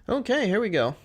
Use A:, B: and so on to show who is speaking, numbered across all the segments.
A: Okay, here we go.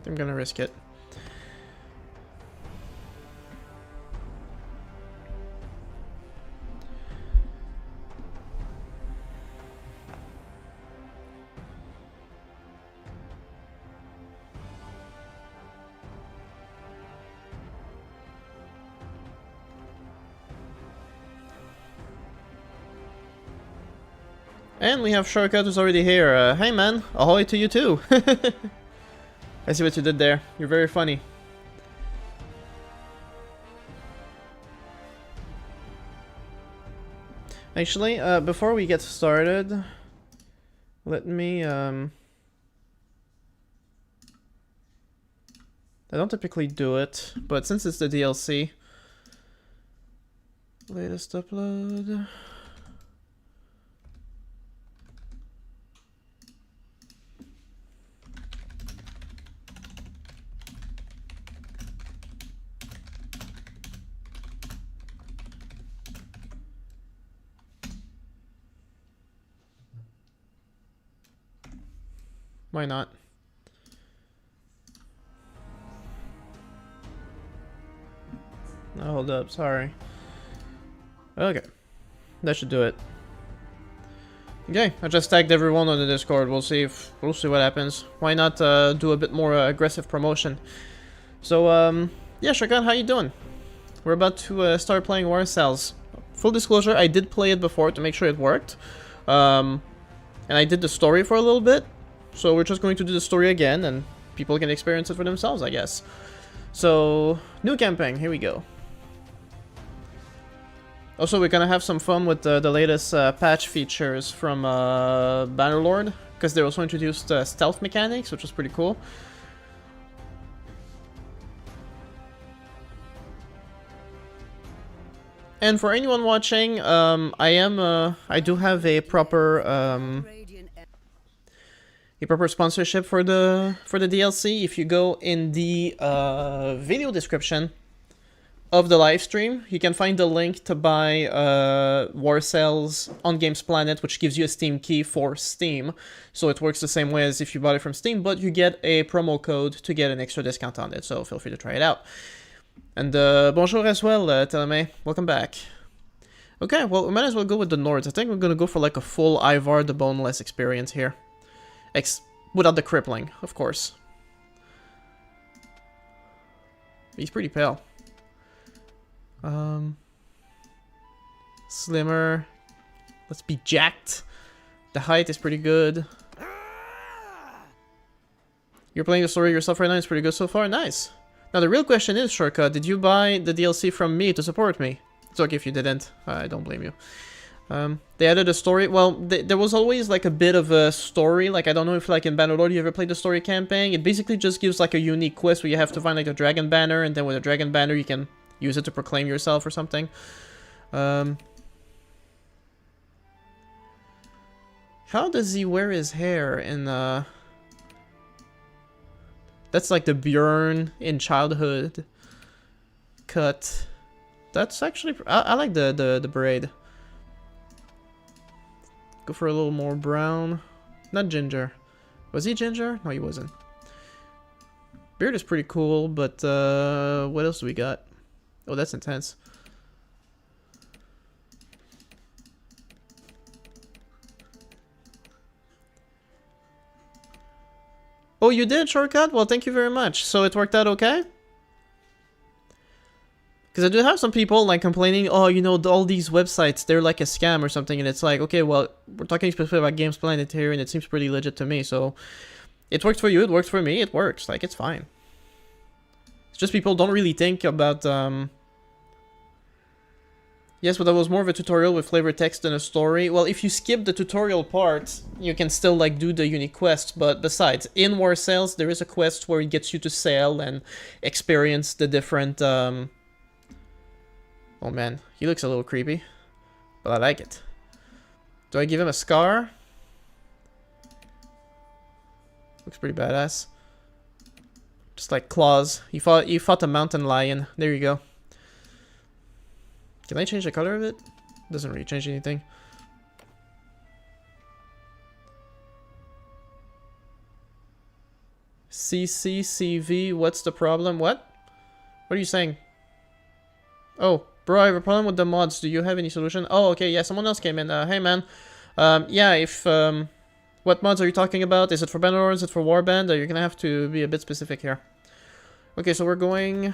A: I'm gonna risk it. And we have Shortcut who's already here. Hey man, ahoy to you too. I see what you did there. You're very funny. Actually, before we get started, let me, I don't typically do it, but since it's the DLC, latest upload. Why not? Oh, hold up, sorry. Okay, that should do it. Okay, I just tagged everyone on the Discord. We'll see what happens. Why not do a bit more aggressive promotion? So yeah, Shotgun, how you doing? We're about to start playing SAILS. Full disclosure, I did play it before to make sure it worked, and I did the story for a little bit. So we're just going to do the story again, and people can experience it for themselves, I guess. So, new campaign, here we go. Also, we're gonna have some fun with the latest patch features from Bannerlord, because they also introduced stealth mechanics, which was pretty cool. And for anyone watching, I do have a proper sponsorship for the DLC. If you go in the video description of the live stream, you can find the link to buy SAILS on Games Planet, which gives you a Steam key for Steam. So it works the same way as if you bought it from Steam, but you get a promo code to get an extra discount on it. So feel free to try it out. And bonjour as well, Teleme. Welcome back. Okay, well, we might as well go with the Nords. I think we're gonna go for like a full Ivar the Boneless experience here. Without the crippling, of course. He's pretty pale. Slimmer. Let's be jacked. The height is pretty good. You're playing the story yourself right now, it's pretty good so far. Nice. Now the real question is, Shortcut, did you buy the DLC from me to support me? It's okay if you didn't. I don't blame you. They added a story. Well, there was always like a bit of a story. Like, I don't know if like in Bannerlord you ever played the story campaign. It basically just gives like a unique quest where you have to find like a dragon banner, and then with a dragon banner you can use it to proclaim yourself or something. How does he wear his hair in That's like the Bjorn in childhood cut. That's actually... I like the braid. Go for a little more brown. Not ginger. Was he ginger? No, he wasn't. Beard is pretty cool, but what else do we got? Oh, that's intense. Oh, you did, Shortcut? Well, thank you very much. So it worked out okay? Because I do have some people like complaining, oh, you know, all these websites, they're like a scam or something, and it's like, okay, well, we're talking specifically about Games Planet here, and it seems pretty legit to me, so it works for you, it works for me, it works, like, it's fine. It's just people don't really think about, Yes, but that was more of a tutorial with flavor text than a story. Well, if you skip the tutorial part, you can still, like, do the unique quest. But besides, in War SAILS, there is a quest where it gets you to sail and experience the different, Oh man, he looks a little creepy. But I like it. Do I give him a scar? Looks pretty badass. Just like claws. He fought a mountain lion. There you go. Can I change the color of it? Doesn't really change anything. CCCV, what's the problem? What? What are you saying? Oh, bro, I have a problem with the mods. Do you have any solution? Oh, okay, yeah, someone else came in. Hey, man. Yeah, if, what mods are you talking about? Is it for Bannerlord? Is it for Warband? You're gonna have to be a bit specific here. Okay, so we're going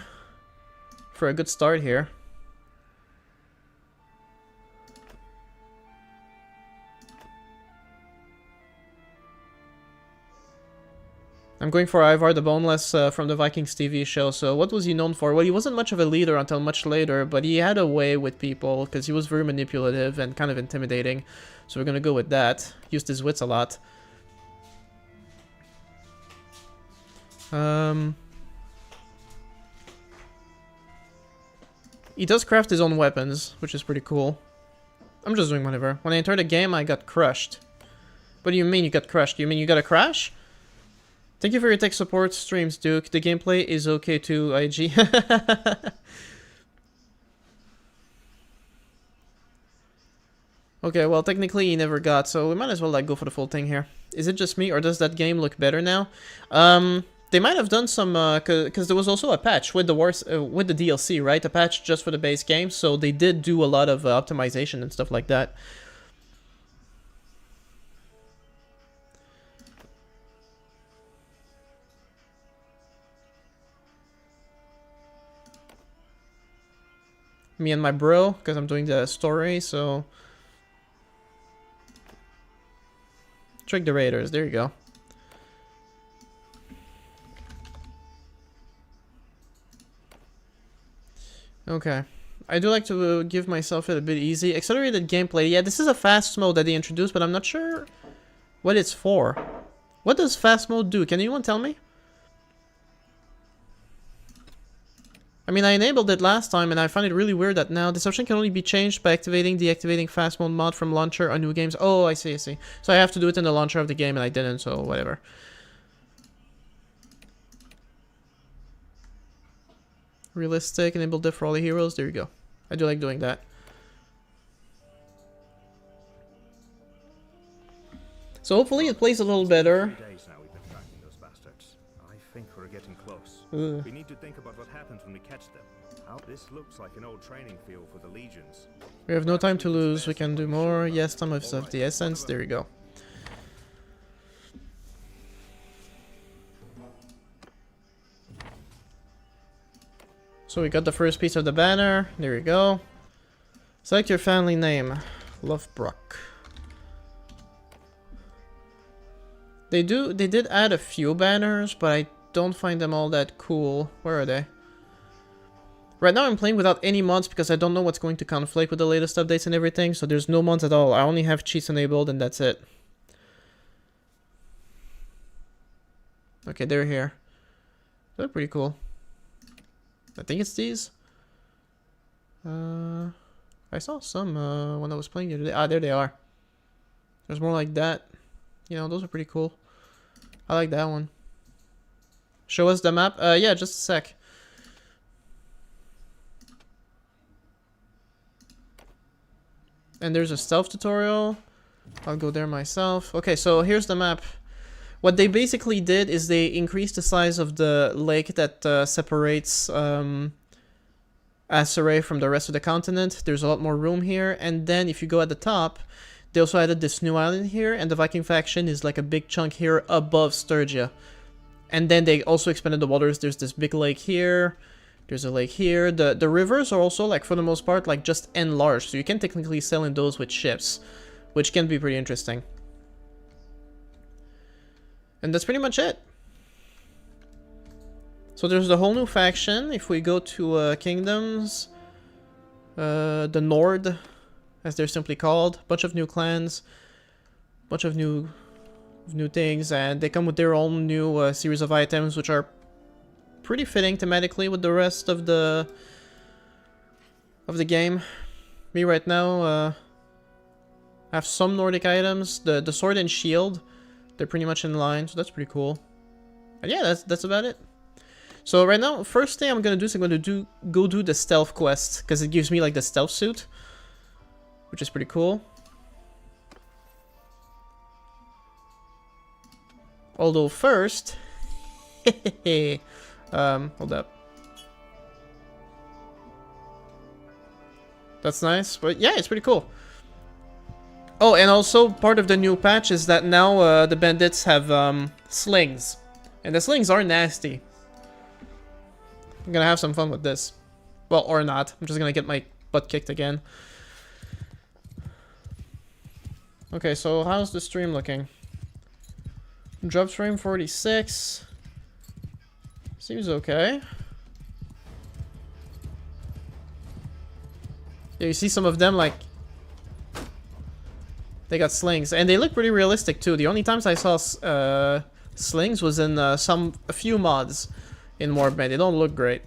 A: for a good start here. I'm going for Ivar the Boneless from the Vikings TV show. So what was he known for? Well, he wasn't much of a leader until much later, but he had a way with people because he was very manipulative and kind of intimidating. So we're going to go with that. Used his wits a lot. He does craft his own weapons, which is pretty cool. I'm just doing whatever. When I entered the game, I got crushed. What do you mean you got crushed? You mean you got a crash? Thank you for your tech support streams, Duke. The gameplay is okay too, IG. Okay, well, technically he never got, so we might as well like go for the full thing here. Is it just me, or does that game look better now? They might have done some, because there was also a patch with the with the DLC, right? A patch just for the base game, so they did do a lot of optimization and stuff like that. Me and my bro, because I'm doing the story, so... Trick the raiders, there you go. Okay. I do like to give myself it a bit easy. Accelerated gameplay, yeah, this is a fast mode that they introduced, but I'm not sure what it's for. What does fast mode do? Can anyone tell me? I mean, I enabled it last time, and I find it really weird that now this option can only be changed by deactivating fast mode mod from launcher on new games. Oh, I see, I see. So I have to do it in the launcher of the game, and I didn't, so whatever. Realistic, enable diff for all the heroes. There you go. I do like doing that. So hopefully it plays a little better.
B: We need to think about what happens when we catch them. This looks like an old training field for the legions.
A: We have no time to lose. We can do more. Yes, time of the essence. There you go. So we got the first piece of the banner. There you go. Select your family name. Lovebrook. They did add a few banners, but I don't find them all that cool. Where are they? Right now I'm playing without any mods because I don't know what's going to conflict with the latest updates and everything, so there's no mods at all. I only have cheats enabled and that's it. Okay, they're here. They're pretty cool. I think it's these. I saw some when I was playing the other day. Ah, there they are. There's more like that. You know, those are pretty cool. I like that one. Show us the map. Yeah, just a sec. And there's a stealth tutorial. I'll go there myself. Okay, so here's the map. What they basically did is they increased the size of the lake that separates Asaray from the rest of the continent. There's a lot more room here. And then if you go at the top, they also added this new island here. And the Viking faction is like a big chunk here above Sturgia. And then they also expanded the waters. There's this big lake here. There's a lake here. The rivers are also, like, for the most part, like, just enlarged. So you can technically sail in those with ships, which can be pretty interesting. And that's pretty much it. So there's the whole new faction. If we go to Kingdoms, the Nord, as they're simply called. Bunch of new clans, bunch of new things, and they come with their own new series of items, which are pretty fitting thematically with the rest of the game. Me right now have some Nordic items. The sword and shield, they're pretty much in line, so that's pretty cool. And yeah, that's about it. So right now, first thing I'm gonna do is I'm gonna go do the stealth quest, because it gives me like the stealth suit, which is pretty cool. Although first, hold up. That's nice, but yeah, it's pretty cool. Oh, and also part of the new patch is that now the bandits have slings, and the slings are nasty. I'm gonna have some fun with this. Well, or not. I'm just gonna get my butt kicked again. Okay, so how's the stream looking? Drop stream 46. Seems okay. Yeah, you see some of them, like, they got slings, and they look pretty realistic too. The only times I saw slings was in a few mods in Warband. They don't look great.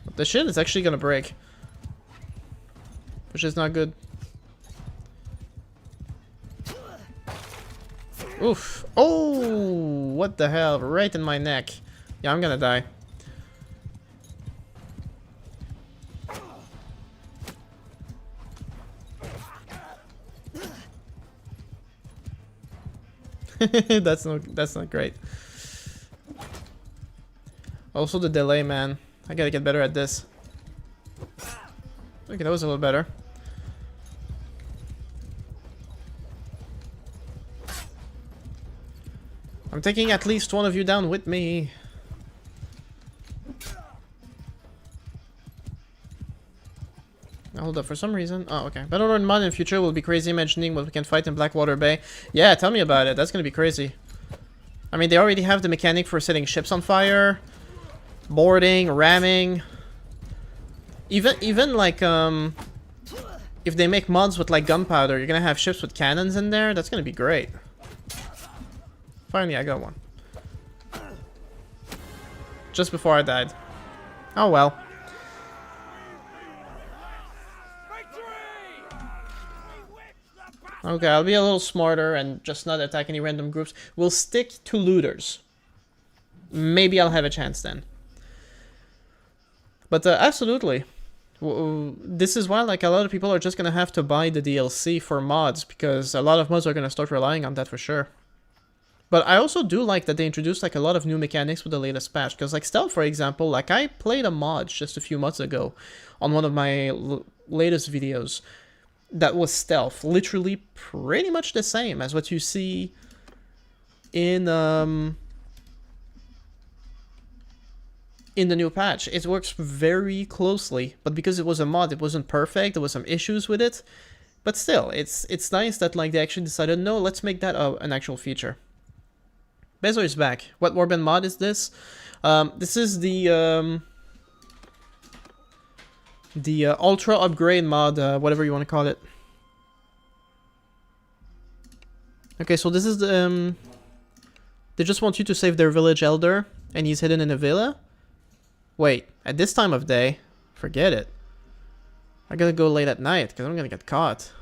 A: But the shit is actually gonna break, which is not good. Oof. Oh, what the hell? Right in my neck. Yeah, I'm gonna die. that's not great. Also the delay, man. I gotta get better at this. Okay, that was a little better. I'm taking at least one of you down with me. Hold up, for some reason. Oh, okay. Bannerlord mod in future will be crazy, imagining what we can fight in Blackwater Bay. Yeah, tell me about it. That's gonna be crazy. I mean, they already have the mechanic for setting ships on fire, boarding, ramming. Even like if they make mods with like gunpowder, you're gonna have ships with cannons in there. That's gonna be great. Finally, I got one. Just before I died. Oh well. Okay, I'll be a little smarter and just not attack any random groups. We'll stick to looters. Maybe I'll have a chance then. But absolutely. This is why like a lot of people are just gonna have to buy the DLC for mods, because a lot of mods are gonna start relying on that for sure. But I also do like that they introduced like a lot of new mechanics with the latest patch, because like stealth, for example, like I played a mod just a few months ago on one of my latest videos that was stealth, literally pretty much the same as what you see in the new patch. It works very closely, but because it was a mod, it wasn't perfect. There was some issues with it, but still, it's nice that like they actually decided, no, let's make that an actual feature. Bezo is back. What Warband mod is this? This is the ultra upgrade mod, whatever you want to call it. Okay, so this is the they just want you to save their village elder, and he's hidden in a villa. Wait, at this time of day, forget it. I gotta go late at night because I'm gonna get caught.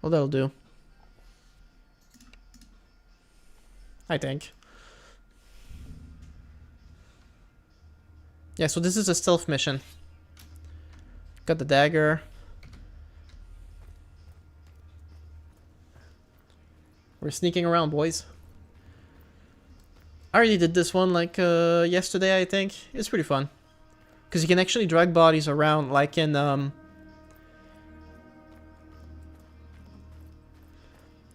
A: Well, that'll do. I think. Yeah, so this is a stealth mission. Got the dagger. We're sneaking around, boys. I already did this one like yesterday, I think. It's pretty fun. Because you can actually drag bodies around like in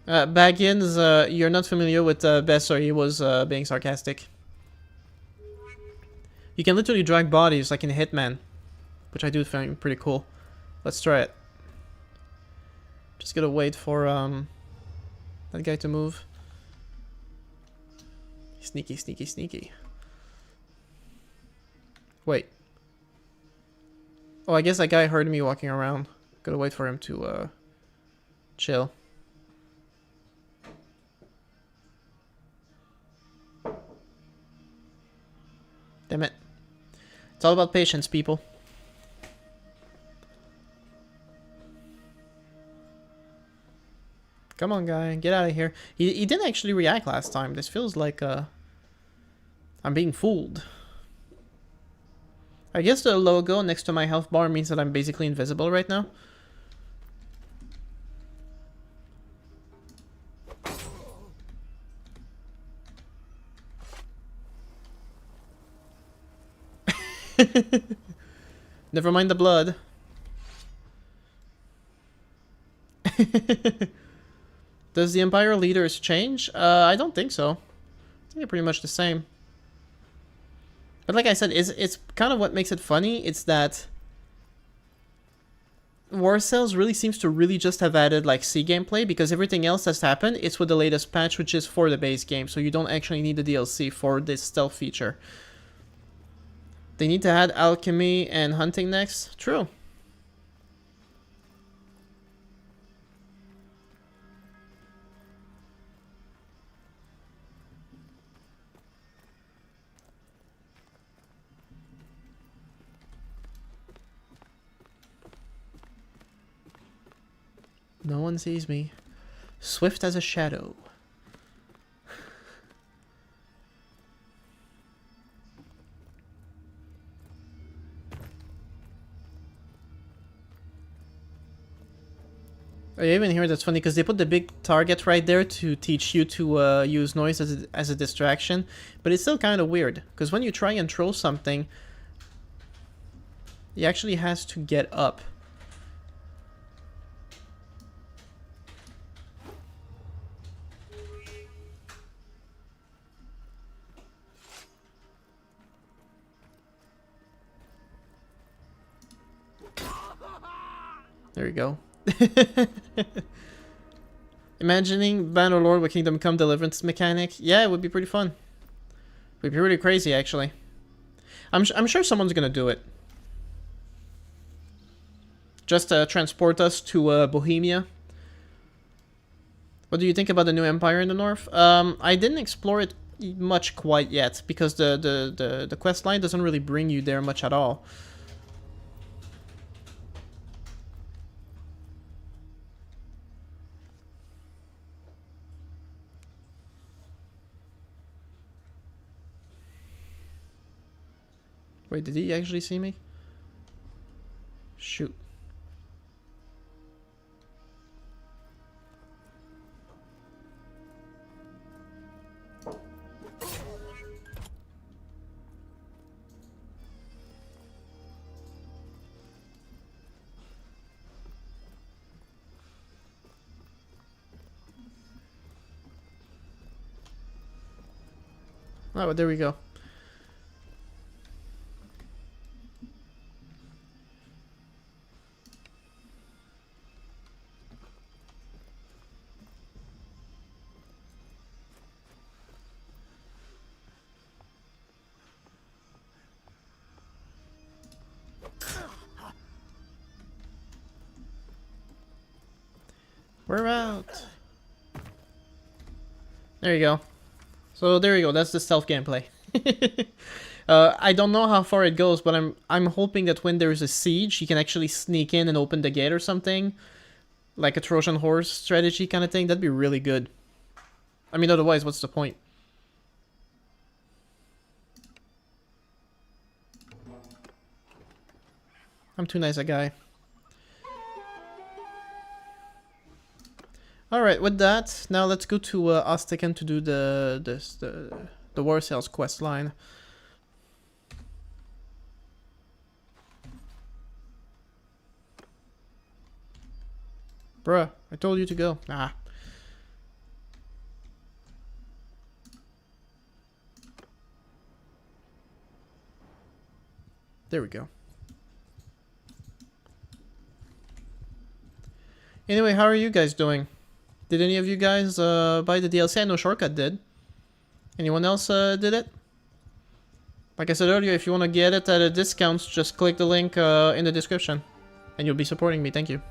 A: Baggins, you're not familiar with Besser, he was being sarcastic. You can literally drag bodies like in Hitman, which I do find pretty cool. Let's try it. Just gotta wait for that guy to move. Sneaky, sneaky, sneaky. Wait. Oh, I guess that guy heard me walking around. Gotta wait for him to chill. Damn it. It's all about patience, people. Come on, guy. Get out of here. He didn't actually react last time. This feels like I'm being fooled. I guess the logo next to my health bar means that I'm basically invisible right now. Never mind the blood. Does the Empire leaders change? I don't think so. I think they're pretty much the same. But like I said, it's kind of what makes it funny. It's that SAILS really seems to really just have added like C gameplay, because everything else that's happened, it's with the latest patch, which is for the base game. So you don't actually need the DLC for this stealth feature. They need to add alchemy and hunting next. True. No one sees me. Swift as a shadow. I even hear that's funny because they put the big target right there to teach you to use noise as a distraction, but it's still kind of weird because when you try and throw something, he actually has to get up. There you go. Imagining Bannerlord with Kingdom Come Deliverance mechanic. Yeah, it would be pretty fun. It would be really crazy, actually. I'm sure someone's gonna do it. Just transport us to Bohemia. What do you think about the new Empire in the North? I didn't explore it much quite yet, because the quest line doesn't really bring you there much at all. Wait, did he actually see me? Shoot. Oh, there we go. We're out. There you go. So there you go. That's the stealth gameplay. I don't know how far it goes, but I'm hoping that when there's a siege, you can actually sneak in and open the gate or something, like a Trojan horse strategy kind of thing. That'd be really good. I mean, otherwise, what's the point? I'm too nice a guy. Alright, with that, now let's go to Ostican to do the SAILS quest line. Bruh, I told you to go. Ah. There we go. Anyway, how are you guys doing? Did any of you guys buy the DLC? I know Shortcut did. Anyone else did it? Like I said earlier, if you want to get it at a discount, just click the link in the description. And you'll be supporting me, thank you.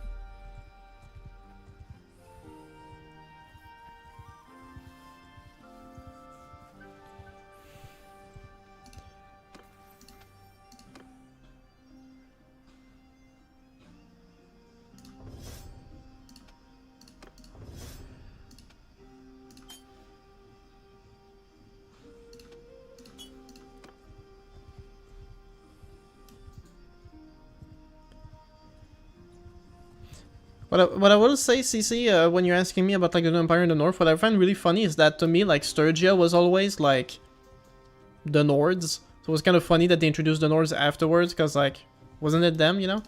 A: What I will say, CC, when you're asking me about like the new Empire in the North, what I find really funny is that to me, like, Sturgia was always like the Nords. So it was kind of funny that they introduced the Nords afterwards, because like, wasn't it them, you know?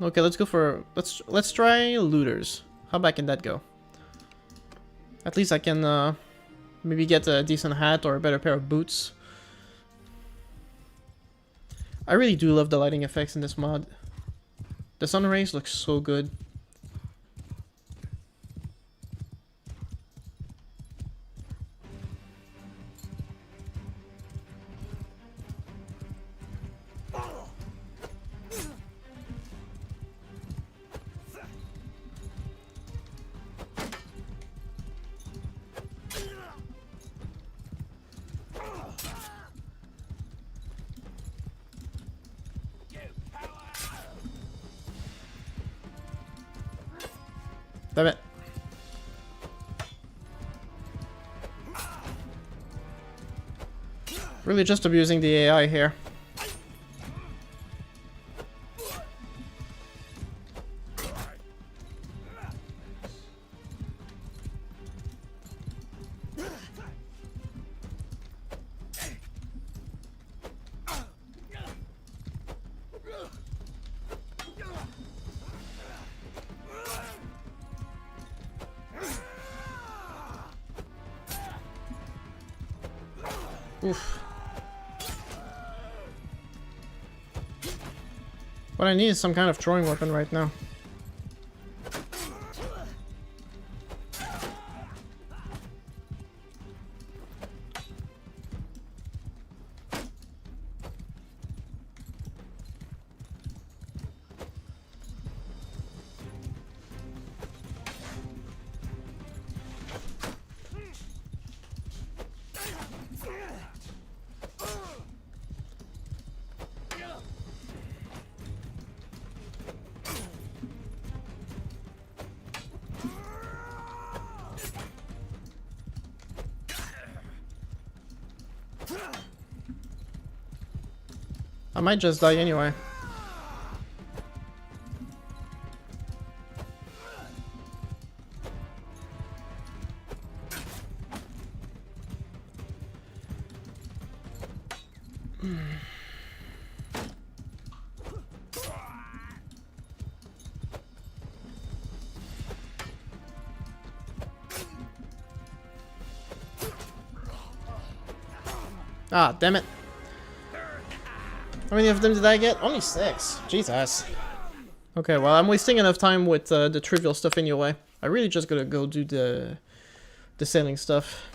A: Okay, let's go for let's try looters. How bad can that go? At least I can maybe get a decent hat or a better pair of boots. I really do love the lighting effects in this mod. The sun rays look so good. Damn it. Really just abusing the AI here. Oof. What I need is some kind of throwing weapon right now. I might just die anyway. Ah, damn it. How many of them did I get? Only 6. Jesus. Okay, well, I'm wasting enough time with the trivial stuff anyway. I really just gotta go do the sailing stuff.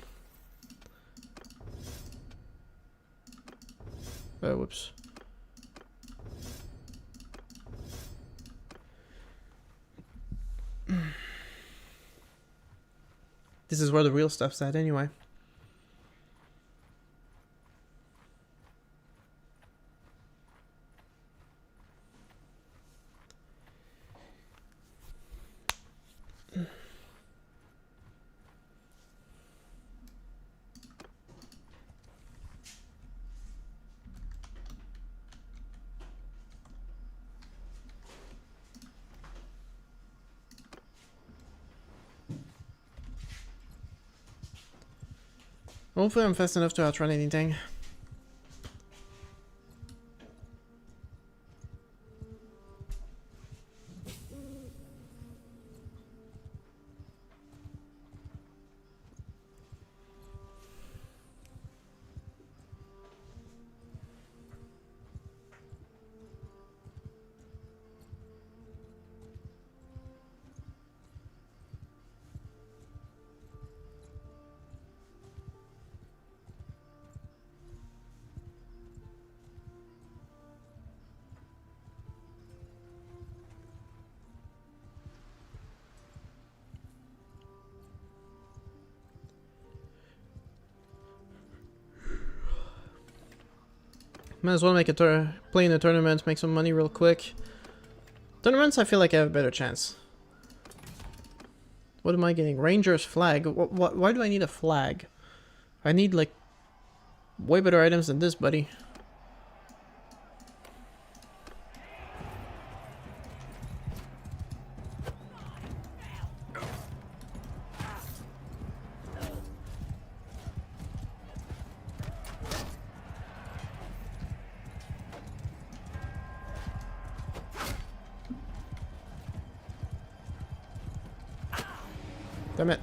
A: Whoops. This is where the real stuff's at anyway. Hopefully I'm fast enough to outrun anything. Might as well make a play in a tournament, make some money real quick. Tournaments, I feel like I have a better chance. What am I getting? Ranger's flag. Why do I need a flag? I need, like, way better items than this, buddy. Damn it.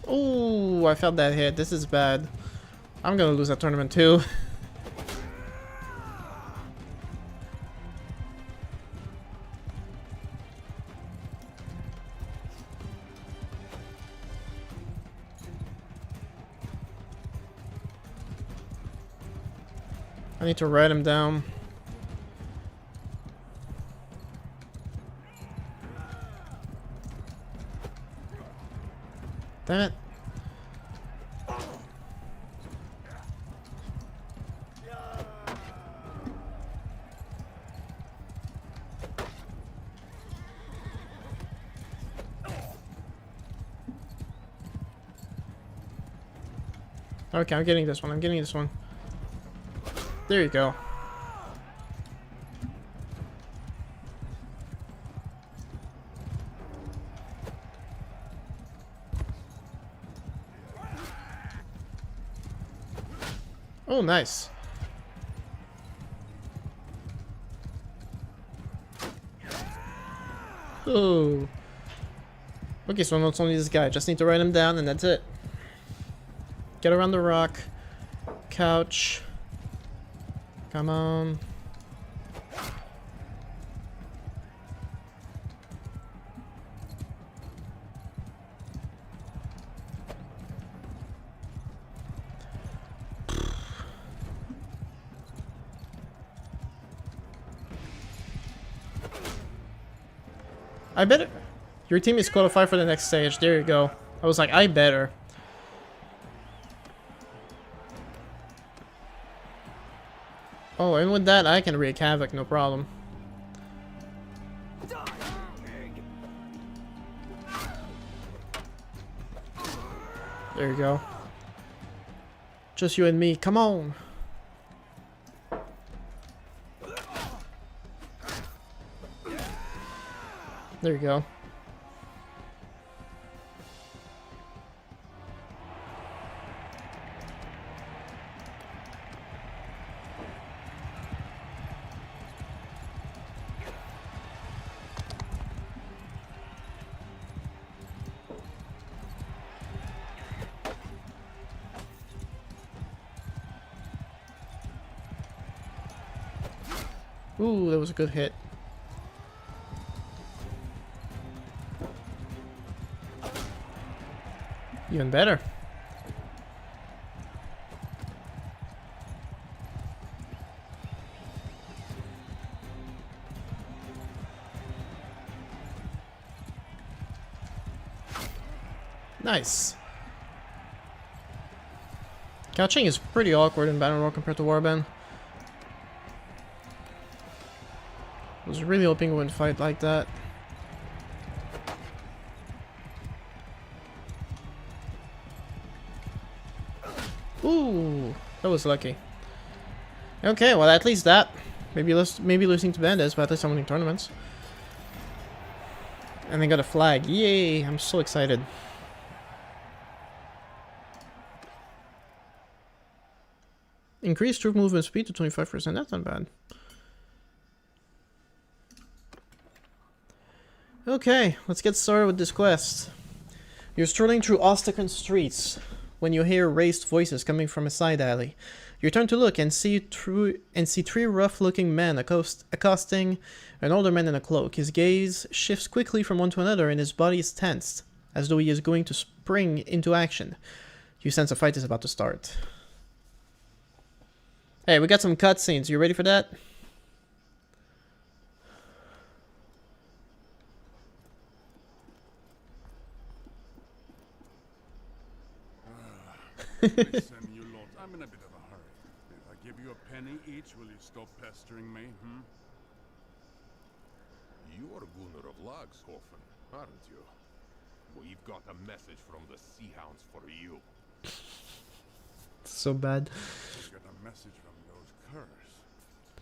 A: Oh, I felt that hit. This is bad. I'm gonna lose that tournament too. I need to write him down. Damn it. Okay, I'm getting this one. I'm getting this one. There you go. Oh, nice. Oh. Okay, so it's only this guy. Just need to write him down and that's it. Get around the rock. Couch. Come on. I bet your team is qualified for the next stage. There you go. I was like, I better. Oh, and with that, I can wreak havoc, no problem. There you go. Just you and me. Come on. There you go. Ooh, that was a good hit. Even better. Nice. Couching is pretty awkward in Bannerlord compared to Warband. I was really hoping we wouldn't fight like that. Ooh, that was lucky. Okay, well at least that. Maybe losing to Bandits, but at least I'm winning tournaments. And they got a flag. Yay! I'm so excited. Increase troop movement speed to 25%. That's not bad. Okay, let's get started with this quest. You're strolling through Ostakan streets when you hear raised voices coming from a side alley. You turn to look and see three rough-looking men accosting an older man in a cloak. His gaze shifts quickly from one to another and his body is tensed, as though he is going to spring into action. You sense a fight is about to start. Hey, we got some cutscenes. You ready for that?
C: Listen, you lot, I'm in a bit of a hurry. If I give you a penny each, will you stop pestering me,
D: You are Gunnar of Lagshofen, aren't you? We've got a message from the Sea Hounds for you.
A: So bad.
C: You got a message from those curs.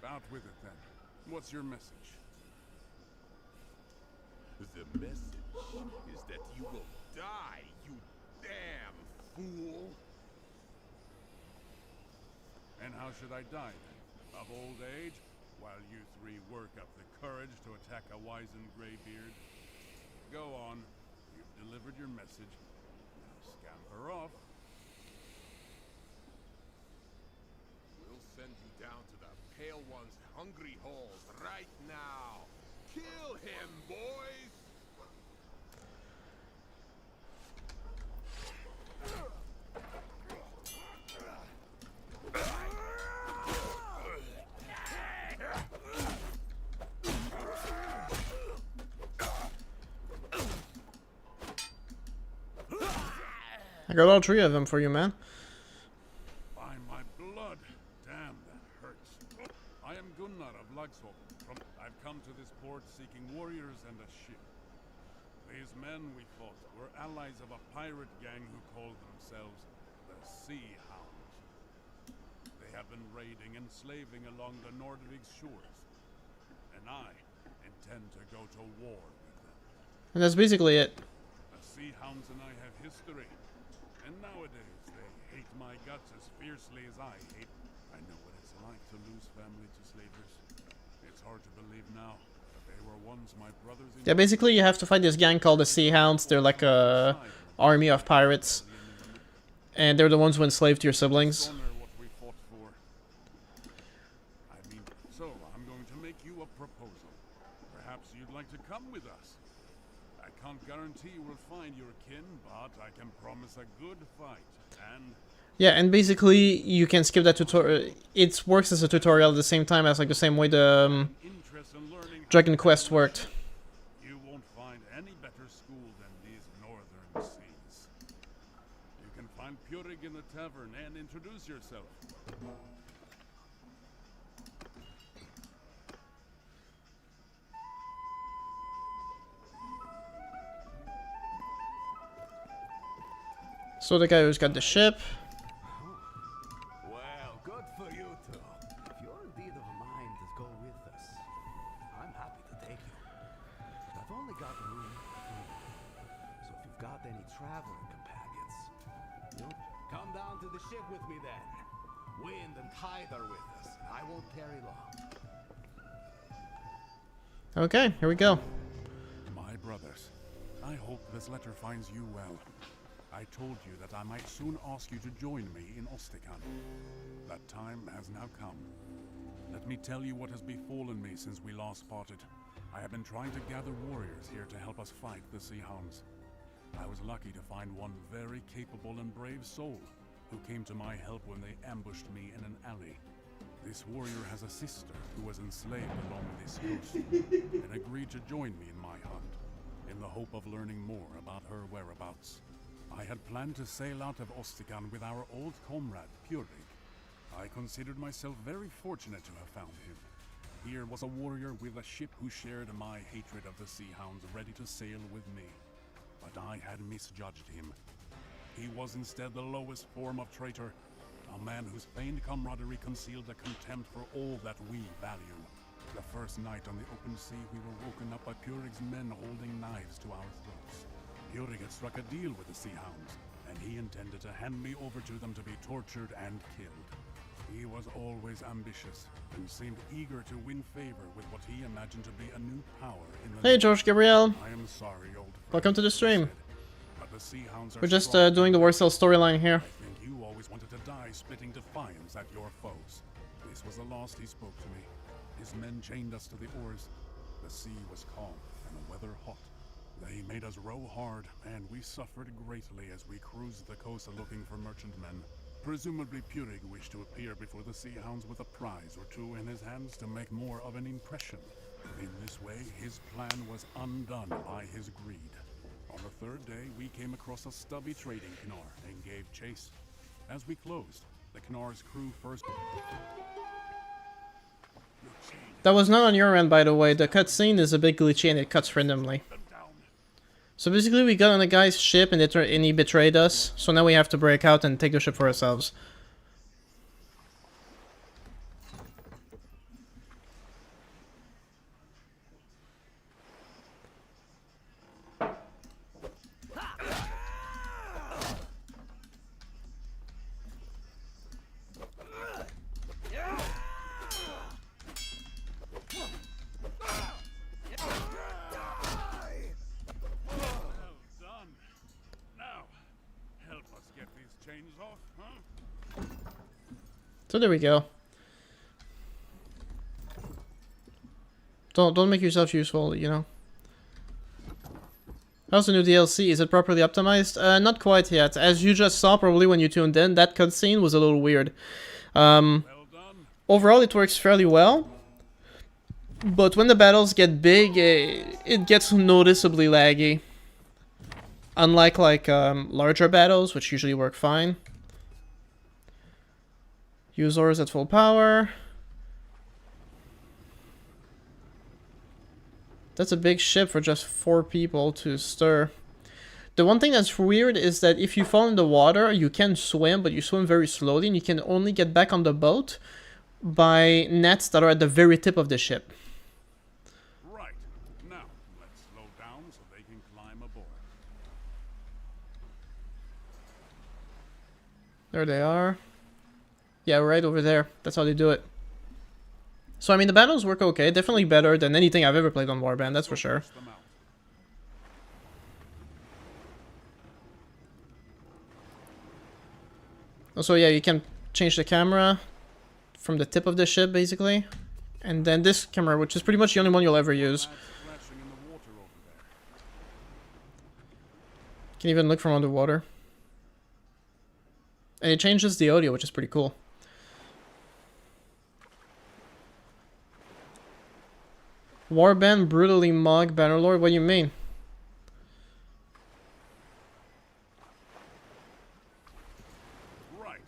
C: Out with it then. What's your message?
D: The message is that you will die, you damn fool!
C: And how should I die then? Of old age? While you three work up the courage to attack a wizened graybeard? Go on. You've delivered your message. Now scamper off.
D: We'll send you down to the Pale One's hungry holes right now. Kill him, boys!
A: I got all 3 of them for you, man.
C: By my blood! Damn, that hurts. I am Gunnar of Lagshofen. I've come to this port seeking warriors and a ship. These men we fought were allies of a pirate gang who called themselves the Sea Hounds. They have been raiding and slaving along the Nordic shores. And I intend to go to war with them.
A: And that's basically it.
C: The Sea Hounds and I have history. And nowadays, they hate my guts as fiercely as I hate. I know what it's like to lose family to slavers. It's hard to believe now, but they were once my brothers in...
A: Yeah, basically you have to fight this gang called the Sea Hounds. They're like a army of pirates. And they're the ones who enslaved your siblings.
C: Honor what we fought for. I mean, so I'm going to make you a proposal. Perhaps you'd like to come with us. I can't guarantee we'll find your kin, but I can promise a good fight. And
A: Yeah, and basically you can skip that tutorial. It works as a tutorial at the same time as like the same way the
C: interest in learning
A: Dragon Quest worked.
C: you won't find any better school than these northern seas. You can find Purig in the tavern and introduce yourself.
A: So the guy who's got the ship.
E: Well, good for you two. If you're indeed of a mind to go with us, I'm happy to take you. But I've only got room for 2. So if you've got any traveling companions, come down to the ship with me then. Wind and tide are with us, and I won't tarry long.
A: Okay, here we go.
C: My brothers, I hope this letter finds you well. I told you that I might soon ask you to join me in Ostikan. That time has now come. Let me tell you what has befallen me since we last parted. I have been trying to gather warriors here to help us fight the Sea Hounds. I was lucky to find one very capable and brave soul who came to my help when they ambushed me in an alley. This warrior has a sister who was enslaved along this coast and agreed to join me in my hunt in the hope of learning more about her whereabouts. I had planned to sail out of Ostikan with our old comrade, Purig. I considered myself very fortunate to have found him. Here was a warrior with a ship who shared my hatred of the Sea Hounds, ready to sail with me. But I had misjudged him. He was instead the lowest form of traitor, a man whose feigned camaraderie concealed a contempt for all that we value. The first night on the open sea, we were woken up by Purig's men holding knives to our throats. Purig had struck a deal with the Sea Hounds, and he intended to hand me over to them to be tortured and killed. He was always ambitious, and seemed eager to win favor with what he imagined to be a new power in the
A: Hey, George Gabriel.
C: I am sorry, old friend,
A: Welcome to the stream.
C: but the Sea Hounds are
A: We're just
C: strong.
A: doing the Warsail storyline here.
C: I think you always wanted to die spitting defiance at your foes. This was the last he spoke to me. His men chained us to the oars. The sea was calm and the weather hot. They made us row hard, and we suffered greatly as we cruised the coast looking for merchantmen. Presumably Purig wished to appear before the Sea Hounds with a prize or two in his hands to make more of an impression. In this way, his plan was undone by his greed. On the third day, we came across a stubby trading Knar and gave chase. As we closed, the Knar's crew first...
A: That was not on your end, by the way. The cutscene is a bit glitchy and it cuts randomly. So basically we got on a guy's ship and he betrayed us. So now we have to break out and take the ship for ourselves. So there we go. Don't make yourself useful, you know. How's the new DLC? Is it properly optimized? Not quite yet. As you just saw probably when you tuned in, that cutscene was a little weird. Overall it works fairly well. But when the battles get big, it gets noticeably laggy. Unlike like larger battles, which usually work fine. Use ores at full power. That's a big ship for just 4 people to stir. The one thing that's weird is that if you fall in the water, you can swim, but you swim very slowly, and you can only get back on the boat by nets that are at the very tip of the ship.
C: Right. Now, let's slow down so they can climb aboard.
A: There they are. Yeah, right over there. That's how they do it. So, I mean, the battles work okay. Definitely better than anything I've ever played on Warband, that's for sure. Also, yeah, you can change the camera from the tip of the ship, basically. And then this camera, which is pretty much the only one you'll ever use. You can even look from underwater. And it changes the audio, which is pretty cool. Warband brutally mug Bannerlord? What do you mean?
C: Right.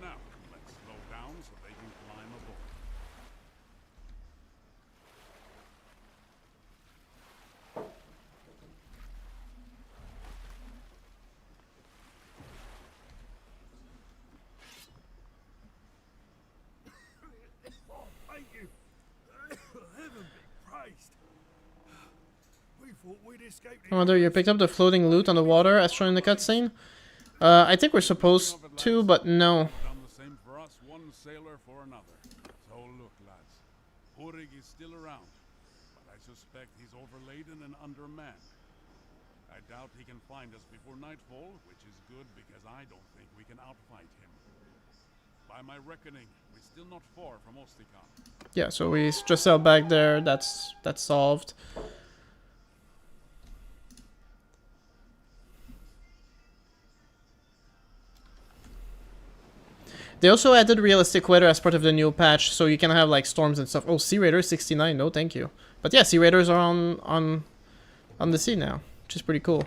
C: Now, let's slow down so they can climb aboard.
B: Thank you. Heaven be praised. We thought we'd escaped.
A: I wonder, you picked up the floating loot on the water as shown in the cutscene? I think we're supposed to, but no.
C: Done the same for us, one sailor for another. So look, lads, Purig is still around, but I suspect he's overladen and undermanned. I doubt he can find us before nightfall, which is good because I don't think we can outfight him. By my reckoning, we're still not far from Ostikon.
A: Yeah, so we just sailed back there. That's solved. They also added realistic weather as part of the new patch, so you can have like storms and stuff. Oh, Sea Raider 69, no thank you. But yeah, Sea Raiders are on the sea now, which is pretty cool.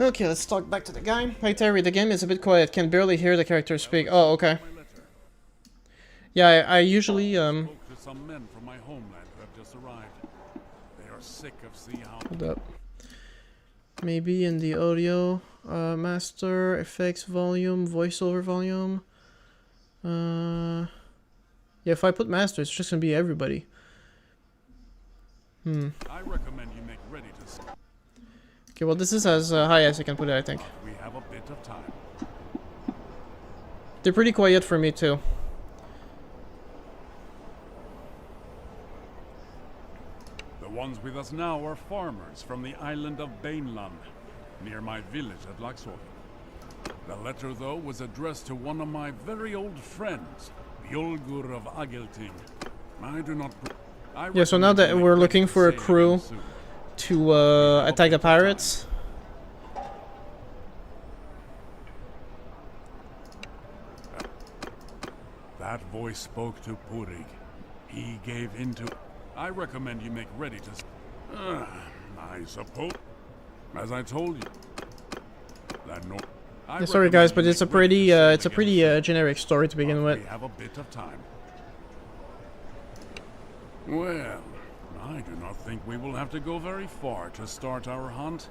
A: Okay, let's talk back to the guy. Hi Terry, the game is a bit quiet, can barely hear the characters speak. Oh, okay. Yeah, I usually
C: Spoke to some men from my homeland who have just arrived. They are sick of sea hounds.
A: Hold up. Maybe in the audio, master, effects, volume, voiceover volume. Yeah, if I put master, it's just gonna be everybody.
C: I recommend you make ready to start.
A: Okay, well this is as high as I can put it, I think.
C: We have a bit of time.
A: They're pretty quiet for me too.
C: The ones with us now are farmers from the island of Bainland, near my village at Laxor. The letter, though, was addressed to one of my very old friends, Bjolgur of Agelting. I do not...
A: Yeah, so now that we're looking for a crew to attack the pirates.
C: That voice spoke to Purig. He gave into... I recommend you make ready to... I suppose... As I told you... That no...
A: Yeah, sorry guys, but it's a pretty generic story to begin with.
C: We have a bit of time. Well, I do not think we will have to go very far to start our hunt.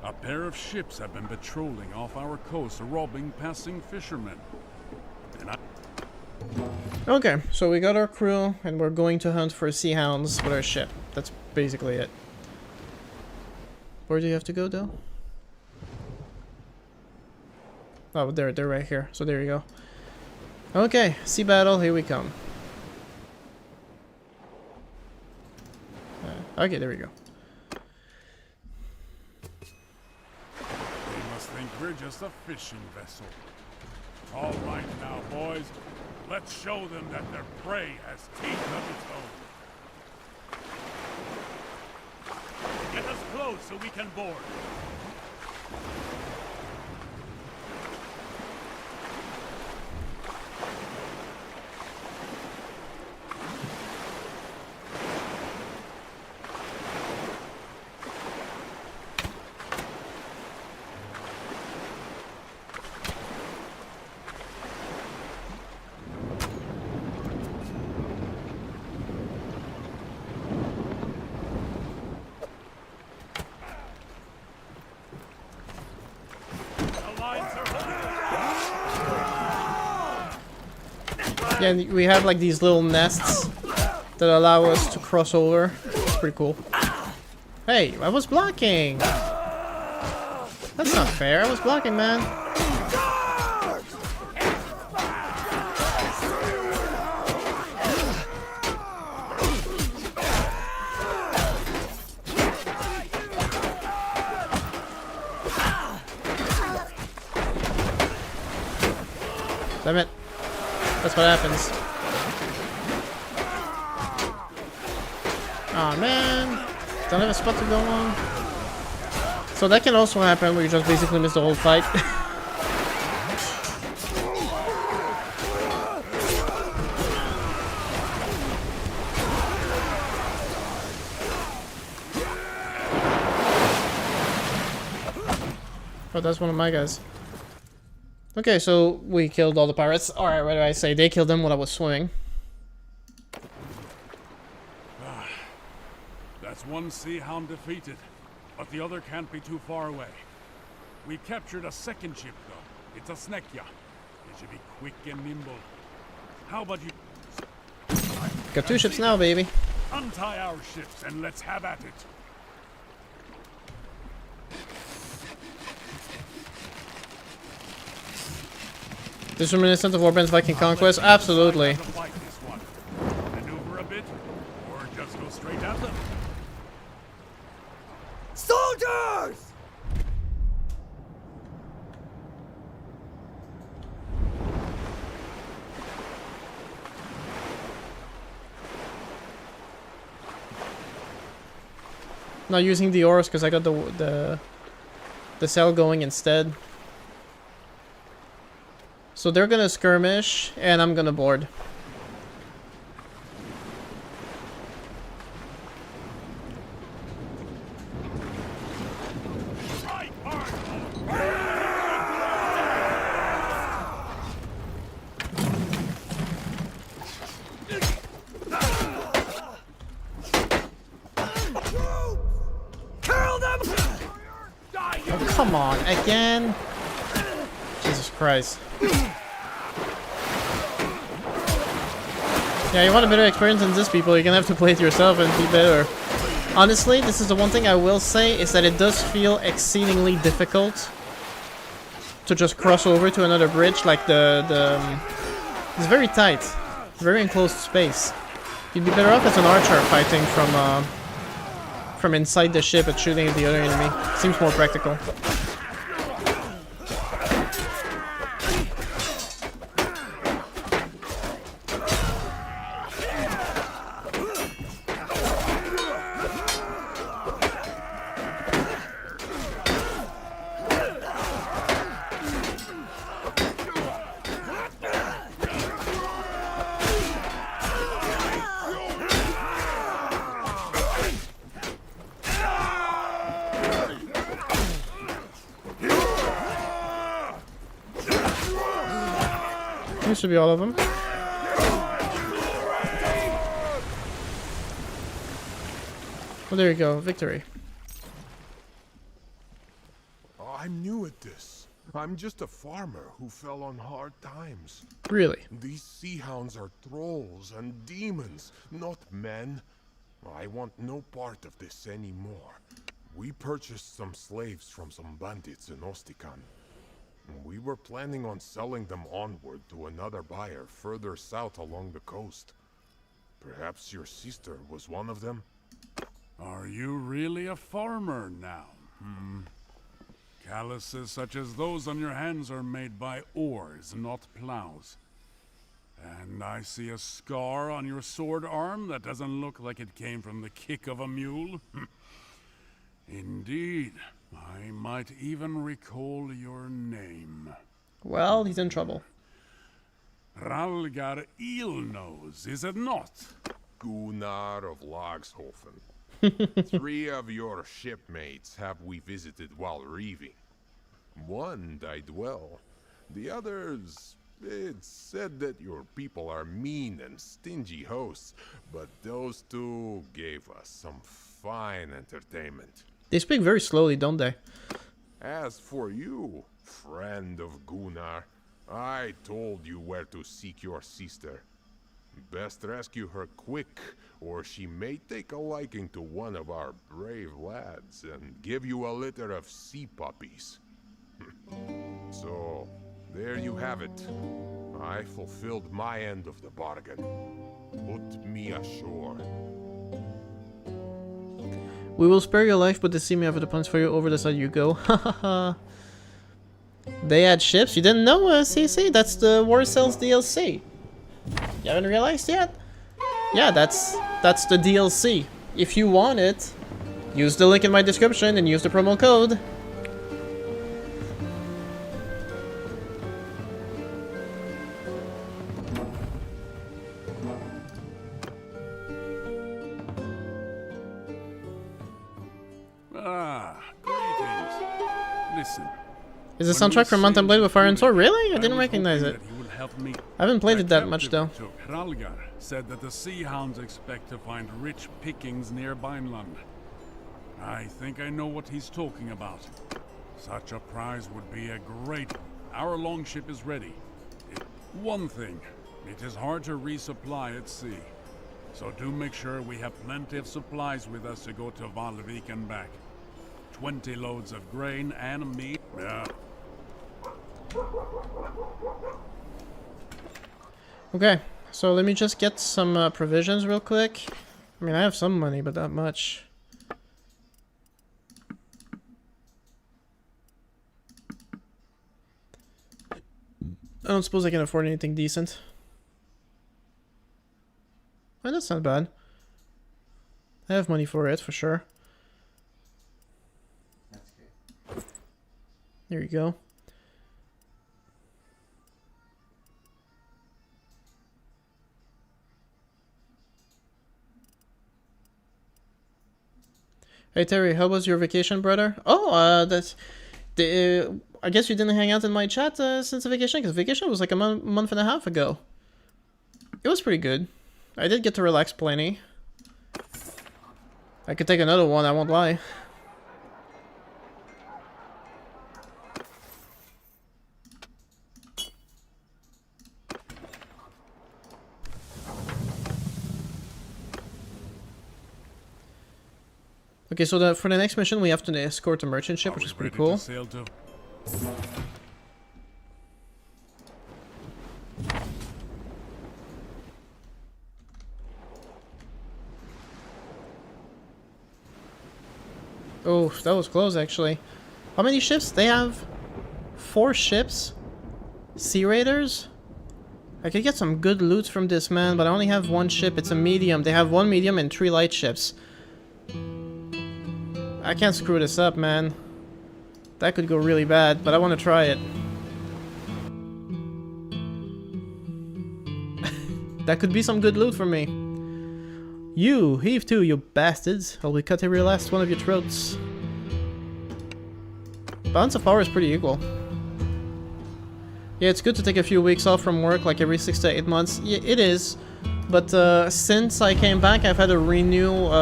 C: A pair of ships have been patrolling off our coast, robbing passing fishermen. And
A: Okay, so we got our crew, and we're going to hunt for sea hounds with our ship. That's basically it. Where do you have to go, though? Oh, they're right here. So there you go. Okay, sea battle, here we come. Okay, there we go.
C: they must think we're just a fishing vessel. All right now, boys. Let's show them that their prey has teeth of its own. Get us close so we can board.
A: Yeah, and we have like these little nests that allow us to cross over. It's pretty cool. Hey, I was blocking! That's not fair, I was blocking, man. Damn it. That's what happens. Aw, man. Don't have a spot to go on. So that can also happen where you just basically miss the whole fight. Oh, that's one of my guys. Okay, so we killed all the pirates. Alright, what do I say? They killed them while I was swimming.
C: That's one sea hound defeated, but the other can't be too far away. We captured a second ship, though. It's a Snekya. It should be quick and nimble. How about you...
A: Got two ships now, baby.
C: Untie our ships and let's have at it.
A: This reminiscent of Warband's Viking Conquest? Absolutely.
C: Maneuver a bit, or just go straight at them.
E: Soldiers!
A: Not using the oars because I got the sail going instead. So they're gonna skirmish, and I'm gonna board. Oh, come on, again? Jesus Christ. Yeah, you want a better experience than this, people, you're gonna have to play it yourself and be better. Honestly, this is the one thing I will say, is that it does feel exceedingly difficult to just cross over to another bridge, like it's very tight, very enclosed space. You'd be better off as an archer fighting from inside the ship and shooting at the other enemy. Seems more practical. Seems to be all of them. Well, there you go. Victory.
D: I'm new at this. I'm just a farmer who fell on hard times.
A: Really?
D: These sea hounds are trolls and demons, not men. I want no part of this anymore. We purchased some slaves from some bandits in Ostikan. We were planning on selling them onward to another buyer further south along the coast. Perhaps your sister was one of them?
C: Are you really a farmer now? Calluses such as those on your hands are made by oars, not plows. And I see a scar on your sword arm that doesn't look like it came from the kick of a mule. Indeed, I might even recall your name.
A: Well, he's in trouble.
C: Ralgar Eelnose, is it not?
D: Gunnar of Lagshofen. 3 of your shipmates have we visited while reaving. One died well. The others, it's said that your people are mean and stingy hosts, but those 2 gave us some fine entertainment.
A: They speak very slowly, don't they?
D: As for you, friend of Gunnar, I told you where to seek your sister. Best rescue her quick, or she may take a liking to one of our brave lads and give you a litter of sea puppies. So, there you have it. I fulfilled my end of the bargain. Put me ashore.
A: We will spare your life, but the sea may have the plans for you. Over the side you go. Hahaha. They had ships? You didn't know, CC? That's the War SAILS DLC. You haven't realized yet? Yeah, that's the DLC. If you want it, use the link in my description and use the promo code.
C: Greetings. Listen.
A: Is the soundtrack from Mountain Blade with Fire and Sword? Really? I didn't recognize it. I haven't played it that much though.
C: Ralgar said that the Sea Hounds expect to find rich pickings near Vineland. I think I know what he's talking about. Such a prize would be a great... Our longship is ready. One thing, it is hard to resupply at sea. So do make sure we have plenty of supplies with us to go to Valvik and back. 20 loads of grain and meat.
A: Okay, so let me just get some provisions real quick. I mean, I have some money, but not much. I don't suppose I can afford anything decent. Oh, that's not bad. I have money for it, for sure.
F: That's good.
A: There you go. Hey Terry, how was your vacation, brother? Oh, I guess you didn't hang out in my chat since the vacation, because vacation was like a month and a half ago. It was pretty good. I did get to relax plenty. I could take another one, I won't lie. Okay, so for the next mission, we have to escort a merchant ship, which is pretty cool. Oh, that was close, actually. How many ships? They have 4 ships? Sea Raiders? I could get some good loot from this, man, but I only have 1 ship. It's a medium. They have 1 medium and 3 light ships. I can't screw this up, man. That could go really bad, but I want to try it. That could be some good loot for me. You, heave too, you bastards. I'll be cut every last one of your throats. Balance of power is pretty equal. Yeah, it's good to take a few weeks off from work, like every 6 to 8 months. Yeah, it is. But since I came back, I've had a renewed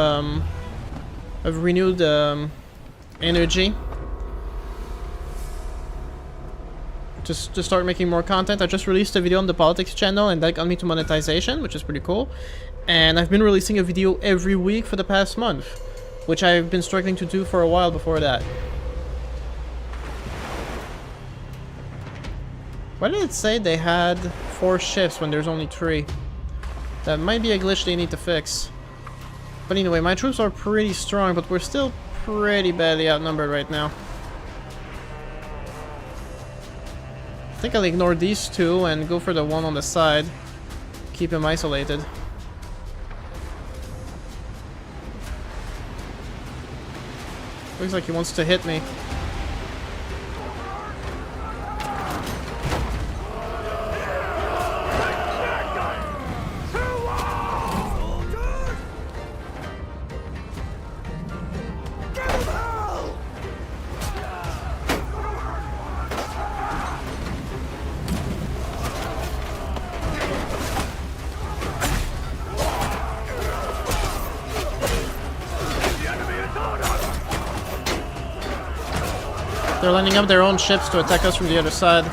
A: energy to start making more content. I just released a video on the politics channel, and that got me to monetization, which is pretty cool. And I've been releasing a video every week for the past month, which I've been struggling to do for a while before that. Why did it say they had 4 shifts when there's only 3? That might be a glitch they need to fix. But anyway, my troops are pretty strong, but we're still pretty badly outnumbered right now. I think I'll ignore these 2 and go for the one on the side. Keep him isolated. Looks like he wants to hit me. They're lining up their own ships to attack us from the other side.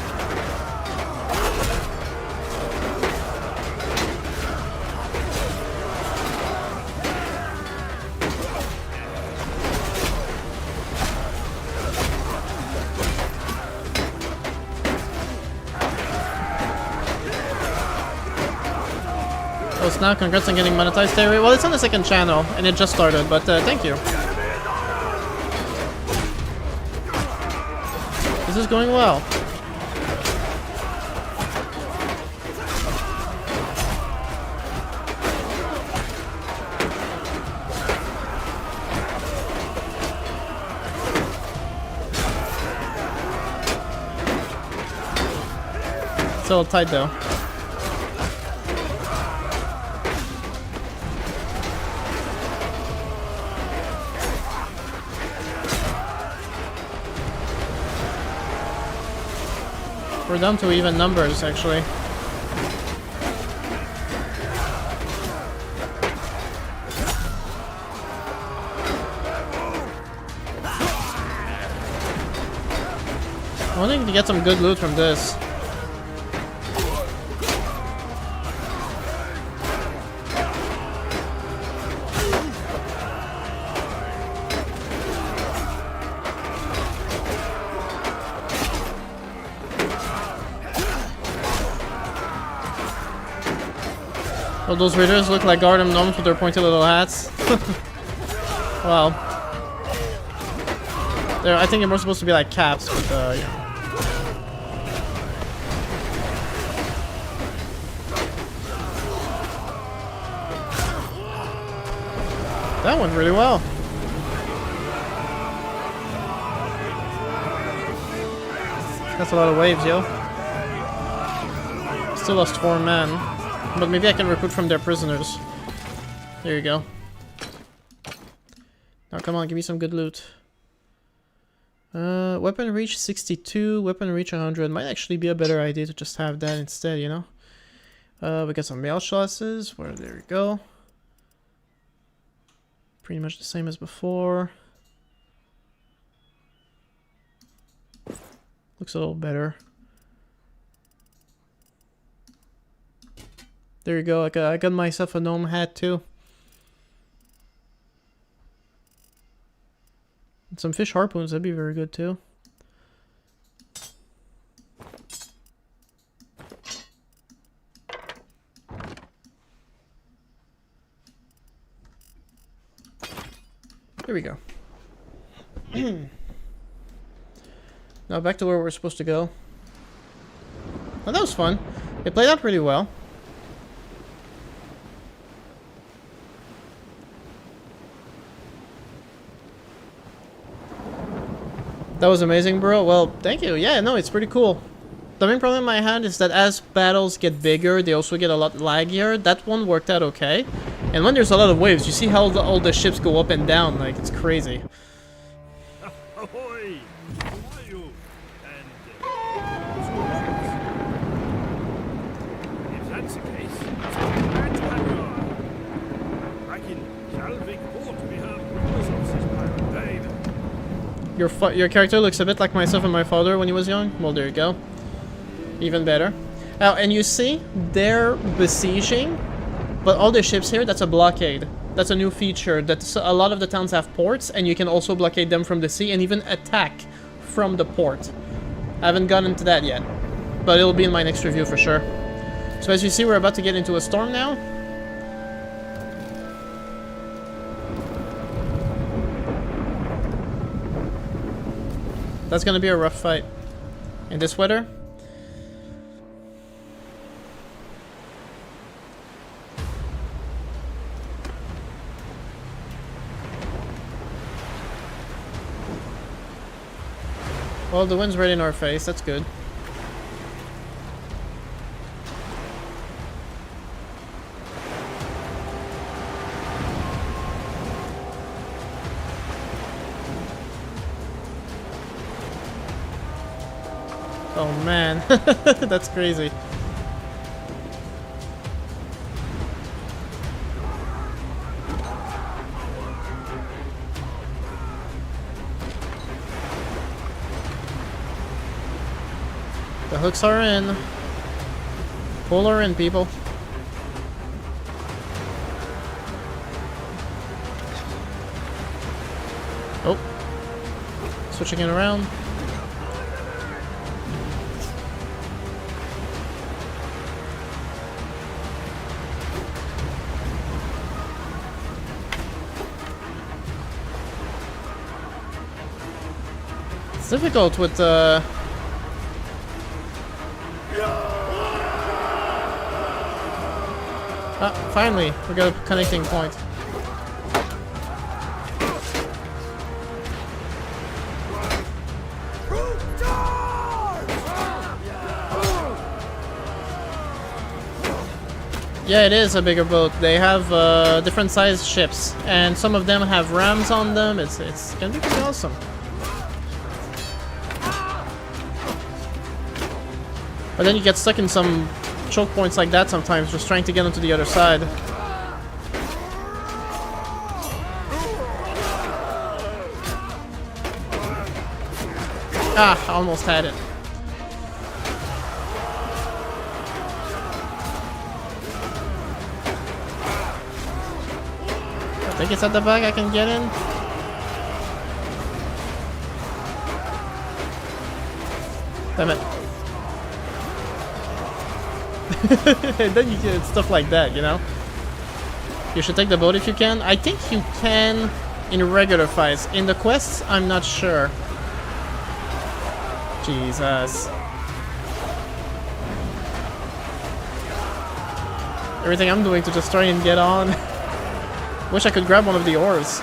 A: Oh, it's now. Congrats on getting monetized there. Well, it's on the second channel, and it just started, but thank you. This is going well. It's a little tight though. We're down to even numbers, actually. I wanting to get some good loot from this. Oh, those raiders look like Garden Gnomes with their pointy little hats. Wow. I think they're more supposed to be like caps, but yeah. That went really well. That's a lot of waves, yo. Still lost 4 men. But maybe I can recruit from their prisoners. There you go. Now come on, give me some good loot. Weapon reach 62, weapon reach 100. Might actually be a better idea to just have that instead, you know? We got some mail chassis. Where, there we go. Pretty much the same as before. Looks a little better. There you go, I got myself a gnome hat too. And some fish harpoons, that'd be very good too. There we go. Now back to where we're supposed to go. Oh, that was fun. It played out pretty well. That was amazing, bro. Well, thank you. Yeah, no, it's pretty cool. The main problem I had is that as battles get bigger, they also get a lot laggier. That one worked out okay. And when there's a lot of waves, you see how all the ships go up and down. Like, it's crazy.
B: Ahoy! How are you? And
A: Your character looks a bit like myself and my father when he was young. Well, there you go. Even better. Now, and you see, they're besieging, but all the ships here, that's a blockade. That's a new feature, that a lot of the towns have ports, and you can also blockade them from the sea and even attack from the port. I haven't gotten into that yet, but it'll be in my next review for sure. So as you see, we're about to get into a storm now. That's gonna be a rough fight. In this weather. Well, the wind's right in our face, that's good. Oh man, that's crazy. The hooks are in. Pull her in, people. Oh. Switching it around. It's difficult with finally, we got a connecting point. Yeah, it is a bigger boat. They have different sized ships, and some of them have rams on them. It's gonna be pretty awesome. But then you get stuck in some choke points like that sometimes, just trying to get onto the other side. Ah, almost had it. I think it's at the back I can get in. Damn it. And then you get stuff like that, you know? You should take the boat if you can. I think you can in regular fights. In the quests, I'm not sure. Jesus. Everything I'm doing to just try and get on. Wish I could grab one of the oars.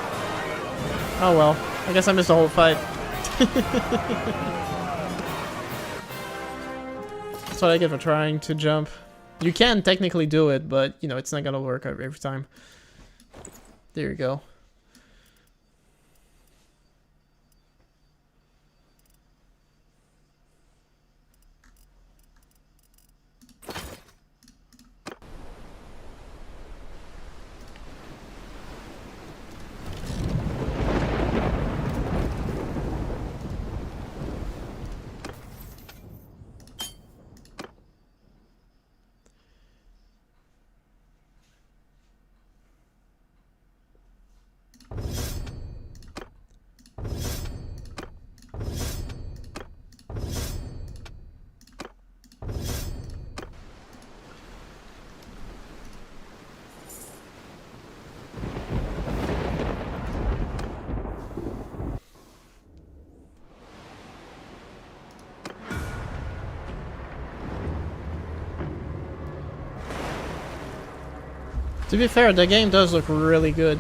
A: Oh well. I guess I missed the whole fight. That's what I get for trying to jump. You can technically do it, but, you know, it's not gonna work every time. There you go. To be fair, the game does look really good.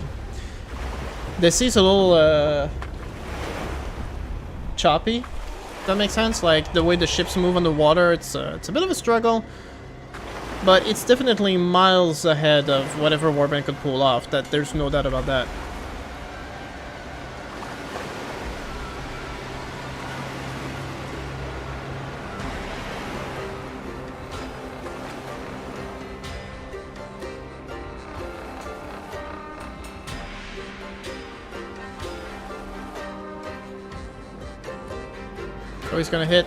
A: The sea's a little choppy, if that makes sense. Like the way the ships move on the water, it's a bit of a struggle, but it's definitely miles ahead of whatever Warband could pull off. That there's no doubt about that. he's gonna hit.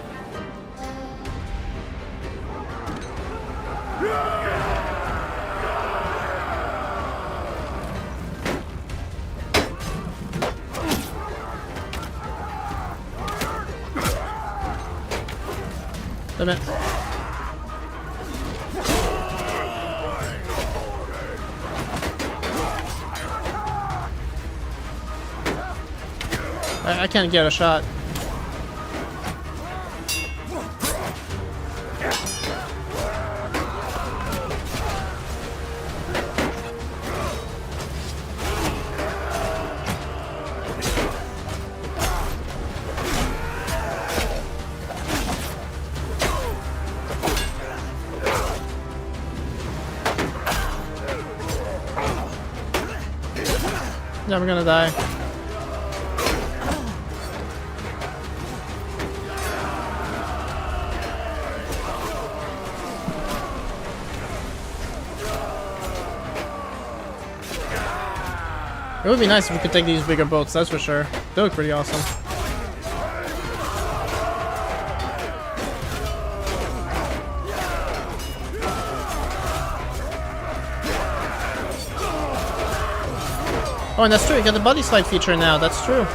A: Damn it. I can't get a shot. Yeah, we're gonna die. It would be nice if we could take these bigger boats, that's for sure. They look pretty awesome. Oh, and that's true, you got the body slide feature now, that's true.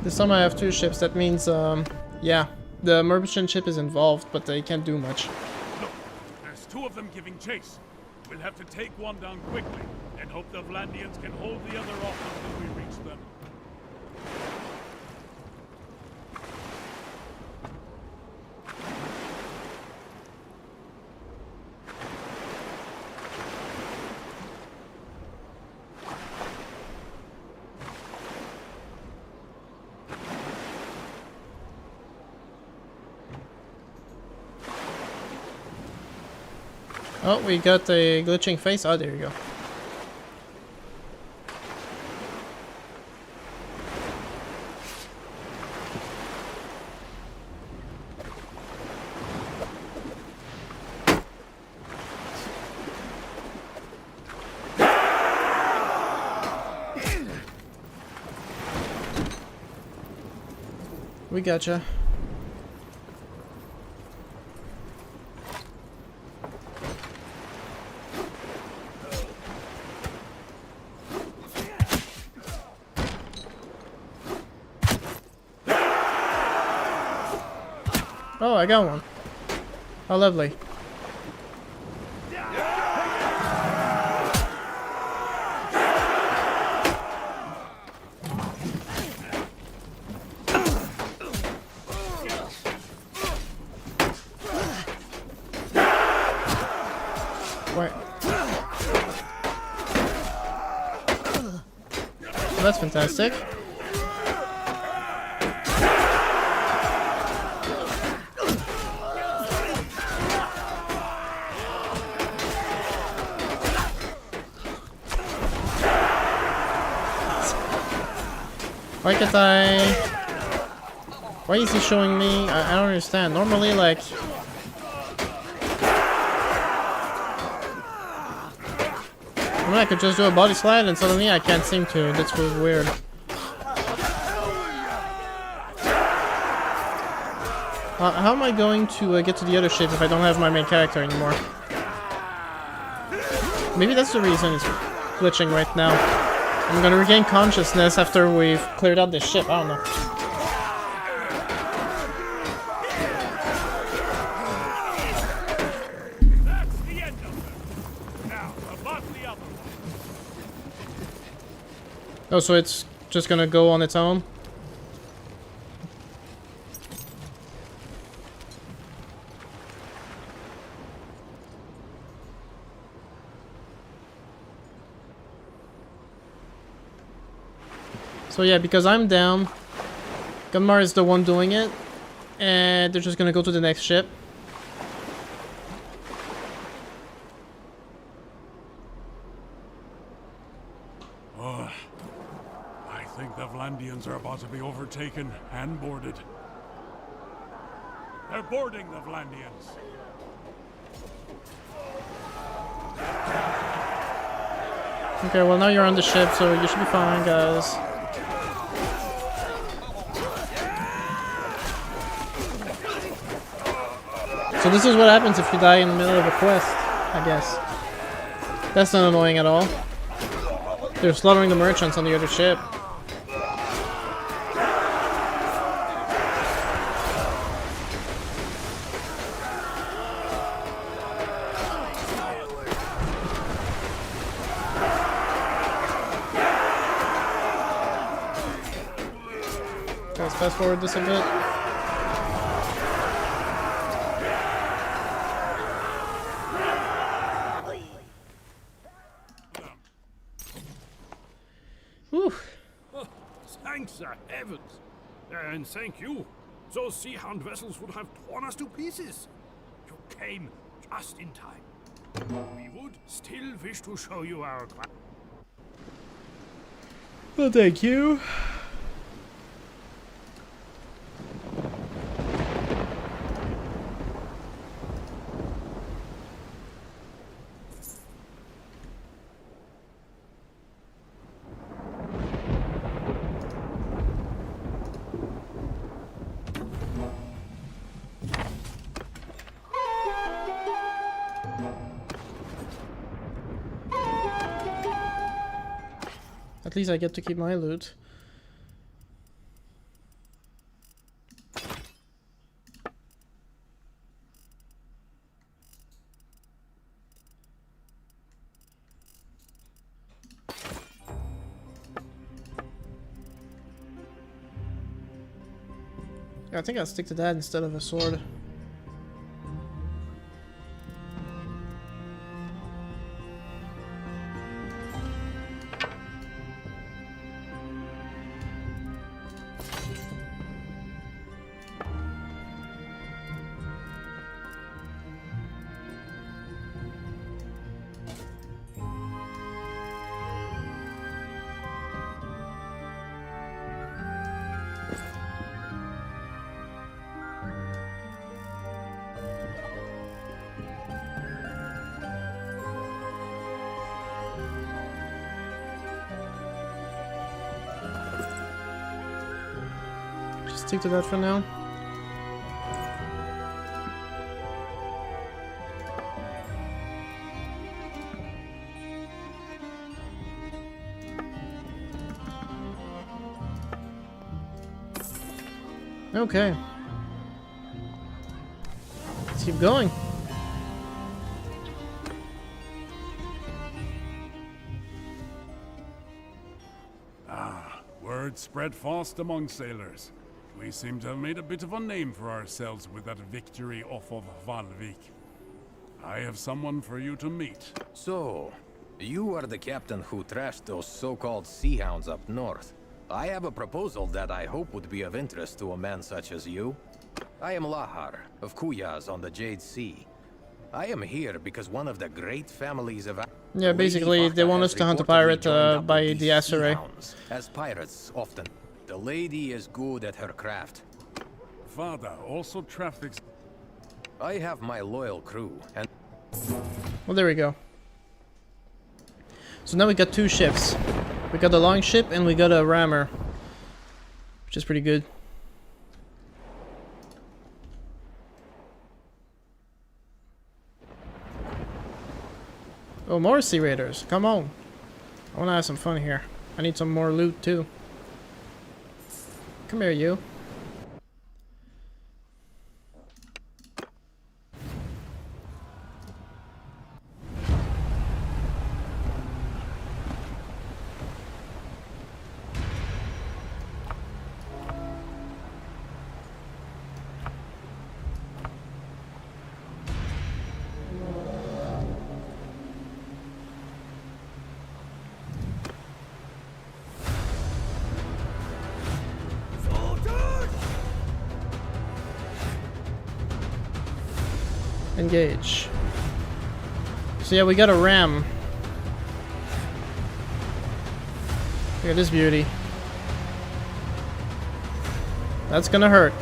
A: This time I have 2 ships, that means, yeah, the merchant ship is involved, but they can't do much.
C: Look, there's 2 of them giving chase. We'll have to take one down quickly, and hope the Vlandians can hold the other off until we reach them.
A: Oh, we got a glitching face. Oh, there you go. We gotcha. Oh, I got one. How lovely. Wait. Well, that's fantastic. Why can't I... Why is he showing me? I don't understand. Normally, like... Normally I could just do a body slide and suddenly I can't seem to. That's really weird. How am I going to get to the other ship if I don't have my main character anymore? Maybe that's the reason it's glitching right now. I'm gonna regain consciousness after we've cleared out this ship. I don't know. Oh, so it's just gonna go on its own? So yeah, because I'm down, Gunmar is the one doing it, and they're just gonna go to the next ship.
C: Ugh. I think the Vlandians are about to be overtaken and boarded. They're boarding the Vlandians.
A: Okay, well now you're on the ship, so you should be fine, guys. So this is what happens if you die in the middle of a quest, I guess. That's not annoying at all. They're slaughtering the merchants on the other ship. Let's fast forward this a bit. Whew.
F: Oh, thanks the heavens! And thank you. Those Sea-Hound vessels would have torn us to pieces. You came just in time. We would still wish to show you our...
A: Well, thank you. At least I get to keep my loot. I think I'll stick to that instead of a sword. Just stick to that for now. Okay. Let's keep going.
C: Word spread fast among sailors. We seem to have made a bit of a name for ourselves with that victory off of Valvik. I have someone for you to meet.
G: So, you are the captain who trashed those so-called Sea-Hounds up north. I have a proposal that I hope would be of interest to a man such as you. I am Lahar, of Kuyaz on the Jade Sea. I am here because one of the great families of...
A: Yeah, basically, they want us to hunt a pirate by the Asserai.
G: As pirates often. The lady is good at her craft.
C: Father also traffics...
G: I have my loyal crew, and...
A: Well, there we go. So now we got two ships. We got a long ship and we got a rammer, which is pretty good. Oh, more Sea Raiders. Come on. I want to have some fun here. I need some more loot too. Come here, you. Disengage. So yeah, we got a ram. Look at this beauty. That's gonna hurt.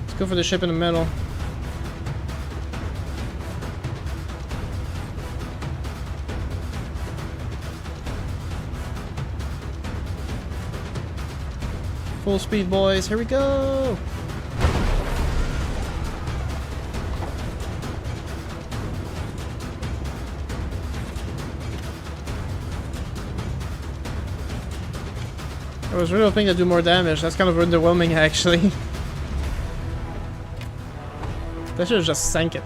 A: Let's go for the ship in the middle. Full speed, boys. Here we go. I was really hoping to do more damage. That's kind of underwhelming, actually. That should have just sank it.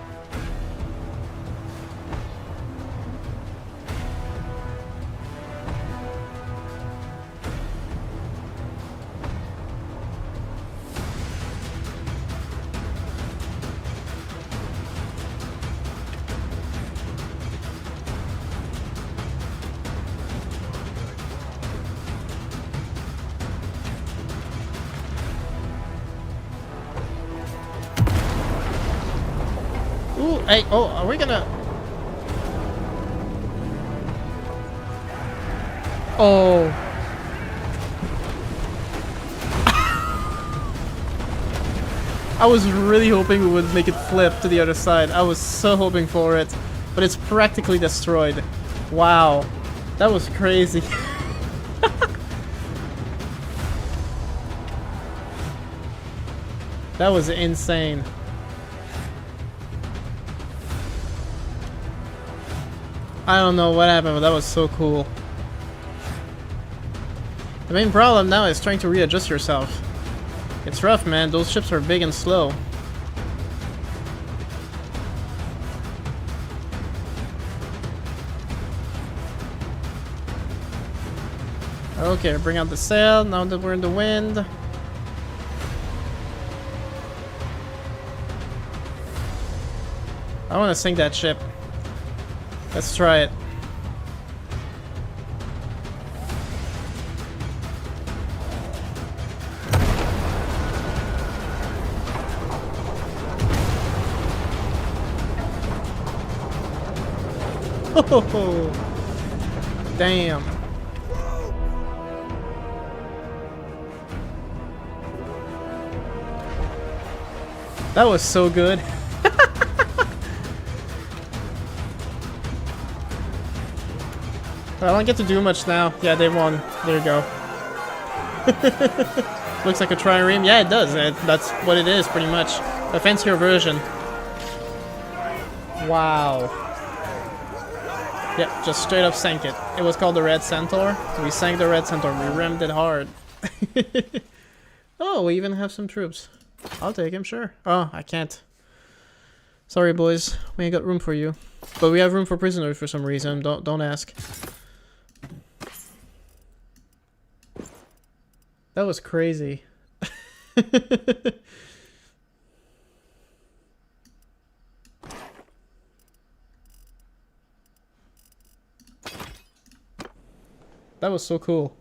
A: Ooh, hey, oh, are we gonna... Oh. I was really hoping we would make it flip to the other side. I was so hoping for it. But it's practically destroyed. Wow. That was crazy. That was insane. I don't know what happened, but that was so cool. The main problem now is trying to readjust yourself. It's rough, man. Those ships are big and slow. Okay, bring out the sail now that we're in the wind. I want to sink that ship. Let's try it. Oh, damn. That was so good. I don't get to do much now. Yeah, they won. There you go. Looks like a trireme. Yeah, it does. That's what it is, pretty much. A fancier version. Wow. Yeah, just straight up sank it. It was called the Red Centaur. We sank the Red Centaur. We rammed it hard. Oh, we even have some troops. I'll take him, sure. Oh, I can't. Sorry, boys. We ain't got room for you. But we have room for prisoners for some reason. Don't ask. That was crazy. That was so cool.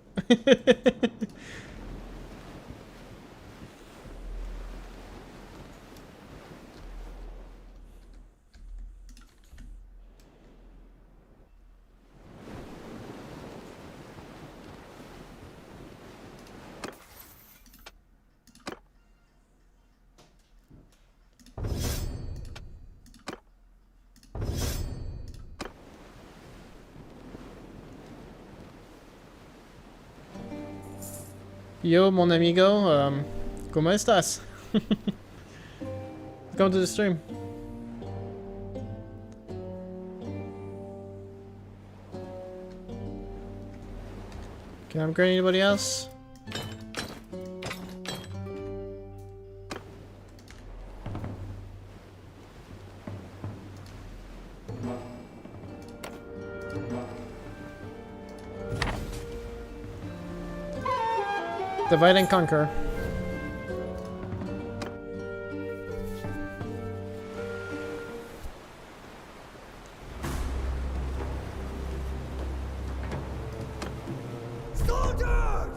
A: Yo, mon amigo, ¿cómo estás? Welcome to the stream. Can I upgrade anybody else? Divide and conquer.
E: Soldiers!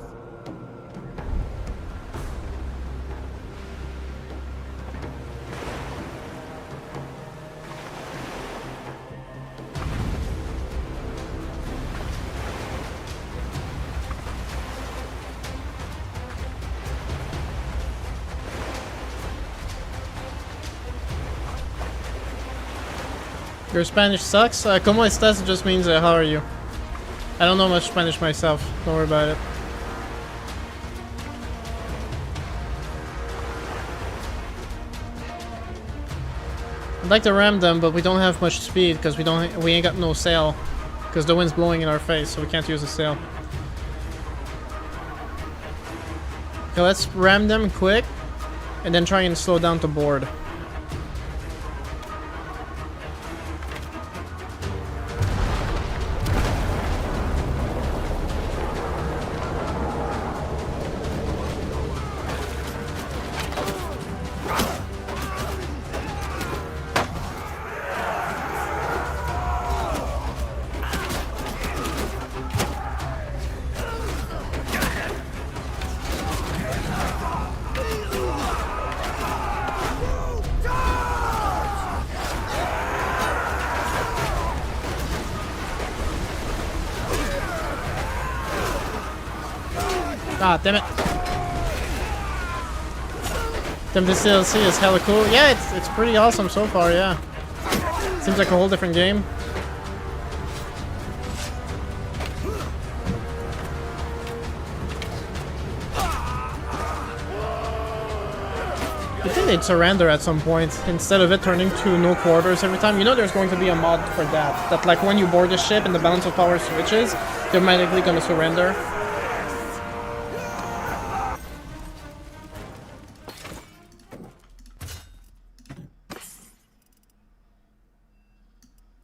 A: Your Spanish sucks? ¿Cómo estás? It just means how are you? I don't know much Spanish myself. Don't worry about it. I'd like to ram them, but we don't have much speed because we ain't got no sail. Because the wind's blowing in our face, so we can't use the sail. Okay, let's ram them quick, and then try and slow down to board. Ah, damn it. Damn, this DLC is hella cool. Yeah, it's pretty awesome so far, yeah. Seems like a whole different game. I think they'd surrender at some point, instead of it turning to no quarters every time. You know there's going to be a mod for that. That like when you board the ship and the balance of power switches, they're magically gonna surrender.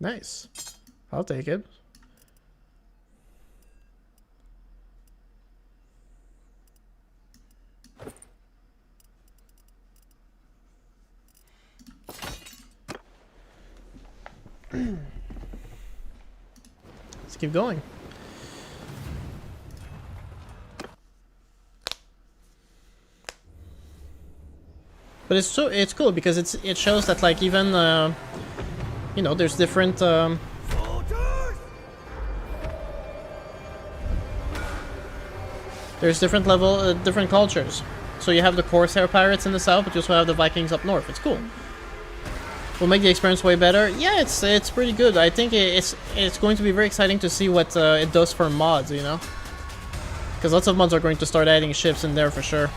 A: Nice. I'll take it. Let's keep going. But it's cool because it shows that like even you know, there's different there's different different cultures. So you have the Corsair pirates in the south, but you also have the Vikings up north. It's cool. Will make the experience way better. Yeah, it's pretty good. I think it's going to be very exciting to see what it does for mods, you know, because lots of mods are going to start adding ships in there for sure.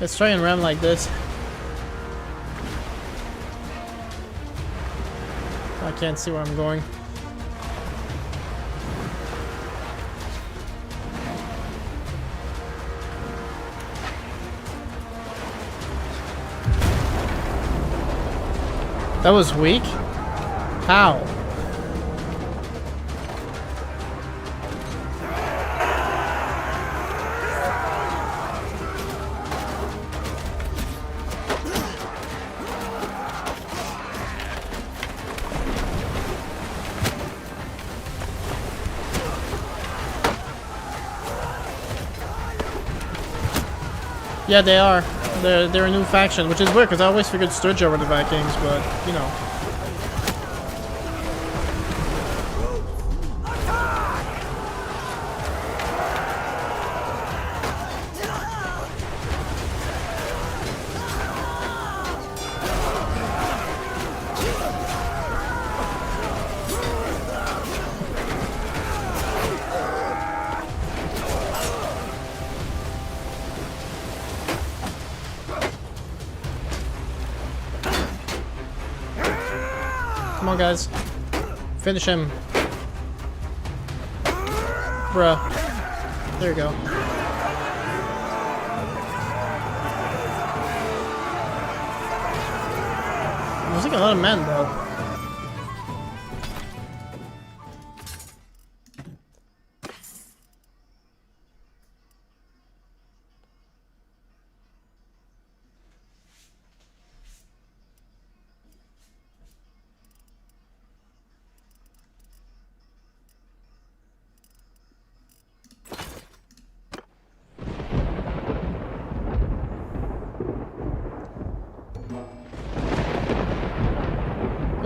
A: Let's try and ram like this. I can't see where I'm going. That was weak? How? Yeah, they are. They're a new faction, which is weird because I always figured Sturgia were the Vikings, but you know. Come on, guys. Finish him. Bruh. There you go. There's like a lot of men, though.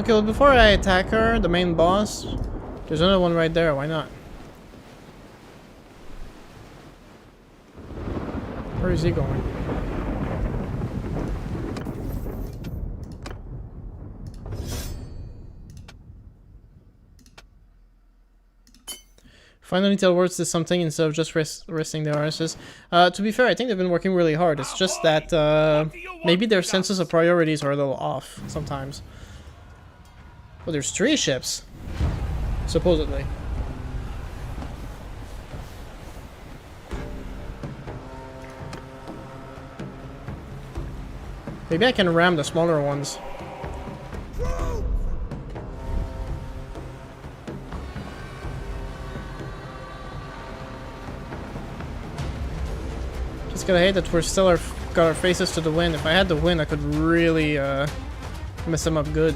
A: Okay, well, before I attack her, the main boss, there's another one right there. Why not? Where is he going? Finally tell words to something instead of just resting their arses. To be fair, I think they've been working really hard. It's just that maybe their senses of priorities are a little off sometimes. Well, there's 3 ships, supposedly. Maybe I can ram the smaller ones. Just gotta hate that we're still got our faces to the wind. If I had the wind, I could really mess them up good.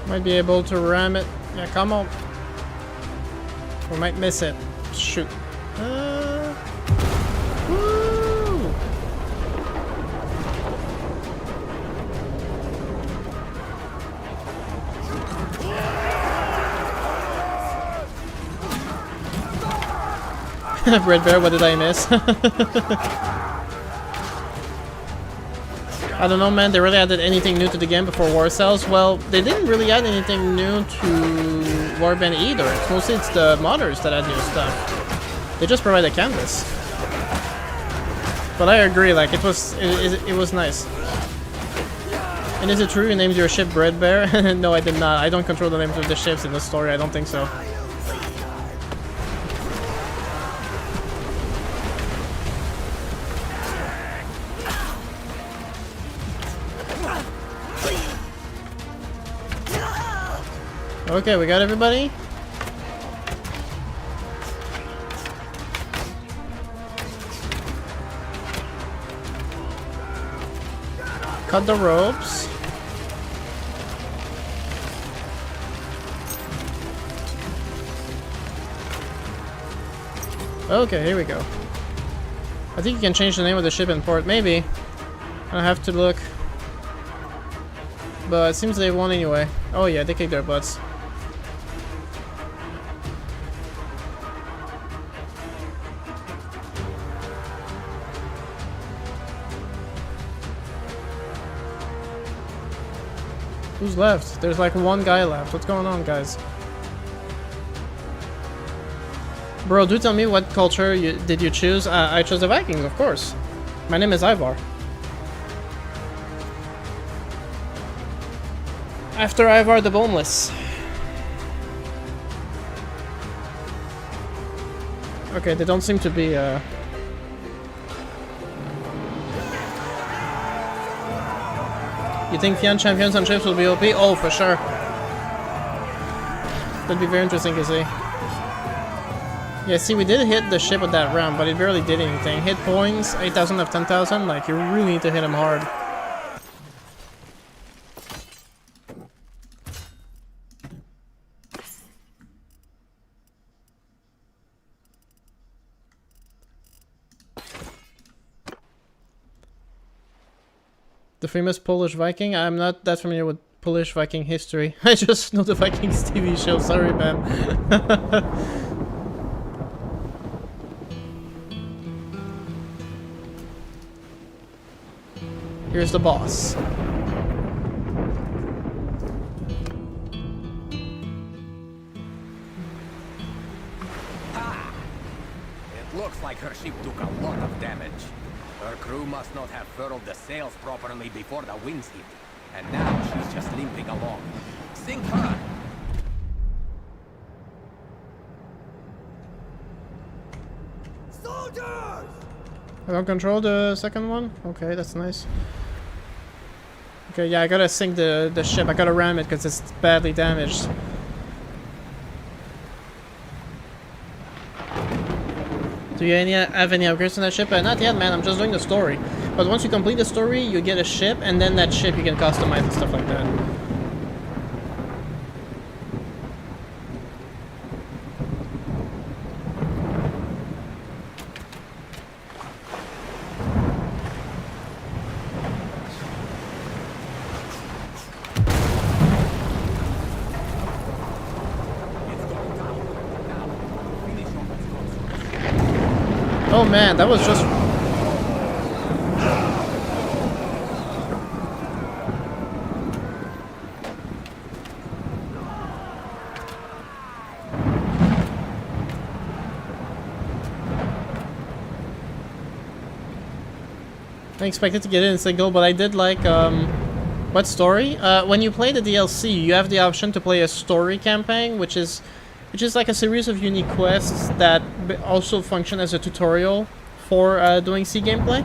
A: Might be able to ram it. Yeah, come on. We might miss it. Shoot. Woo! Red Bear, what did I miss? I don't know, man. They really added anything new to the game before War SAILS? Well, they didn't really add anything new to Warband either. It's the modders that add new stuff. They just provide a canvas. But I agree, like it was nice. And is it true you named your ship Bread Bear? No, I did not. I don't control the names of the ships in the story. I don't think so. Okay, we got everybody. Cut the ropes. Okay, here we go. I think you can change the name of the ship in port, maybe. I have to look. But it seems they won anyway. Oh yeah, they kicked their butts. Who's left? There's like one guy left. What's going on, guys? Bro, do tell me what culture did you choose? I chose the Vikings, of course. My name is Ivar. After Ivar the Boneless. Okay, they don't seem to be You think Fian champions on ships will be OP? Oh, for sure. That'd be very interesting to see. Yeah, see, we did hit the ship with that round, but it barely did anything. Hit points, 8,000 of 10,000. Like, you really need to hit him hard. The famous Polish Viking? I'm not that familiar with Polish Viking history. I just know the Vikings TV show. Sorry, man. Here's the boss.
G: Ha! It looks like her ship took a lot of damage. Her crew must not have furled the sails properly before the winds hit. And now she's just limping along. Sink her!
A: I don't control the second one? Okay, that's nice. Okay, yeah, I gotta sink the ship. I gotta ram it because it's badly damaged. Do you have any upgrades on that ship? Not yet, man. I'm just doing the story. But once you complete the story, you get a ship, and then that ship you can customize and stuff like that. Oh man, that was just... I expected to get it in single, but I did like, what story? When you play the DLC, you have the option to play a story campaign, which is like a series of unique quests that also function as a tutorial for doing C gameplay.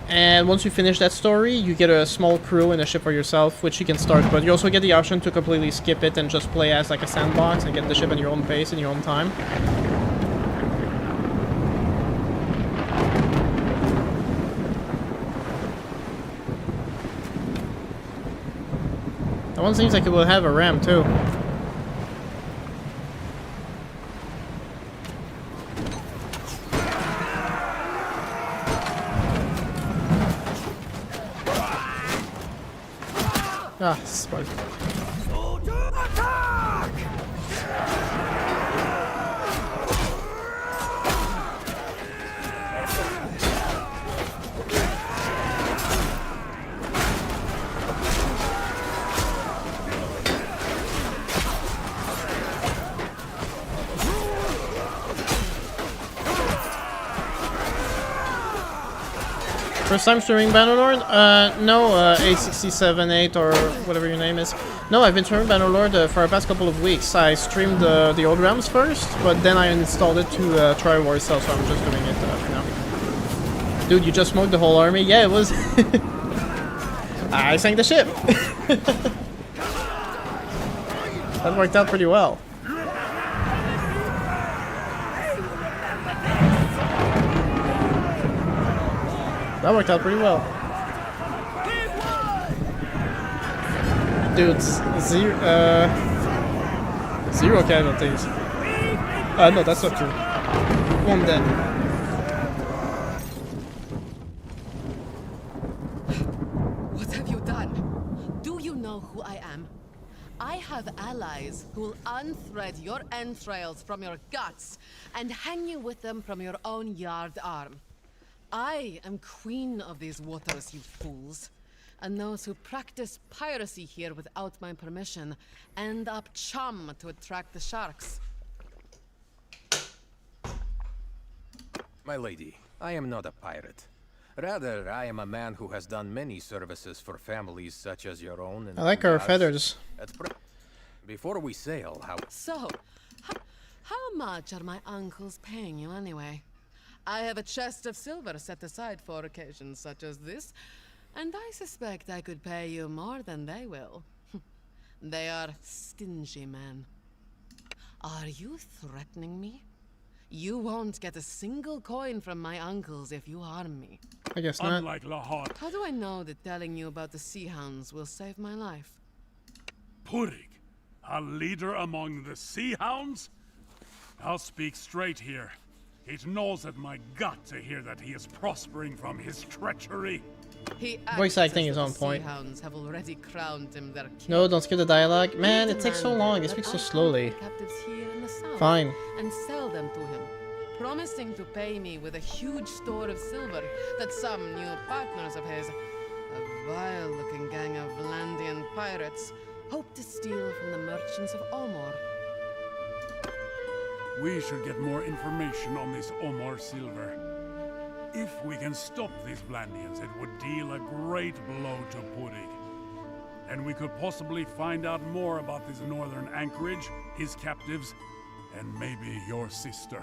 A: And once you finish that story, you get a small crew and a ship for yourself, which you can start. But you also get the option to completely skip it and just play as like a sandbox and get the ship at your own pace in your own time. That one seems like it will have a ram too. Ah, smart. First time streaming Bannerlord? No, A678 or whatever your name is. No, I've been streaming Bannerlord for the past couple of weeks. I streamed the old realms first, but then I installed it to try WarSail, so I'm just doing it for now. Dude, you just smoked the whole army? Yeah, it was... I sank the ship! That worked out pretty well. That worked out pretty well. Dude, zero casualties. No, that's not true. One dead.
H: What have you done? Do you know who I am? I have allies who will unthread your entrails from your guts and hang you with them from your own yard arm. I am queen of these waters, you fools. And those who practice piracy here without my permission end up chum to attract the sharks.
G: My lady, I am not a pirate. Rather, I am a man who has done many services for families such as your own. And
A: I like our feathers.
G: Before we sail,
H: So, how much are my uncles paying you anyway? I have a chest of silver set aside for occasions such as this, and I suspect I could pay you more than they will. They are stingy men. Are you threatening me? You won't get a single coin from my uncles if you harm me.
A: I guess not.
C: Unlike Lahar.
H: How do I know that telling you about the Sea Hounds will save my life?
C: Purig, a leader among the Sea Hounds? I'll speak straight here. It gnaws at my gut to hear that he is prospering from his treachery.
A: Voice acting is on point.
H: Sea Hounds have already crowned him their king.
A: No, don't skip the dialogue. Man, it takes so long. It speaks so slowly. Fine.
H: And sell them to him, promising to pay me with a huge store of silver that some new partners of his, a vile-looking gang of Vlandian pirates, hope to steal from the merchants of Omor.
C: We should get more information on this Omar silver. If we can stop these Vlandians, it would deal a great blow to Purig. And we could possibly find out more about this northern anchorage, his captives, and maybe your sister.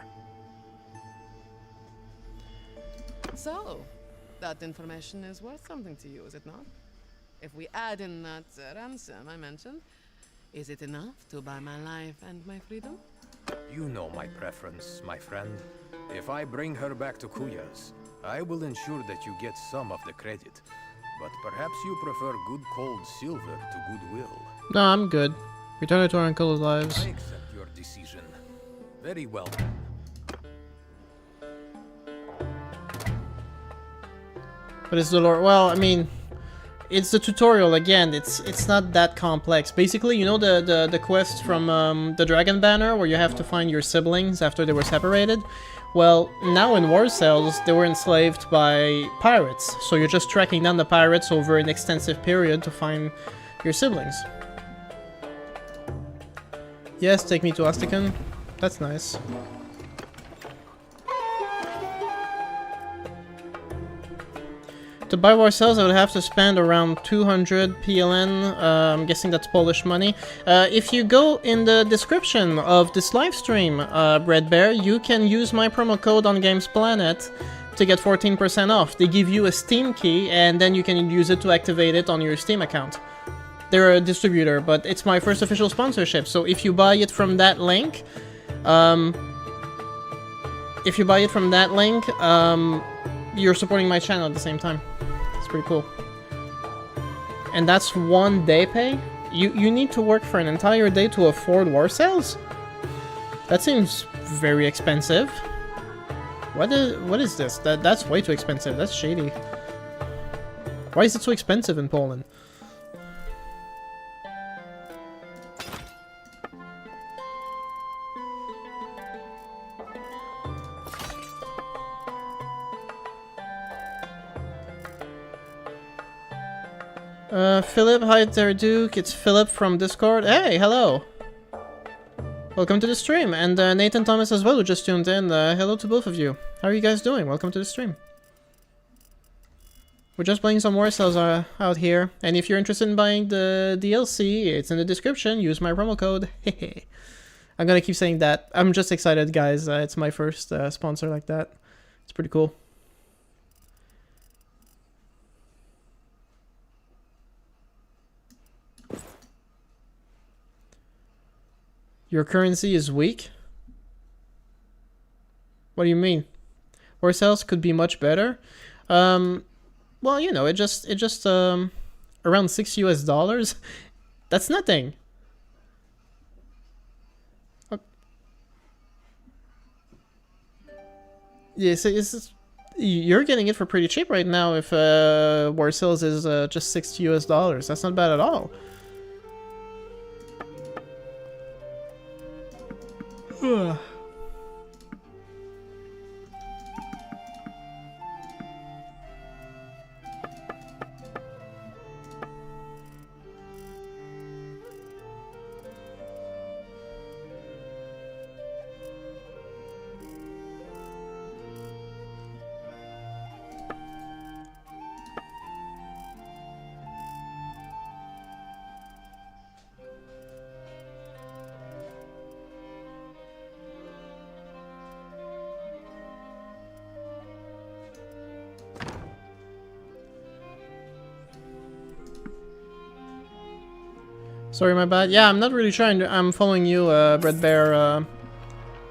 H: So, that information is worth something to you, is it not? If we add in that ransom I mentioned, is it enough to buy my life and my freedom?
G: You know my preference, my friend. If I bring her back to Kuya's, I will ensure that you get some of the credit. But perhaps you prefer good cold silver to goodwill.
A: No, I'm good. Return her to our uncle's lives.
G: I accept your decision. Very well.
A: But it's the lore. Well, I mean, it's the tutorial again. It's not that complex. Basically, you know the quest from the Dragon Banner where you have to find your siblings after they were separated. Well, now in War SAILS, they were enslaved by pirates. So you're just tracking down the pirates over an extensive period to find your siblings. Yes, take me to Ostican. That's nice. To buy War SAILS, I would have to spend around 200 PLN. I'm guessing that's Polish money. If you go in the description of this live stream, Red Bear, you can use my promo code on Games Planet to get 14% off. They give you a Steam key, and then you can use it to activate it on your Steam account. They're a distributor, but it's my first official sponsorship. So if you buy it from that link, you're supporting my channel at the same time. It's pretty cool. And that's 1 day pay? You need to work for an entire day to afford War SAILS? That seems very expensive. What is this? That's way too expensive. That's shady. Why is it so expensive in Poland? Philip, hi there, Duke. It's Philip from Discord. Hey, hello. Welcome to the stream. And Nathan Thomas as well, who just tuned in. Hello to both of you. How are you guys doing? Welcome to the stream. We're just playing some War SAILS out here. And if you're interested in buying the DLC, it's in the description. Use my promo code. I'm gonna keep saying that. I'm just excited, guys. It's my first sponsor like that. It's pretty cool. Your currency is weak? What do you mean? War SAILS could be much better. Well, you know, it just around $6 US. That's nothing. Yeah, so you're getting it for pretty cheap right now. If War SAILS is just $6 US, that's not bad at all. Ugh. Sorry, my bad. Yeah, I'm not really trying to... I'm following you, Red Bear.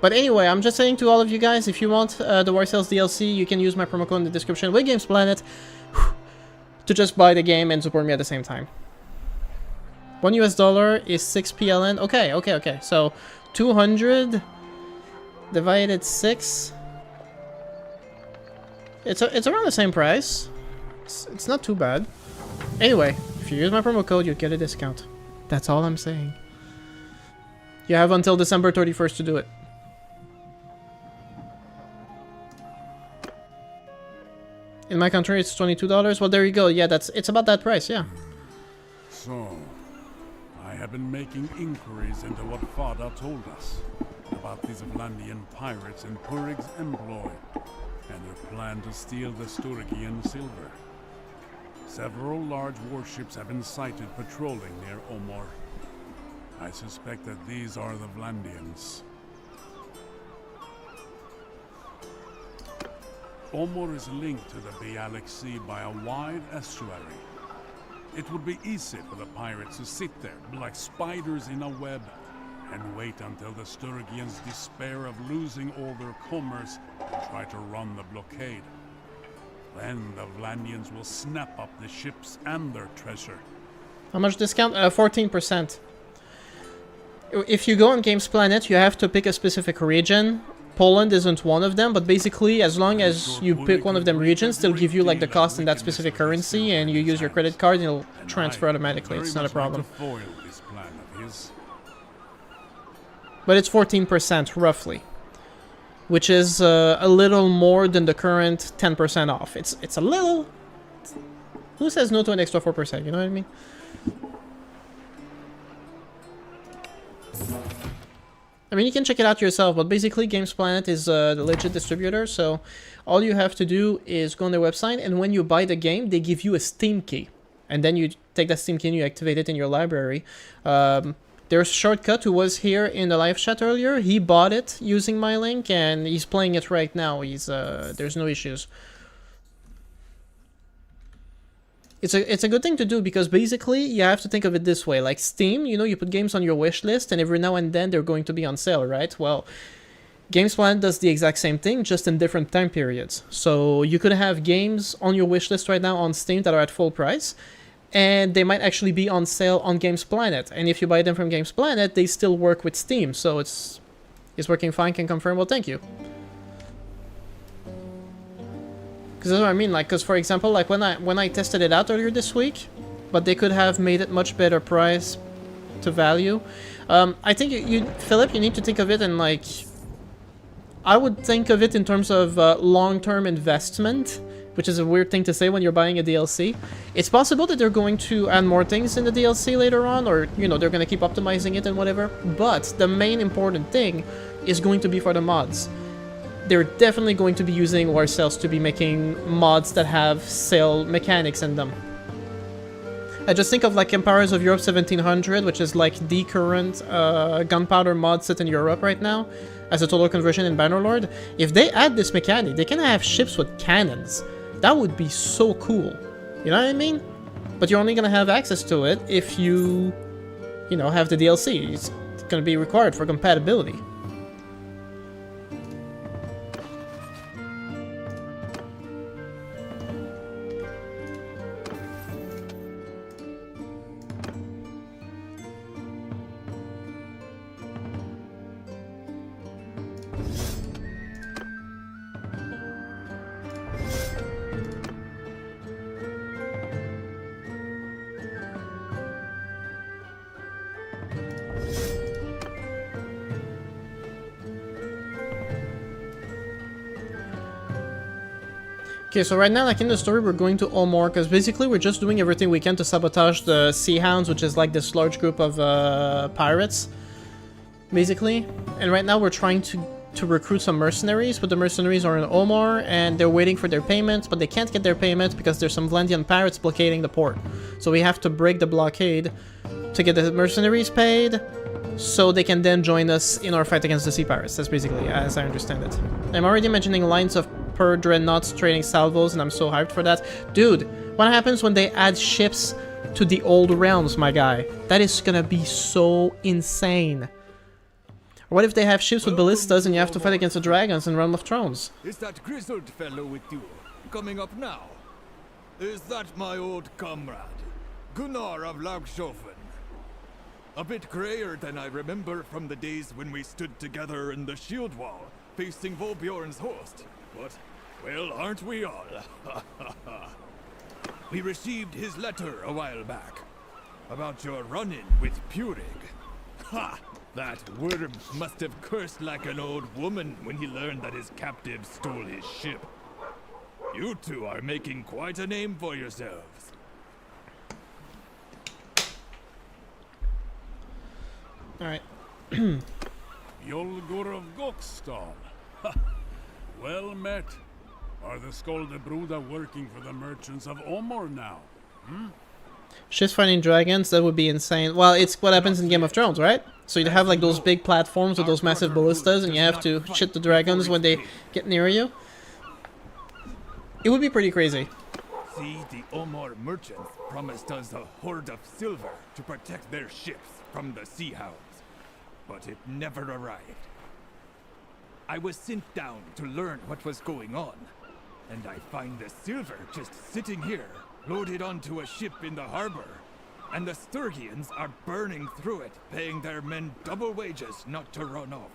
A: But anyway, I'm just saying to all of you guys, if you want the War SAILS DLC, you can use my promo code in the description with Games Planet to just buy the game and support me at the same time. $1 US is 6 PLN. Okay. So 200 divided 6. It's around the same price. It's not too bad. Anyway, if you use my promo code, you'll get a discount. That's all I'm saying. You have until December 31st to do it. In my country, it's $22. Well, there you go. Yeah, it's about that price, yeah.
C: So, I have been making inquiries into what Fada told us about these Vlandian pirates in Purig's employ and their plan to steal the Sturgian silver. Several large warships have been sighted patrolling near Omor. I suspect that these are the Vlandians. Omor is linked to the Bialik Sea by a wide estuary. It would be easy for the pirates to sit there like spiders in a web and wait until the Sturgians despair of losing all their commerce and try to run the blockade. Then the Vlandians will snap up the ships and their treasure.
A: How much discount? 14%. If you go on Games Planet, you have to pick a specific region. Poland isn't one of them, but basically, as long as you pick one of them regions, they'll give you like the cost in that specific currency, and you use your credit card, and it'll transfer automatically. It's not a problem. But it's 14% roughly, which is a little more than the current 10% off. It's a little. Who says no to an extra 4%? You know what I mean? I mean, you can check it out yourself, but basically Games Planet is the legit distributor, so all you have to do is go on their website, and when you buy the game, they give you a Steam key. And then you take that Steam key and you activate it in your library. There's Shortcut, who was here in the live chat earlier. He bought it using my link, and he's playing it right now. There's no issues. It's a good thing to do, because basically you have to think of it this way. Like Steam, you know, you put games on your wish list, and every now and then they're going to be on sale, right? Well, Games Planet does the exact same thing, just in different time periods. So you could have games on your wish list right now on Steam that are at full price, and they might actually be on sale on Games Planet. And if you buy them from Games Planet, they still work with Steam, so it's working fine. Can confirm. Well, thank you. Because that's what I mean, like, because for example, like when I tested it out earlier this week, but they could have made it much better price to value. I think you Philip, you need to think of it in like, I would think of it in terms of long-term investment, which is a weird thing to say when you're buying a DLC. It's possible that they're going to add more things in the DLC later on, or, you know, they're going to keep optimizing it and whatever, but the main important thing is going to be for the mods. They're definitely going to be using SAILS to be making mods that have sail mechanics in them. I just think of like Empires of Europe 1700, which is like the current gunpowder mod set in Europe right now, as a total conversion in Bannerlord. If they add this mechanic, they can have ships with cannons. That would be so cool. You know what I mean? But you're only gonna have access to it if you know, have the DLC. It's gonna be required for compatibility. Okay, so right now, like in the story, we're going to Omor, because basically we're just doing everything we can to sabotage the Sea Hounds, which is like this large group of pirates, basically. And right now we're trying to recruit some mercenaries, but the mercenaries are in Omor, and they're waiting for their payments, but they can't get their payments because there's some Vlandian pirates blockading the port. So we have to break the blockade to get the mercenaries paid, so they can then join us in our fight against the sea pirates. That's basically as I understand it. I'm already mentioning lines of per dreadnoughts trading salvos, and I'm so hyped for that. Dude, what happens when they add ships to the old realms, my guy? That is gonna be so insane. Or what if they have ships with ballistas and you have to fight against the dragons in Realm of Thrones?
I: Is that grizzled fellow with you coming up now? Is that my old comrade, Gunnar of Laugshofen? A bit grayer than I remember from the days when we stood together in the shield wall, facing Volbjorn's host. But, well, aren't we all? We received his letter a while back, about your run-in with Purig. Ha! That worm must have cursed like an old woman when he learned that his captive stole his ship. You two are making quite a name for yourselves.
A: Alright.
C: Yolgur of Gokstad. Well met. Are the Skoldebruda working for the merchants of Omor now?
A: Ships fighting dragons, that would be insane. Well, it's what happens in Game of Thrones, right? So you have like those big platforms with those massive ballistas, and you have to shit the dragons when they get near you. It would be pretty crazy.
I: See, the Omar merchants promised us a hoard of silver to protect their ships from the Sea Hounds, but it never arrived. I was sent down to learn what was going on, and I find the silver just sitting here, loaded onto a ship in the harbor, and the Sturgians are burning through it, paying their men double wages not to run off.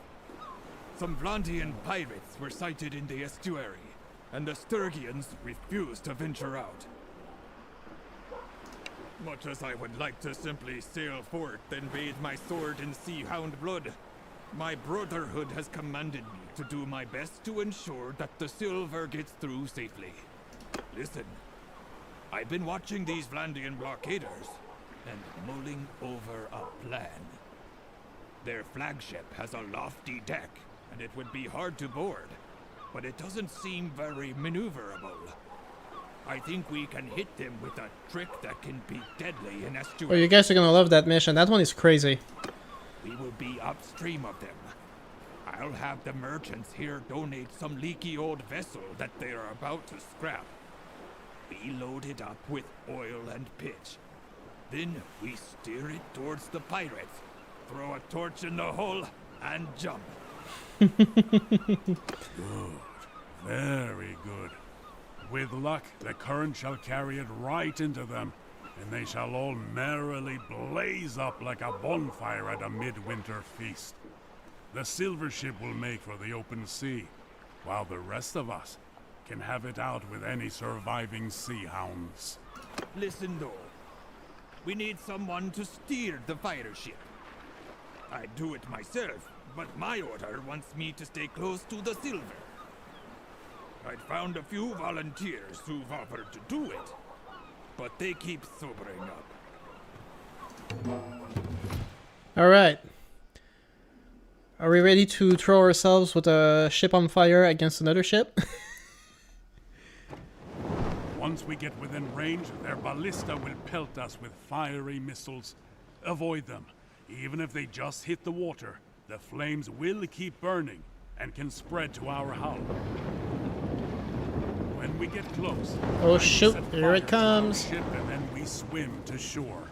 I: Some Vlandian pirates were sighted in the estuary, and the Sturgians refused to venture out. Much as I would like to simply sail forth and bathe my sword in sea hound blood, my brotherhood has commanded me to do my best to ensure that the silver gets through safely. Listen, I've been watching these Vlandian blockaders and mulling over a plan. Their flagship has a lofty deck, and it would be hard to board, but it doesn't seem very maneuverable. I think we can hit them with a trick that can be deadly in estuary.
A: Oh, you guys are gonna love that mission. That one is crazy.
I: We will be upstream of them. I'll have the merchants here donate some leaky old vessel that they are about to scrap. We load it up with oil and pitch. Then we steer it towards the pirates, throw a torch in the hull, and jump.
C: Good. Very good. With luck, the current shall carry it right into them, and they shall all merrily blaze up like a bonfire at a midwinter feast. The silver ship will make for the open sea, while the rest of us can have it out with any surviving sea hounds.
I: Listen though, we need someone to steer the fire ship. I'd do it myself, but my order wants me to stay close to the silver. I'd found a few volunteers who've offered to do it, but they keep sobering up.
A: Alright. Are we ready to throw ourselves with a ship on fire against another ship?
C: Once we get within range, their ballista will pelt us with fiery missiles. Avoid them. Even if they just hit the water, the flames will keep burning and can spread to our hull. When we get close,
A: Oh shoot,
C: set
A: here
C: fire
A: it
C: to our
A: comes.
C: ship and then we swim to shore.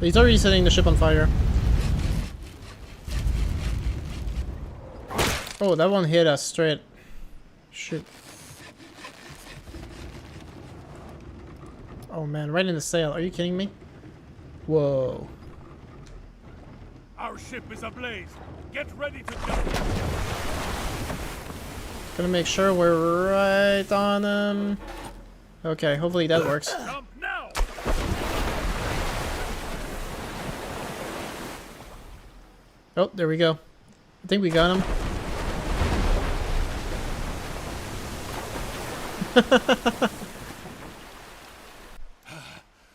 A: He's already setting the ship on fire. Oh, that one hit us straight. Shoot. Oh man, right in the sail. Are you kidding me? Whoa.
C: Our ship is ablaze. Get ready to jump.
A: Gonna make sure we're right on him. Okay, hopefully that works.
C: Jump now.
A: Oh, there we go. I think we got him.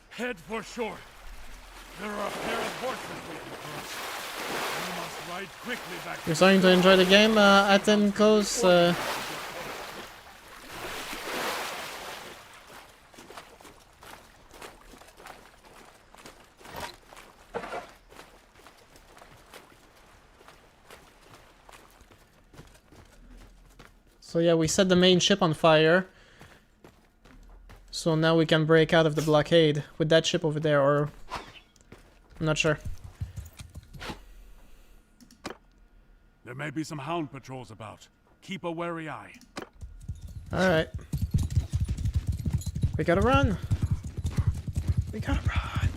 C: Head for shore. There are a pair of horses waiting for us. We must ride quickly back.
A: You're starting to enjoy the game, Atenkos. So yeah, we set the main ship on fire. So now we can break out of the blockade with that ship over there, or... I'm not sure.
C: There may be some hound patrols about. Keep a wary eye.
A: Alright. We gotta run! We gotta run!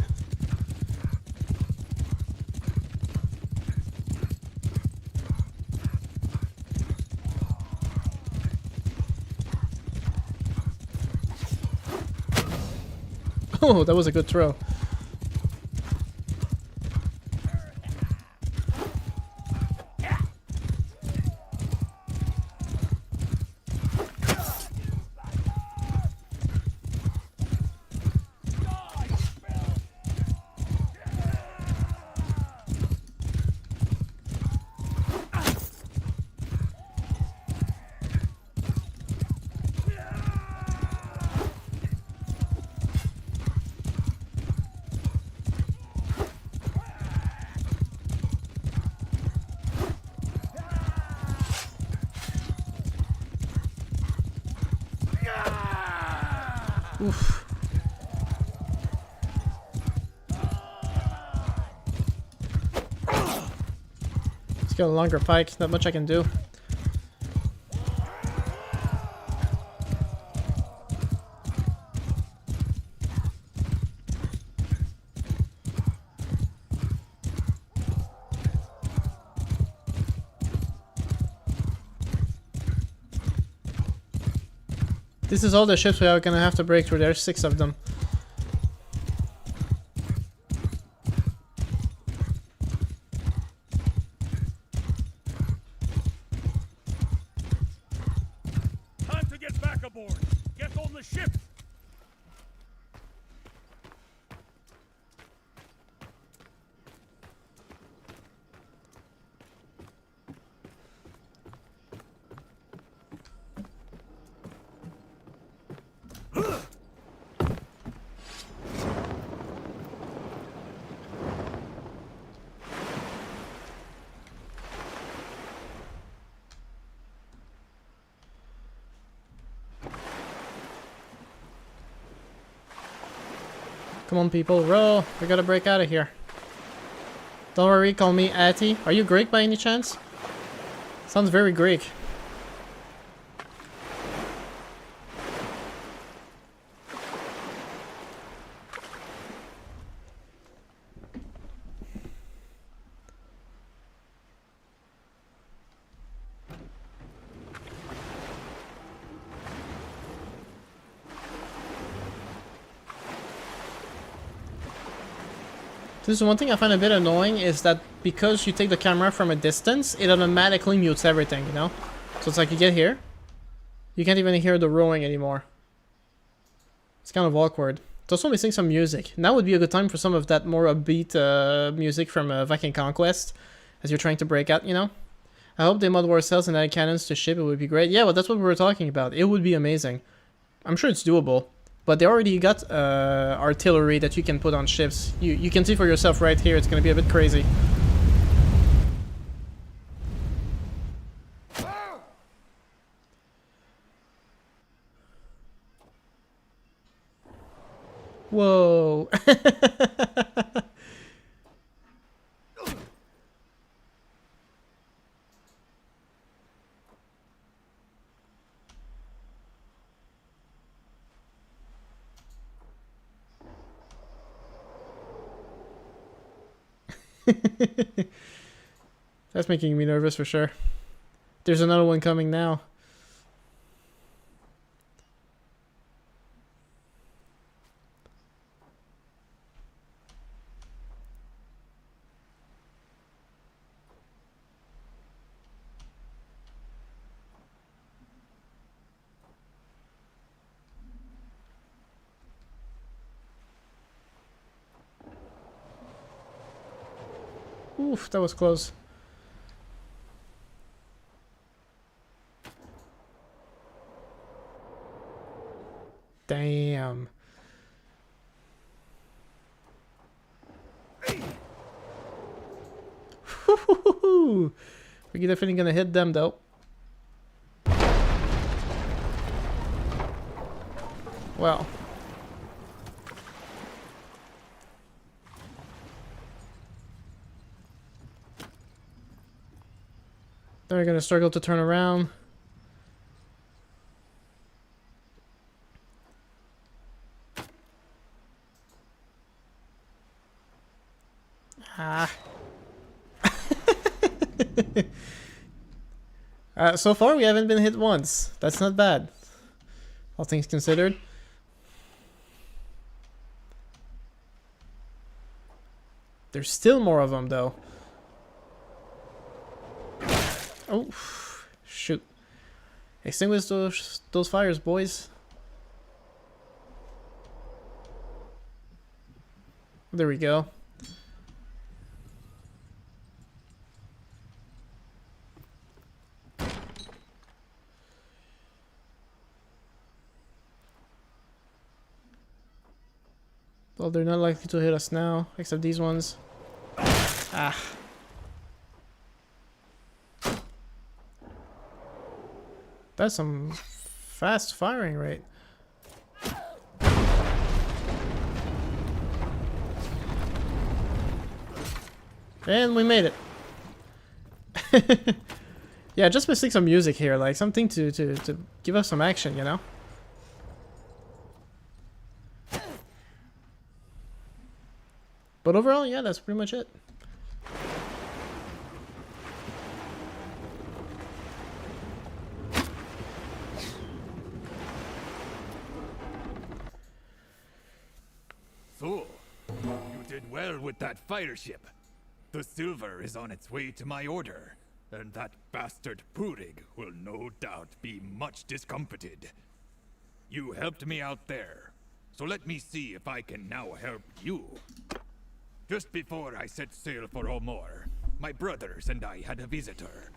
A: Oh, that was a good throw. Oof. Let's get a longer pike. Not much I can do. This is all the ships we are gonna have to break through. There's 6 of them.
F: Time to get back aboard. Get on the ship.
A: Come on, people, row! We gotta break out of here. Don't worry, call me Atty. Are you Greek by any chance? Sounds very Greek. This is one thing I find a bit annoying, is that because you take the camera from a distance, it automatically mutes everything, you know? So it's like you get here, you can't even hear the rowing anymore. It's kind of awkward. It's also missing some music. Now would be a good time for some of that more upbeat music from Viking Conquest, as you're trying to break out, you know? I hope they mod war cells and add cannons to ship, it would be great. Yeah, well that's what we were talking about. It would be amazing. I'm sure it's doable. But they already got artillery that you can put on ships. You can see for yourself right here, it's gonna be a bit crazy. Whoa. That's making me nervous for sure. There's another one coming now. Oof, that was close. Damn. We're definitely gonna hit them though. Well. They're gonna struggle to turn around. Ah. So far we haven't been hit once. That's not bad, all things considered. There's still more of them though. Oh, shoot. Extinguish those fires, boys. There we go. Well, they're not likely to hit us now, except these ones. Ah. That's some fast firing rate. And we made it. Yeah, just missing some music here, like something to give us some action, you know? But overall, yeah, that's pretty much it.
I: So, you did well with that fire ship. The silver is on its way to my order, and that bastard Purig will no doubt be much discomfited. You helped me out there, so let me see if I can now help you. Just before I set sail for Omor, my brothers and I had a visitor,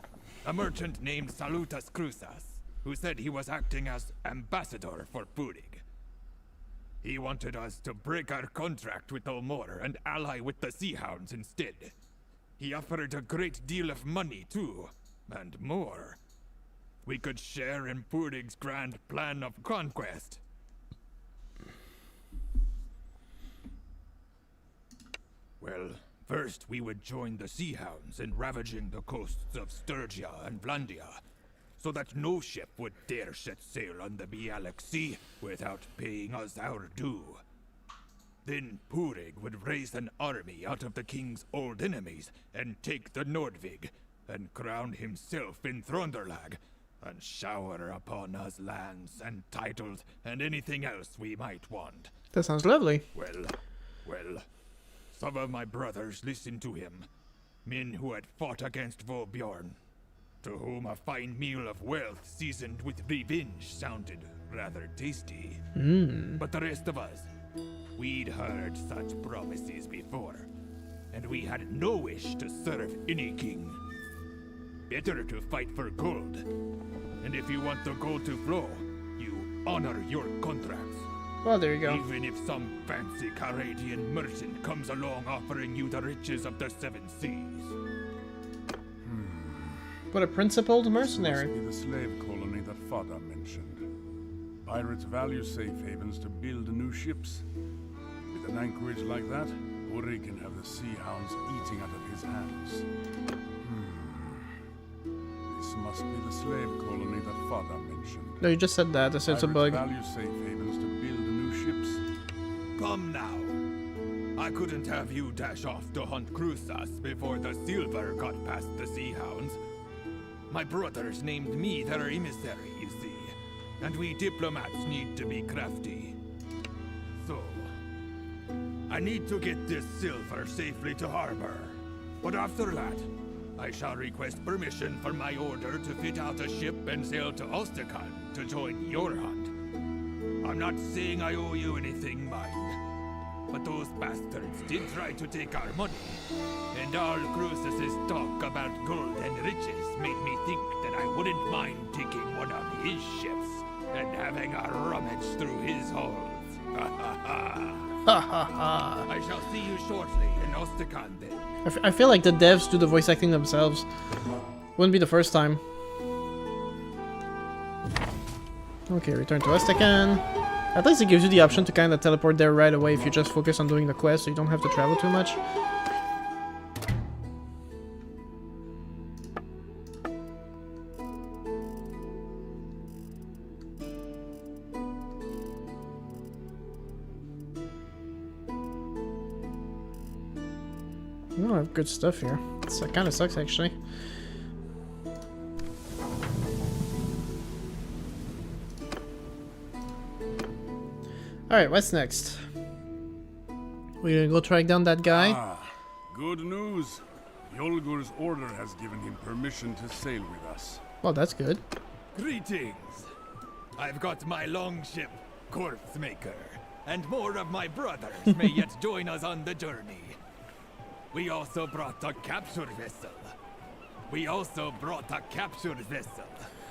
I: a merchant named Salutas Cruzas, who said he was acting as ambassador for Purig. He wanted us to break our contract with Omor and ally with the Sea Hounds instead. He offered a great deal of money too, and more. We could share in Purig's grand plan of conquest. Well, first we would join the Sea Hounds in ravaging the coasts of Sturgia and Vlandia, so that no ship would dare set sail on the Bialek Sea without paying us our due. Then Purig would raise an army out of the king's old enemies and take the Nordvig, and crown himself in Thronderlag, and shower upon us lands and titles and anything else we might want.
A: That sounds lovely.
I: Well, some of my brothers listened to him, men who had fought against Volbjorn, to whom a fine meal of wealth seasoned with revenge sounded rather tasty. But the rest of us, we'd heard such promises before, and we had no wish to serve any king. Better to fight for gold, and if you want the gold to flow, you honor your contracts.
A: Well, there you go.
I: Even if some fancy Caradian merchant comes along offering you the riches of the Seven Seas.
A: What a principled
C: This
A: mercenary.
C: must be the slave colony that Fada mentioned. Pirates value safe havens to build new ships. With an anchorage like that, Purig can have the Sea Hounds eating out of his hands. This must be the slave colony that Fada mentioned.
A: No, you just said that. It's a bug.
C: Pirates value safe havens to build new ships.
I: Come now. I couldn't have you dash off to hunt Cruzas before the silver got past the Sea Hounds. My brothers named me their emissary, you see, and we diplomats need to be crafty. So, I need to get this silver safely to harbor. But after that, I shall request permission from my order to fit out a ship and sail to Ostakan to join your hunt. I'm not saying I owe you anything, mind. But those bastards did try to take our money, and all Cruz's talk about gold and riches made me think that I wouldn't mind taking one of his ships and having a rummage through his holds. Ha ha ha.
A: Ha ha ha.
I: I shall see you shortly in Ostakan then.
A: I feel like the devs do the voice acting themselves. Wouldn't be the first time. Okay, return to Ostakan. At least it gives you the option to kind of teleport there right away if you just focus on doing the quest, so you don't have to travel too much. We don't have good stuff here. It kind of sucks, actually. Alright, what's next? We gonna go track down that guy?
C: Ah, good news. Yolgur's order has given him permission to sail with us.
A: Well, that's good.
I: Greetings. I've got my longship, Corpse Maker, and more of my brothers may yet join us on the journey. We also brought a capture vessel.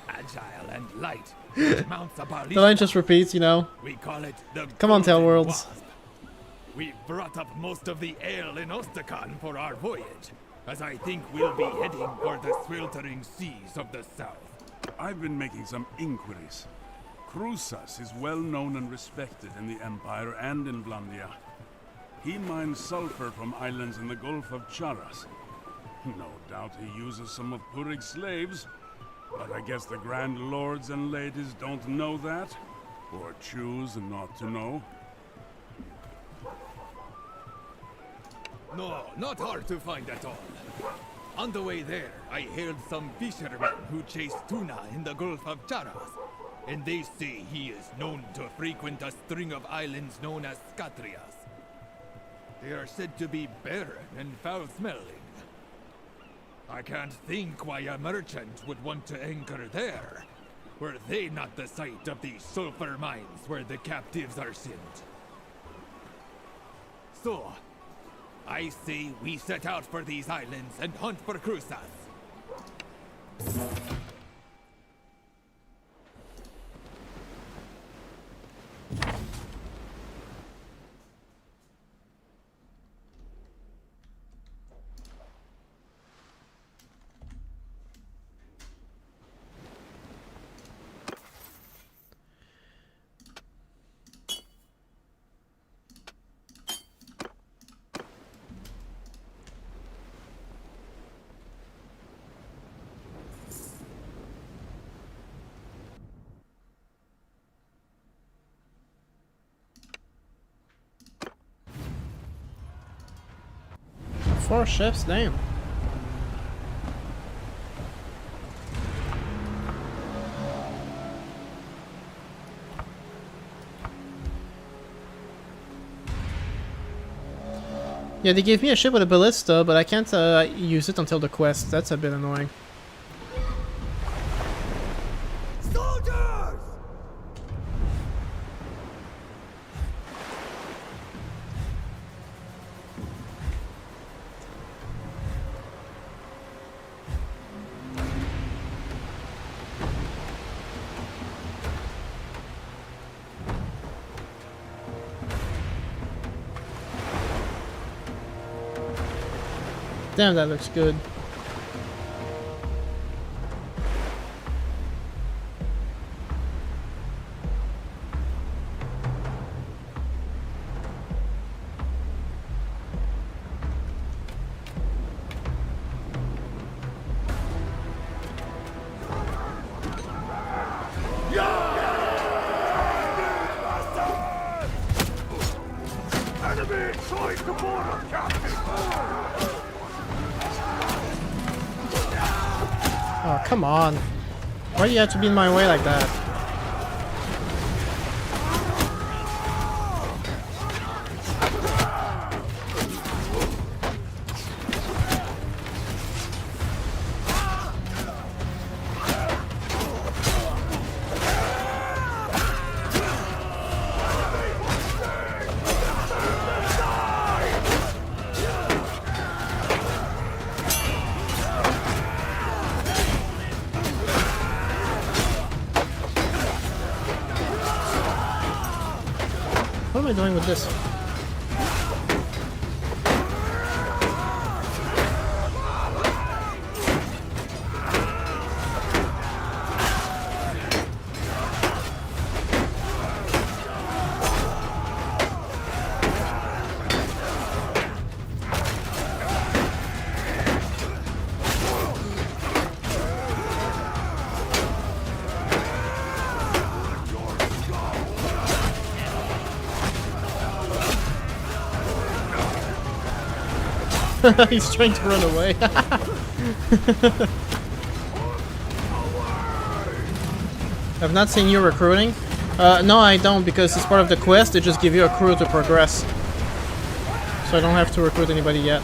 I: Agile and light. Which mounts a ballista.
A: The line just repeats, you know.
I: We call it the
A: Come on, Tell
I: Golden
A: Worlds.
I: Wasp. We've brought up most of the ale in Ostakan for our voyage, as I think we'll be heading for the sweltering seas of the south.
C: I've been making some inquiries. Cruzas is well known and respected in the Empire and in Vlandia. He mines sulfur from islands in the Gulf of Charas, No doubt he uses some of Purig's slaves. But I guess the Grand Lords and ladies don't know that? Or choose not to know?
I: No, not hard to find at all. On the way there, I hailed some fishermen who chased tuna in the Gulf of Charas. And they say he is known to frequent a string of islands known as Scatrias. They are said to be barren and foul-smelling. I can't think why a merchant would want to anchor there. Were they not the site of the sulfur mines where the captives are sent? So, I say we set out for these islands and hunt for Crusas.
A: Four ships, damn. Yeah, they gave me a ship with a ballista, but I can't use it until the quest. That's a bit annoying.
I: Soldiers!
A: Damn, that looks good.
F: Enemy trying to board our captain!
A: Oh, come on. Why do you have to be in my way like that? What am I doing with this? He's trying to run away. I've not seen you recruiting. No, I don't, because it's part of the quest. They just give you a crew to progress. So I don't have to recruit anybody yet.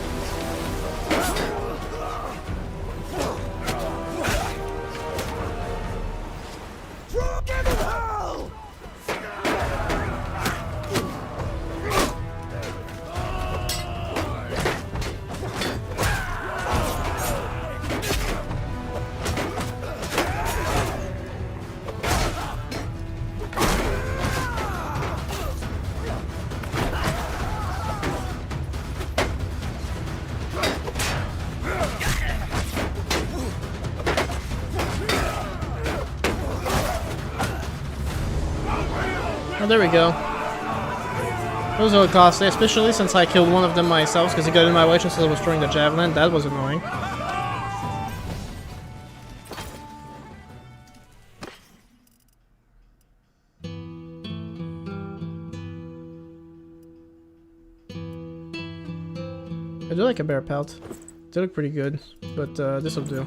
A: Oh, there we go. It was a little costly, especially since I killed one of them myself because he got in my way just as I was throwing the javelin. That was annoying. I do like a bear pelt. They look pretty good, but this will do.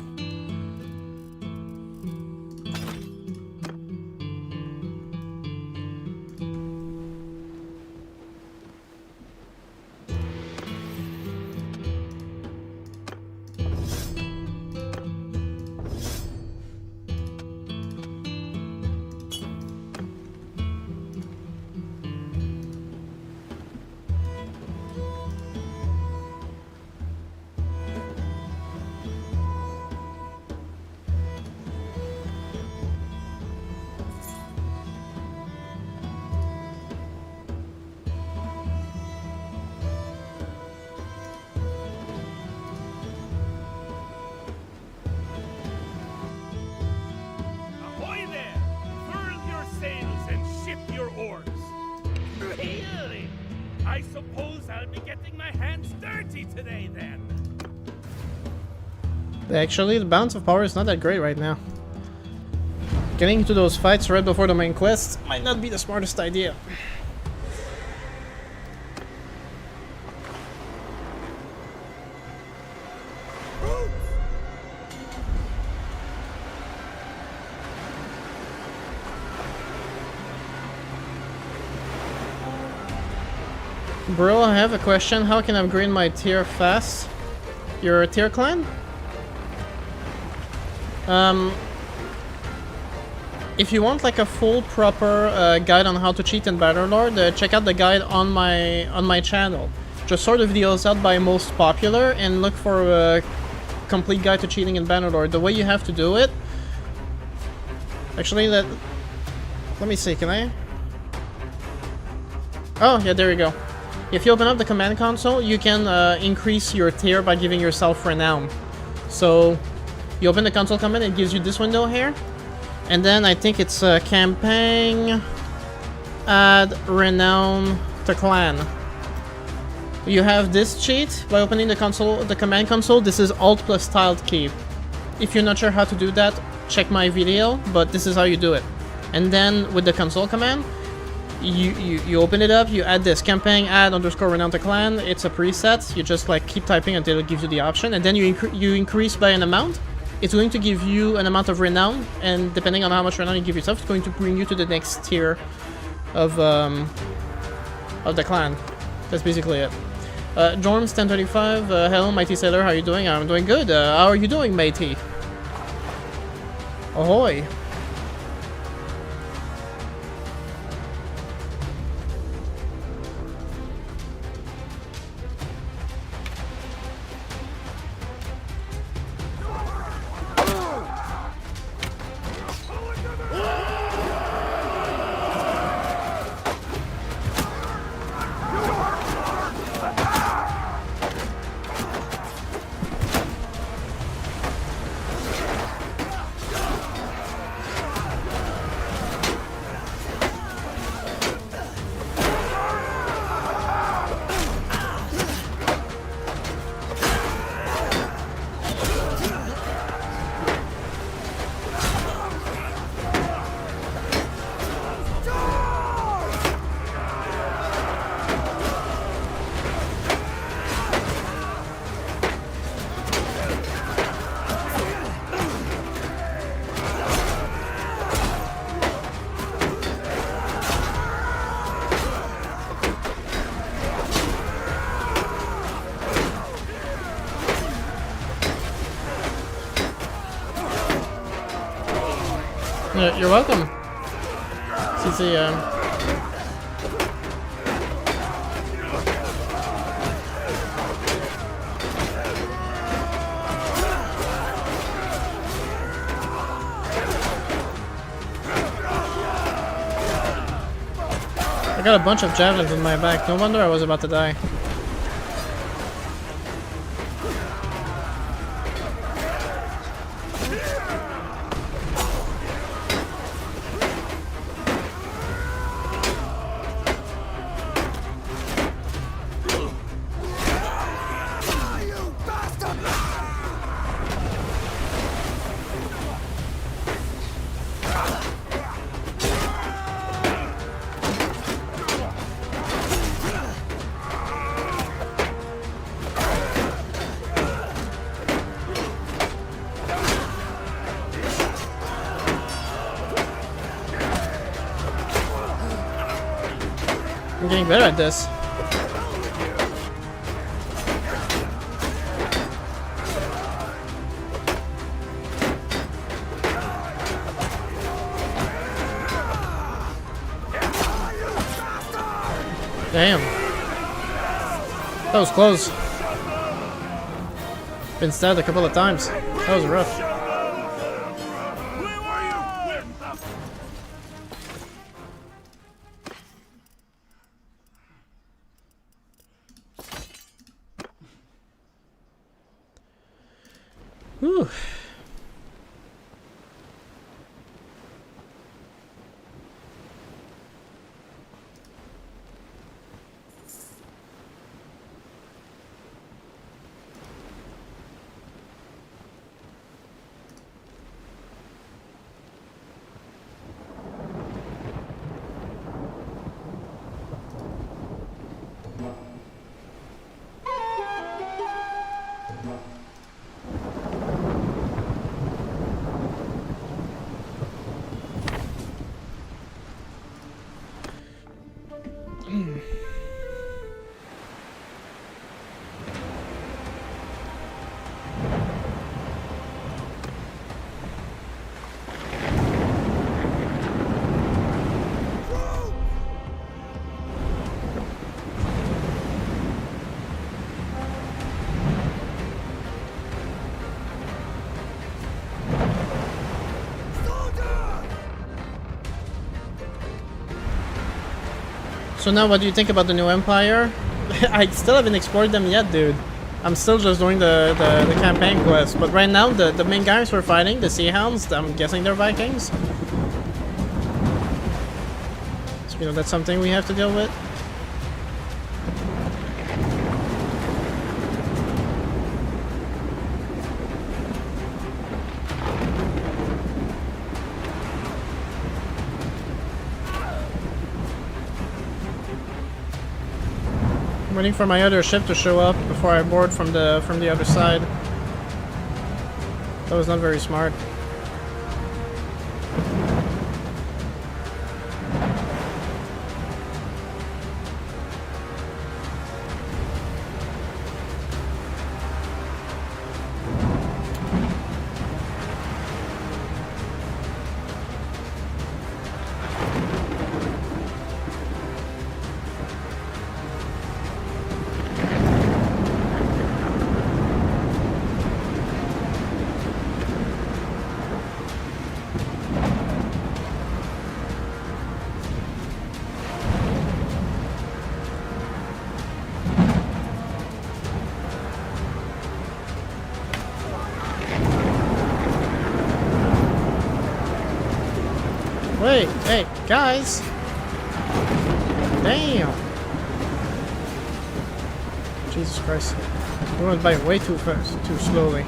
F: Ahoy there! Furl your sails and ship your oars. Really? I suppose I'll be getting my hands dirty today then.
A: Actually, the balance of power is not that great right now. Getting into those fights right before the main quest might not be the smartest idea. Bro, I have a question. How can I upgrade my tier fast? Your tier clan? If you want like a full proper guide on how to cheat in Bannerlord, check out the guide on my channel. Just sort the videos out by most popular and look for a complete guide to cheating in Bannerlord. The way you have to do it. Actually, let me see. Can I? Oh yeah, there you go. If you open up the command console, you can increase your tier by giving yourself renown. So you open the console command, it gives you this window here. And then I think it's campaign, add renown to clan. You have this cheat by opening the command console. This is Alt plus tiled key. If you're not sure how to do that, check my video, but this is how you do it. And then with the console command, you open it up, you add this campaign add underscore renown to clan. It's a preset. You just like keep typing until it gives you the option, and then you increase by an amount. It's going to give you an amount of renown, and depending on how much renown you give yourself, it's going to bring you to the next tier of the clan. That's basically it. Jorms 1035, hello Mighty Sailor, how are you doing? I'm doing good. How are you doing, matey? Ahoy. You're welcome. CC, I got a bunch of javelins in my back. No wonder I was about to die. I'm getting better at this. Damn. That was close. Been stabbed a couple of times. That was rough. Whew. So now what do you think about the new Empire? I still haven't explored them yet, dude. I'm still just doing the campaign quest. But right now, the main guys we're fighting, the Sea Hounds, I'm guessing they're Vikings. So, you know, that's something we have to deal with. Waiting for my other ship to show up before I board from the other side. That was not very smart. Wait, hey, guys! Damn! Jesus Christ. We went by way too fast, too slowly.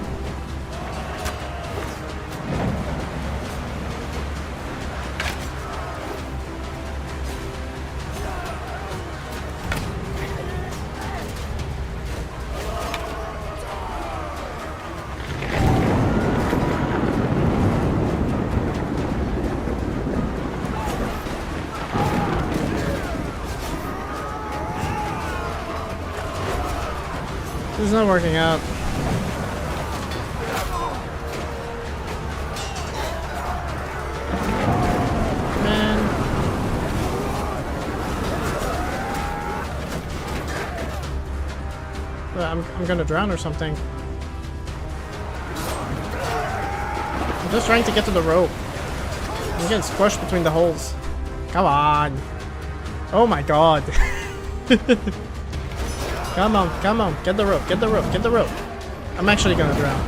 A: This is not working out. Man. Well, I'm gonna drown or something. I'm just trying to get to the rope. I'm getting squished between the holes. Come on. Oh my god. Come on, come on, get the rope, get the rope, get the rope. I'm actually gonna drown.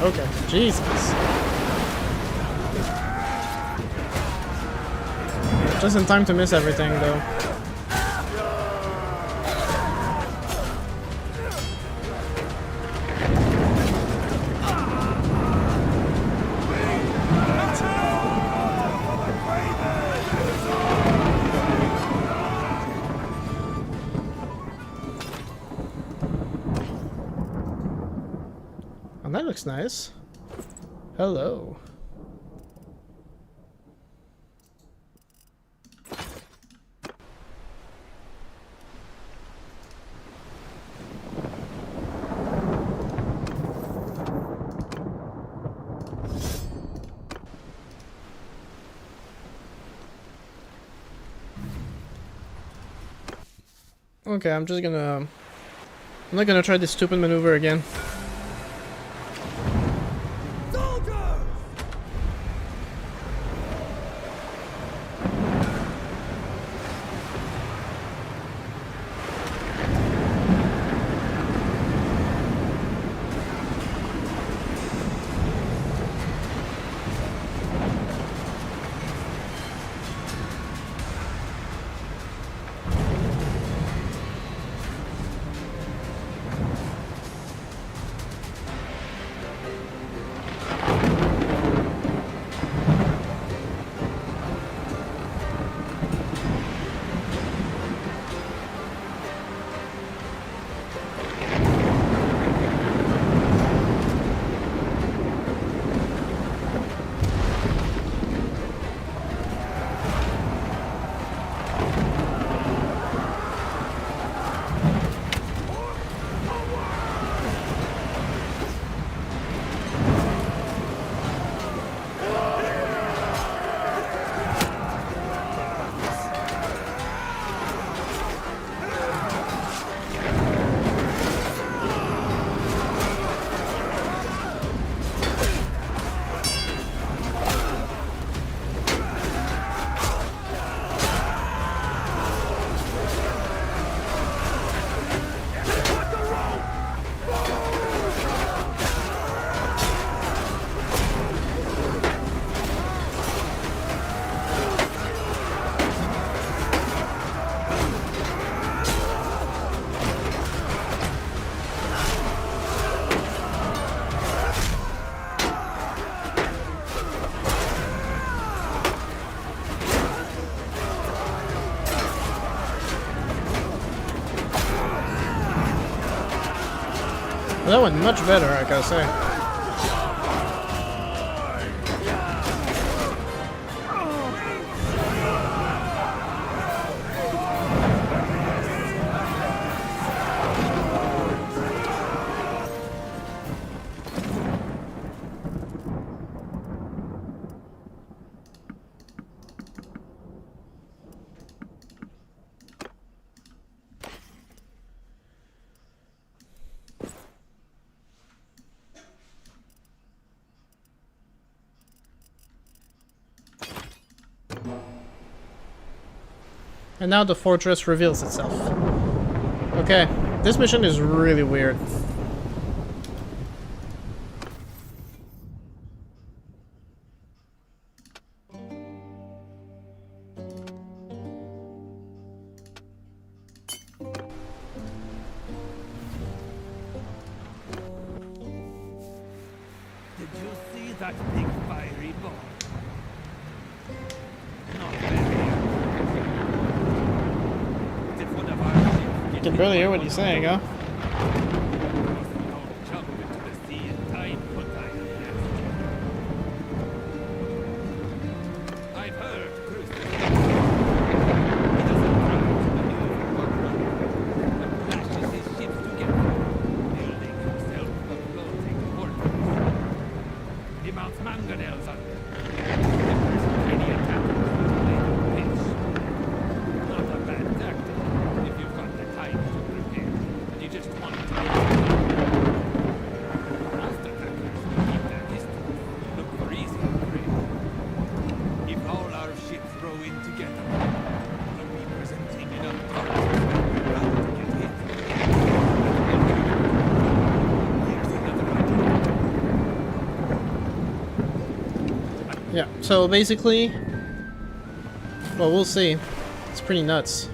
A: Okay, Jesus. Just in time to miss everything, though. Oh, that looks nice. Hello. Okay, I'm just gonna... I'm not gonna try this stupid maneuver again. That went much better, I gotta say. And now the fortress reveals itself. Okay, this mission is really weird.
F: Did you see that big fiery ball? Not very. Did one of our ships
A: I can barely hear what he's saying, huh?
F: don't jump into the sea in time for time I've heard Cruz. He doesn't try to maneuver or run, but lashes his ships together, building himself a floating fortress. He mounts mangonels on them. Tiny attackers with later pitch. Not a bad tactic if you've got the time to prepare and you just want to most attackers keep their distance, look for easy prey. If all our ships row in together, we'll be presenting enough cover that we're bound to get hit. Here's another idea.
A: Yeah, so basically... Well, we'll see. It's pretty nuts.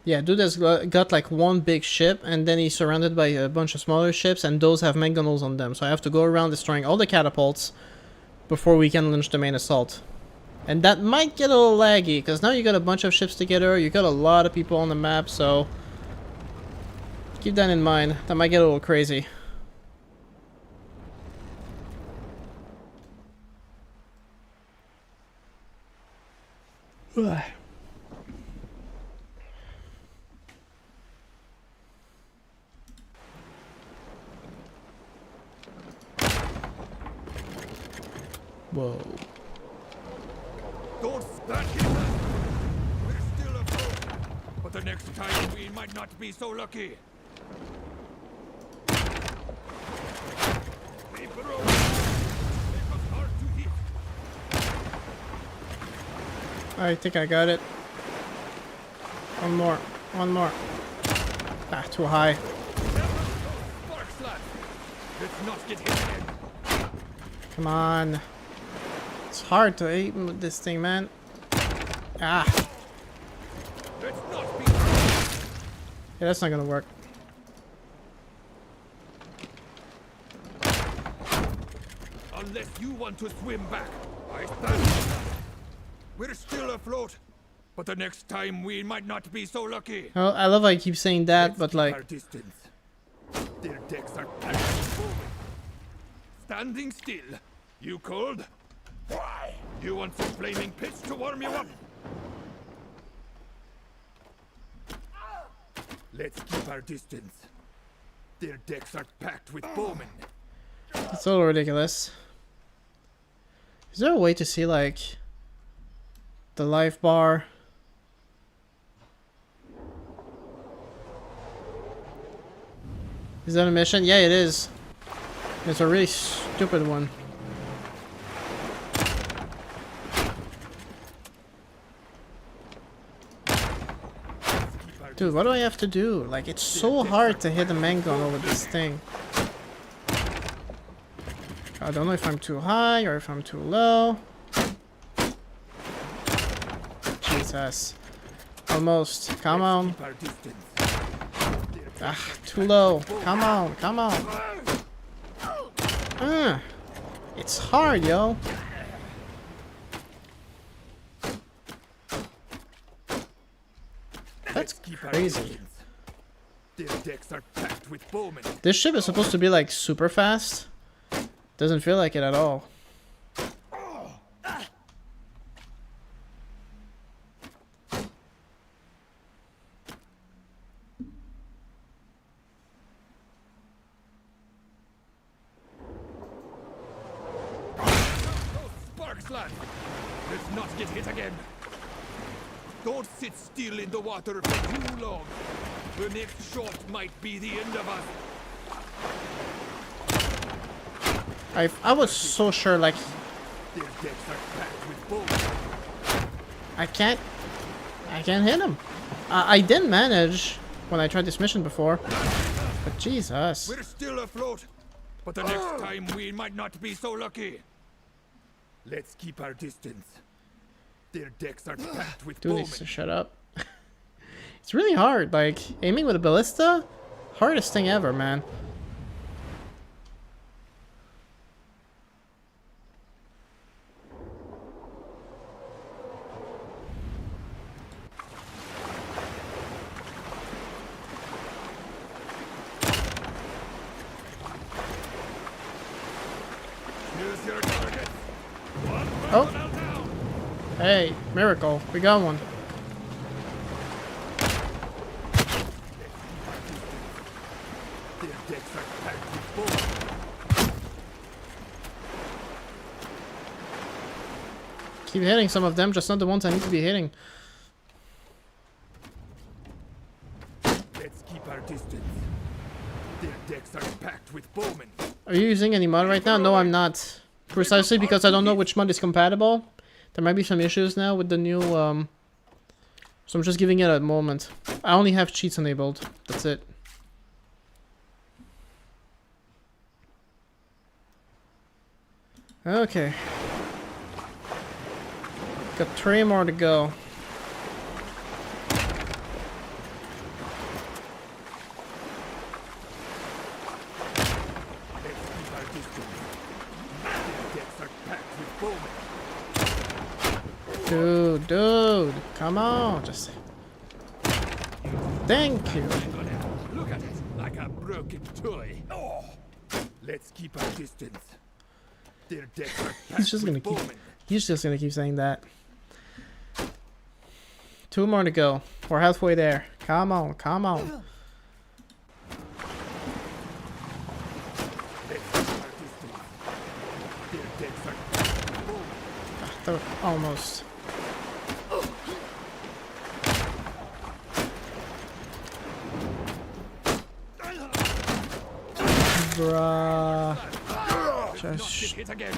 A: Yeah, dude has got like one big ship, and then he's surrounded by a bunch of smaller ships, and those have mangonels on them. So I have to go around destroying all the catapults before we can launch the main assault. And that might get a little laggy, because now you got a bunch of ships together, you got a lot of people on the map, so... keep that in mind. That might get a little crazy. Ugh. Whoa.
I: Don't stand here! next time we might not be so lucky. Paper over. It was hard to hit.
A: I think I got it. One more. One more. Ah, too high.
I: Sparks, lad. Let's not get hit again.
A: Come on. It's hard to aim with this thing, man. Ah.
I: Let's not be.
A: Yeah, that's not gonna work.
I: Unless you want to swim back, I stand with that. We're still afloat, but the next time we might not be so lucky.
A: Oh, I love how I keep saying that,
I: Let's
A: but
I: keep
A: like,
I: our distance. Their decks are packed with foam. Standing still. You cold? Why? You want some flaming pitch to warm you up? Let's keep our distance. Their decks are packed with bowmen.
A: it's a little ridiculous. Is there a way to see like the life bar? Is that a mission? Yeah, it is. It's a really stupid one. Dude, what do I have to do? Like, it's so hard to hit the main gun over this thing. I don't know if I'm too high or if I'm too low. Jesus. Almost. Come on.
I: Keep our distance.
A: Ah, too low. Come on, come on. It's hard, yo. That's crazy.
I: Their decks are packed with bowmen.
A: This ship is supposed to be like super fast. Doesn't feel like it at all.
I: Sparks, lad! Let's not get hit again. Don't sit still in the water for too long. The next shot might be the end of us.
A: I was so sure, like,
I: Their decks are packed with bowmen.
A: I can't hit him. I did manage when I tried this mission before, but Jesus.
I: We're still afloat, but the next time we might not be so lucky. Let's keep our distance. Their decks are packed with
A: Dude
I: bowmen.
A: needs to shut up. It's really hard. Like, aiming with a ballista, hardest thing ever, man.
I: Here's your target.
A: Oh. Hey, miracle. We got one.
I: Their decks are packed with bowmen.
A: Keep hitting some of them, just not the ones I need to be hitting.
I: Let's keep our distance. Their decks are packed with bowmen.
A: Are you using any mod right now? No, I'm not. Precisely because I don't know which mod is compatible. There might be some issues now with the new, so I'm just giving it a moment. I only have cheats enabled. That's it. Okay. Got 3 more to go.
I: Let's keep our distance. Their decks are packed with bowmen.
A: Dude, come on, just... Thank you.
I: Look at it, like a broken toy. Let's keep our distance. Their decks are packed
A: He's just gonna
I: with
A: keep...
I: bowmen.
A: He's just gonna keep saying that. 2 more to go. We're halfway there. Come on, come on.
I: Let's keep our distance. Their decks are packed with bowmen.
A: Almost. Bruh.
I: Not
A: Just...
I: get hit again.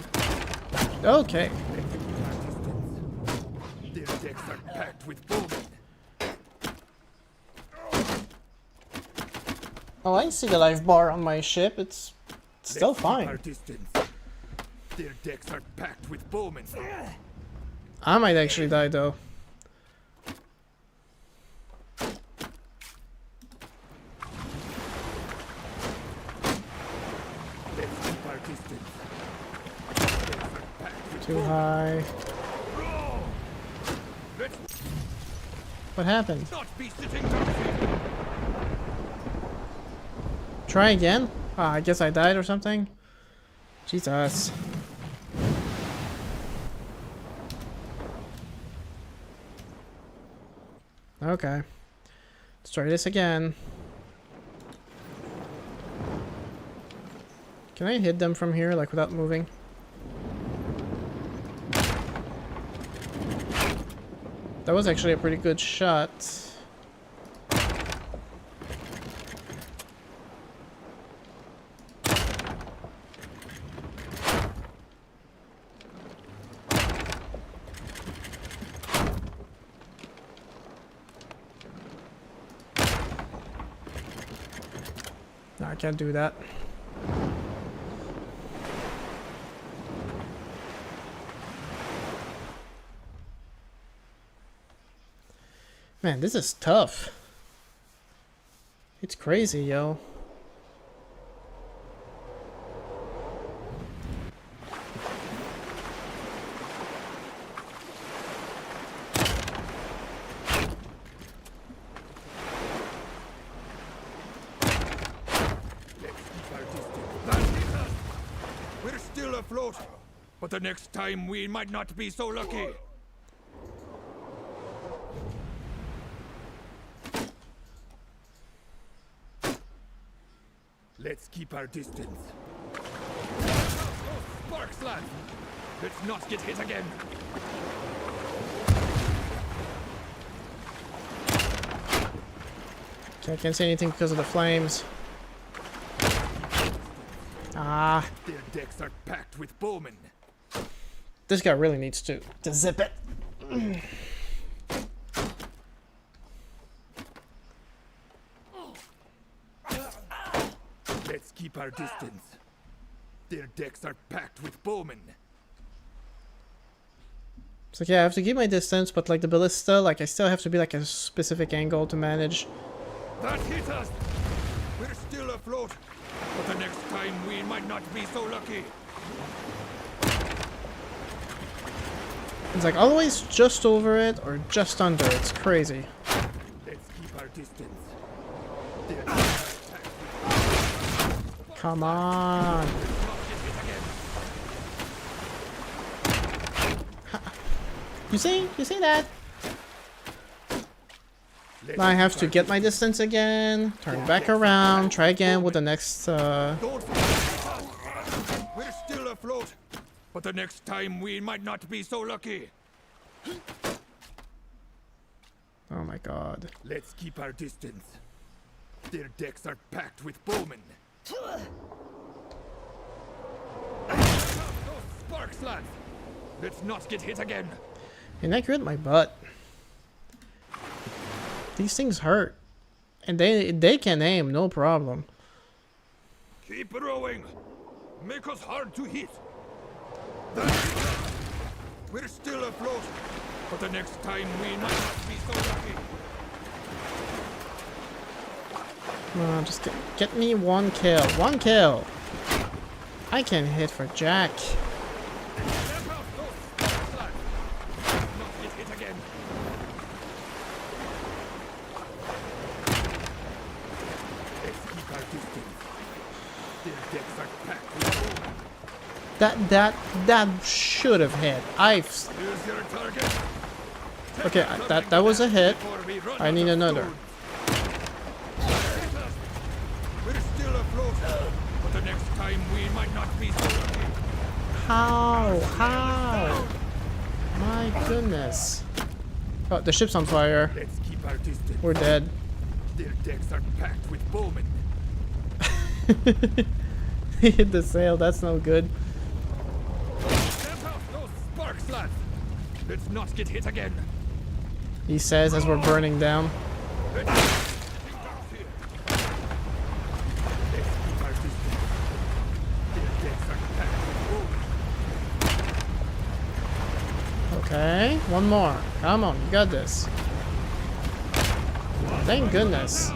A: Okay.
I: Their decks are packed with bowmen.
A: Oh, I see the life bar on my ship. It's still
I: Let's keep our
A: fine.
I: distance. Their decks are packed with bowmen.
A: I might actually die though.
I: Let's keep our distance.
A: Too high.
I: Let's
A: What happened?
I: not be sitting down.
A: Try again? Ah, I guess I died or something. Jesus. Okay. Let's try this again. Can I hit them from here, like, without moving? That was actually a pretty good shot. No, I can't do that. Man, this is tough. It's crazy, yo.
I: We're still afloat, but the next time we might not be so lucky. Let's keep our distance. Sparks, lad! Let's not get hit again.
A: Okay, I can't see anything because of the flames. Ah,
I: Their decks are packed with bowmen.
A: this guy really needs to zip it.
I: Let's keep our distance. Their decks are packed with bowmen.
A: So yeah, I have to keep my distance, but like the ballista, like I still have to be like a specific angle to manage.
I: That hit us! We're still afloat, but the next time we might not be so lucky.
A: It's like always just over it or just under. It's crazy.
I: Let's keep our distance.
A: Come on. You see that? Now I have to get my distance again, turn back around, try again with the next,
I: We're still afloat, but the next time we might not be so lucky.
A: oh my god.
I: Let's keep our distance. Their decks are packed with bowmen. Sparks, lad! Let's not get hit again.
A: Inaccurate my butt. These things hurt. And they can aim, no problem.
I: Keep rowing. Make us hard to hit. We're still afloat, but the next time we might not be so lucky.
A: Come on, just get me one kill. One kill. I can hit for Jack.
I: Step out those sparks, lad. Not get hit again. Let's keep our distance. Their decks are packed with bowmen.
A: That should have hit.
I: Here's your target.
A: Okay, that was a hit.
I: Before we run
A: I
I: out
A: need
I: of
A: another.
I: stones. We're still afloat, but the next time we might not be so lucky.
A: How? My goodness. Oh, the ship's on fire.
I: Let's keep our distance.
A: We're dead.
I: Their decks are packed with bowmen.
A: He hit the sail, that's no good.
I: Stamp out those sparks, lads! Let's not get hit again.
A: He says as we're burning down. Okay, one more. Come on, you got this. Thank goodness.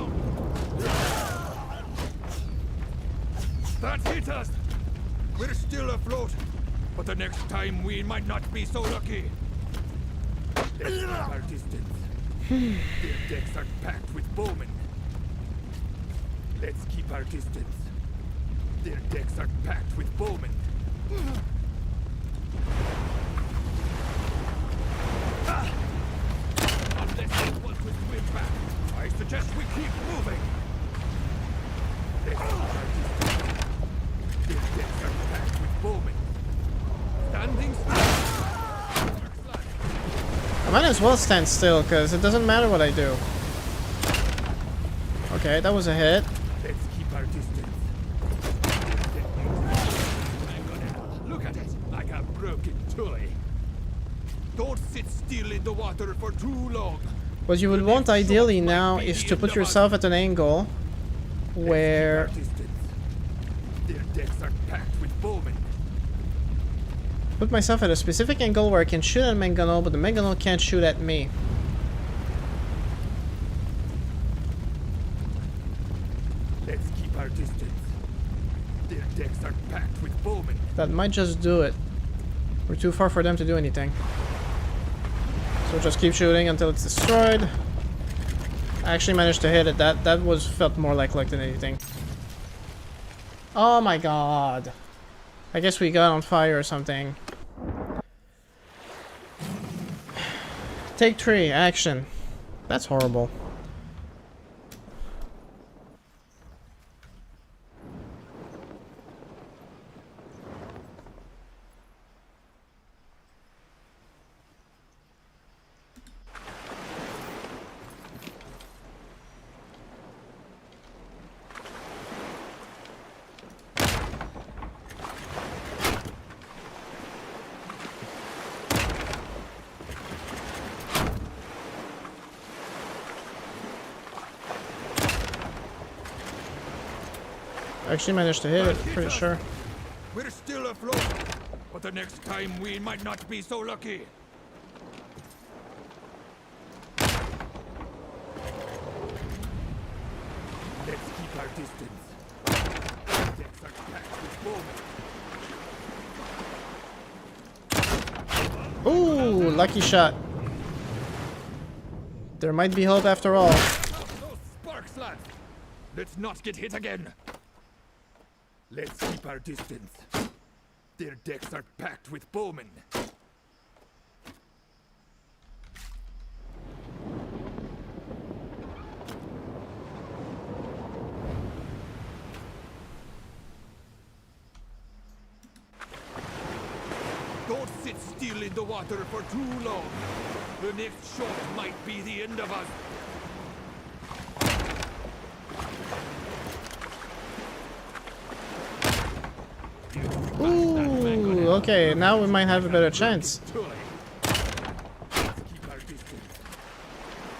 I: That hit us! We're still afloat, but the next time we might not be so lucky. Let's keep our distance. Their decks are packed with bowmen. Let's keep our distance. Their decks are packed with bowmen. Unless they want to swim back, I suggest we keep moving. Let's keep our distance. Their decks are packed with bowmen. Standing still.
A: I might as well stand still, because it doesn't matter what I do. Okay, that was a hit.
I: Let's keep our distance. Look at it, like a broken toy. Don't sit still in the water for too long.
A: What you would want ideally now is to put yourself at an angle where...
I: Their decks are packed with bowmen.
A: Put myself at a specific angle where I can shoot at Mangano, but the Mangano can't shoot at me.
I: Let's keep our distance. Their decks are packed with bowmen.
A: That might just do it. We're too far for them to do anything. So just keep shooting until it's destroyed. I actually managed to hit it. That felt more like luck than anything. Oh my god. I guess we got on fire or something. Take 3, action. That's horrible. I actually managed to hit it, pretty sure.
I: We're still afloat, but the next time we might not be so lucky. Let's keep our distance. Decks are packed with bowmen.
A: Ooh, lucky shot. There might be hope after all.
I: Those sparks, lads! Let's not get hit again. Let's keep our distance. Their decks are packed with bowmen. Don't sit still in the water for too long. The next shot might be the end of us.
A: Ooh, okay, now we might have a better chance.
I: Let's keep our distance.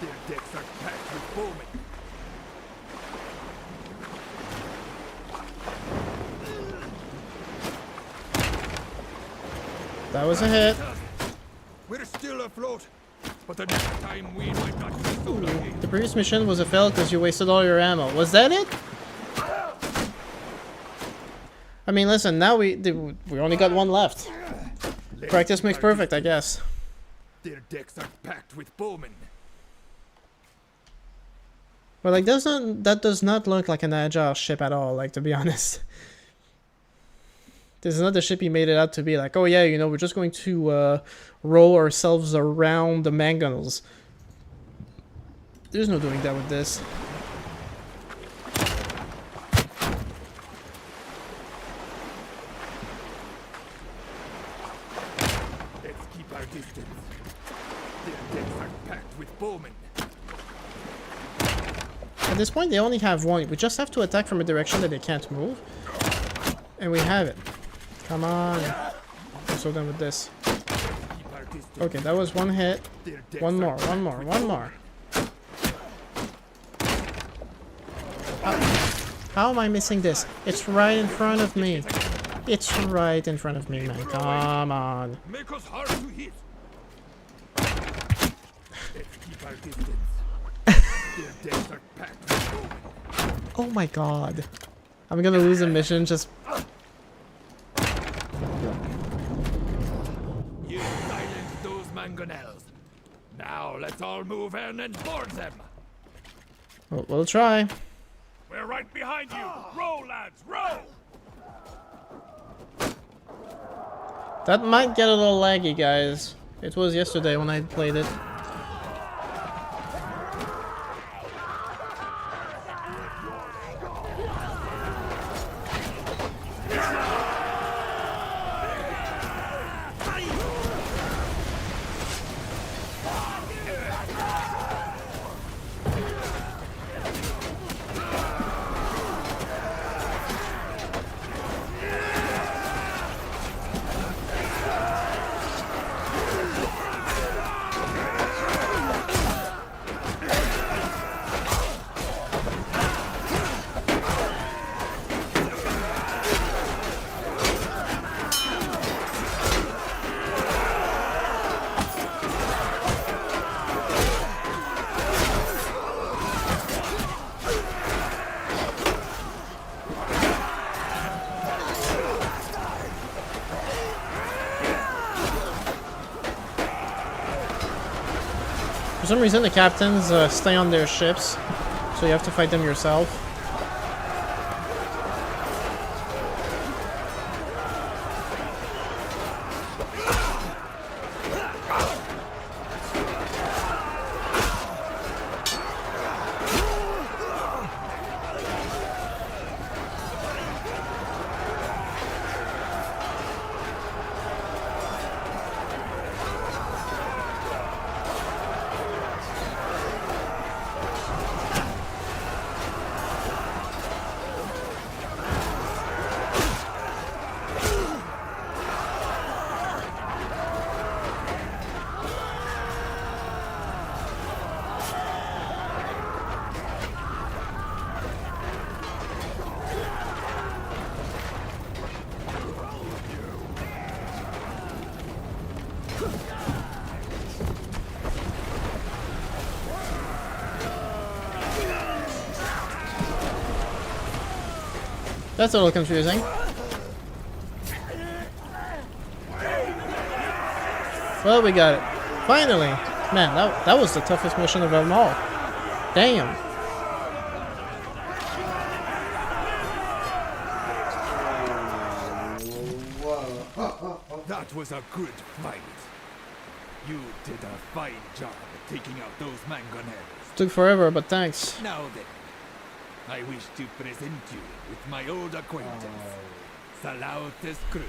I: Their decks are packed with bowmen.
A: That was a hit.
I: We're still afloat, but the next time we might not be so lucky.
A: The previous mission was a fail because you wasted all your ammo. Was that it? I mean, listen, now we only got one left. Practice makes perfect, I guess.
I: Their decks are packed with bowmen.
A: But like, that does not look like an agile ship at all, like, to be honest. This is not the ship he made it out to be, like, oh yeah, you know, we're just going to roll ourselves around the mangonels. There's no doing that with this.
I: Let's keep our distance. Their decks are packed with bowmen.
A: At this point, they only have one. We just have to attack from a direction that they can't move. And we have it. Come on. I'm so done with this. Okay, that was one hit. One more. How am I missing this? It's right in front of me. It's right in front of me, man. Come on.
F: Make us hard to hit. Let's keep our distance. Their decks are packed.
A: Oh my god. I'm gonna lose a mission just...
I: You silenced those mangonels. Now let's all move in and board them.
A: We'll try.
F: We're right behind you. Row, lads, row.
A: That might get a little laggy, guys. It was yesterday when I played it. For some reason, the captains stay on their ships, so you have to fight them yourself. That's a little confusing. Well, we got it. Finally! Man, that was the toughest mission of them all. Damn.
I: That was a good fight. You did a fine job at taking out those mangonels.
A: Took forever, but thanks.
I: Now then, I wish to present you with my old acquaintance, Salautus Cruzas,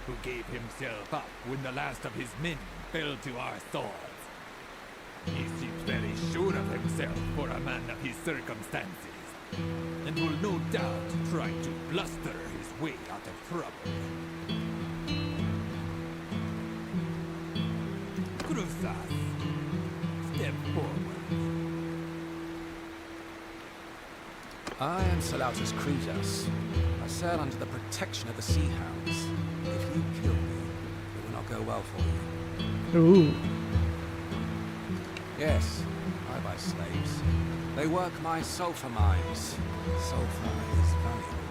I: who gave himself up when the last of his men fell to our swords. He seems very sure of himself for a man of his circumstances, and will no doubt try to bluster his way out of trouble. Cruzas, step forward.
E: I am Salautus Cruzas. I sail under the protection of the Sea Hounds. If you kill me, it will not go well for you.
A: Ooh.
E: Yes, I buy slaves. They work my sulfur mines. Sulfur is valuable.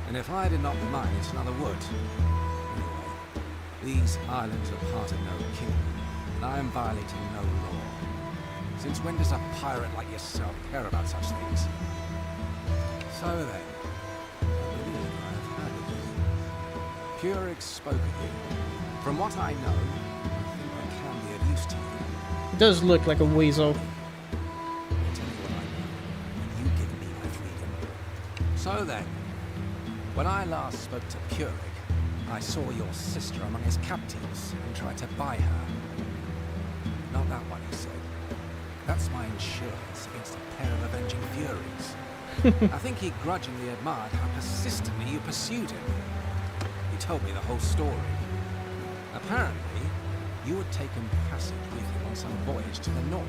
E: And if I did not mine it, another would. Anyway, these islands are part of no kingdom, and I am violating no law. Since when does a pirate like yourself care about such things? So then, I believe I have had it with you. Purig spoke of you. From what I know, I think I can be of use to you.
A: It does look like a weasel.
E: I'll tell you what I know, and you give me my freedom. So then, when I last spoke to Purig, I saw your sister among his captives and tried to buy her. Not that one, he said. That's my insurance against a pair of avenging furies. I think he grudgingly admired how persistently you pursued him. He told me the whole story. Apparently, you had taken passage with him on some voyage to the north,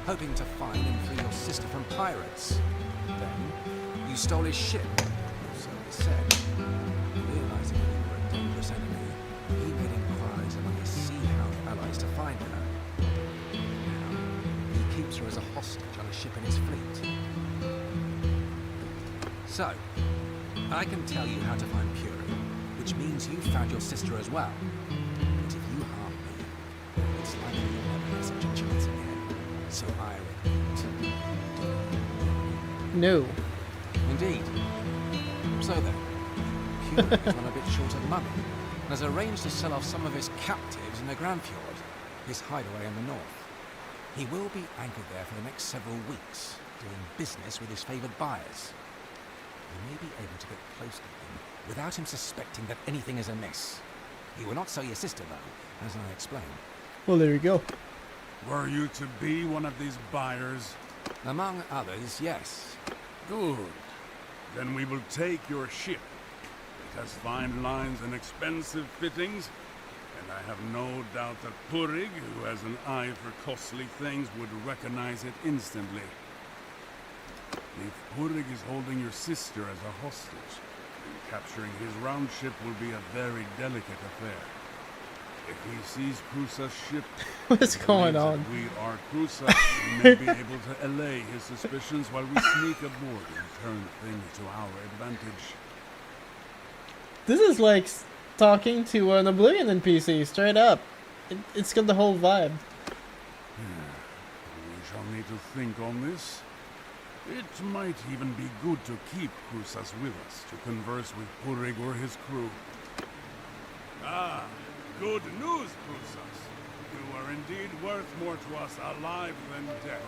E: hoping to find and free your sister from pirates. Then, you stole his ship, so he said. Realizing that you were a dangerous enemy, he made inquiries among his Sea Hound allies to find her. Now, he keeps her as a hostage on a ship in his fleet. So, I can tell you how to find Fury, which means you found your sister as well. But if you harm me, it's likely you'll never have such a chance again. So I repeat,
A: No.
E: indeed. So then, Fury is run a bit short of money, and has arranged to sell off some of his captives in the Grand Fjord, his hideaway in the north. He will be anchored there for the next several weeks, doing business with his favoured buyers. You may be able to get close to him without him suspecting that anything is amiss. He will not sell your sister, though, as I explained.
A: Well, there you go.
C: Were you to be one of these buyers?
E: Among others, yes.
C: Good. Then we will take your ship. It has fine lines and expensive fittings, and I have no doubt that Purig, who has an eye for costly things, would recognize it instantly. If Purig is holding your sister as a hostage, then capturing his round ship will be a very delicate affair. If he sees Crusa's ship,
A: What's going on?
C: we are Crusa, he may be able to allay his suspicions while we sneak aboard and turn things to our advantage.
A: This is like talking to an Oblivion NPC, straight up. It's got the whole vibe.
C: We shall need to think on this. It might even be good to keep Crusas with us to converse with Purig or his crew. Ah, good news, Crusas. You are indeed worth more to us alive than dead.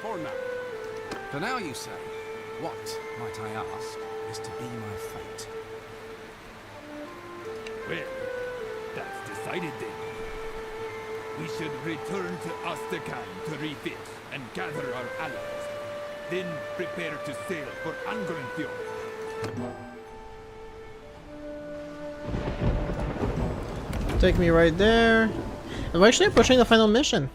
C: For now.
E: For now, you say. What, might I ask, is to be my fate?
I: Well, that's decided then. We should return to Ostrakan to refit and gather our allies. Then prepare to sail for Angrenfjord.
A: Take me right there. I'm actually approaching the final mission.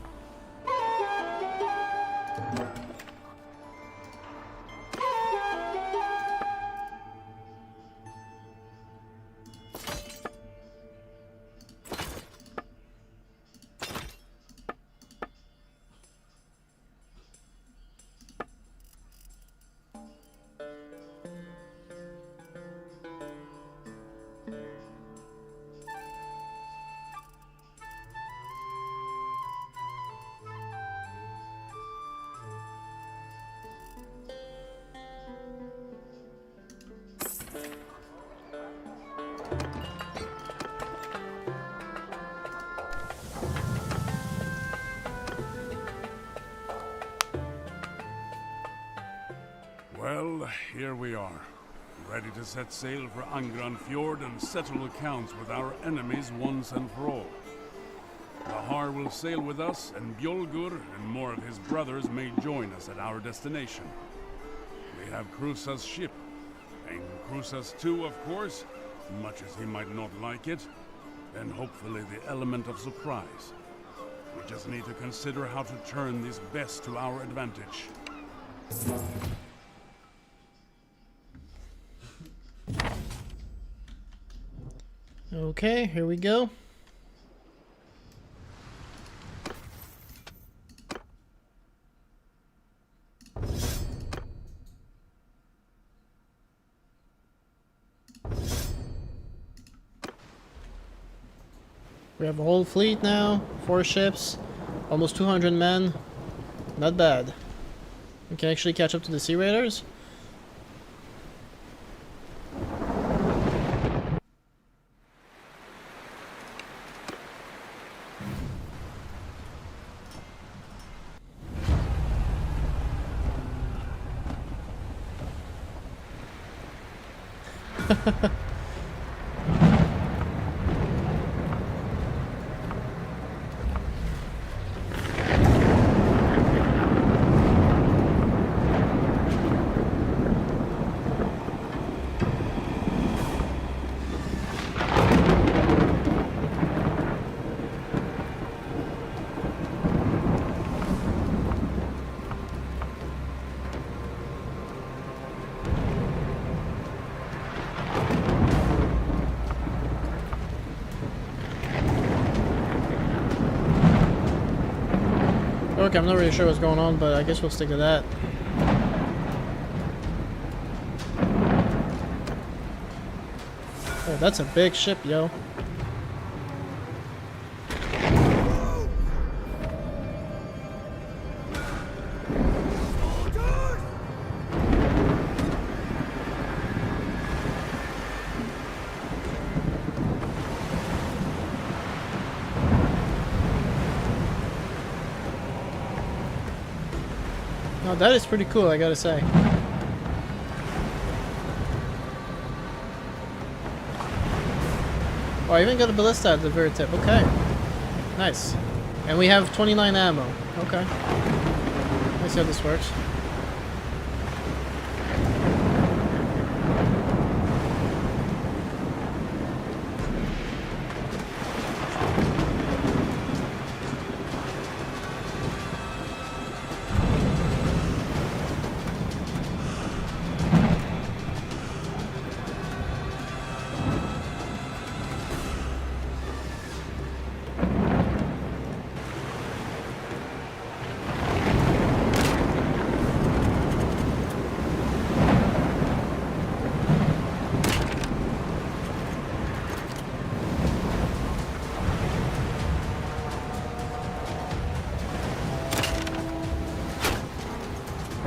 C: Well, here we are. Ready to set sail for Angrenfjord and settle accounts with our enemies once and for all. Lahar will sail with us, and Bjolgur and more of his brothers may join us at our destination. We have Crusa's ship, and Crusa's too, of course, much as he might not like it, and hopefully the element of surprise. We just need to consider how to turn this best to our advantage.
A: Okay, here we go. We have a whole fleet now, 4 ships, almost 200 men. Not bad. We can actually catch up to the Sea Raiders. Okay, I'm not really sure what's going on, but I guess we'll stick to that. Oh, that's a big ship, yo. No, that is pretty cool, I gotta say. Oh, I even got a ballista at the very tip. Okay. Nice. And we have 29 ammo. Okay. Let's see how this works.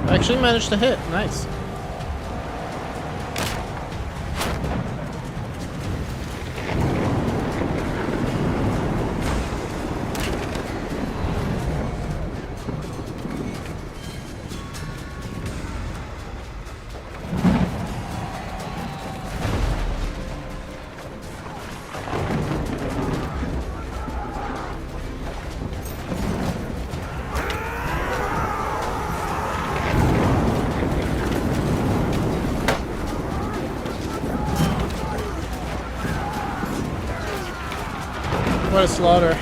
A: Actually managed to hit. Nice. What a slaughter.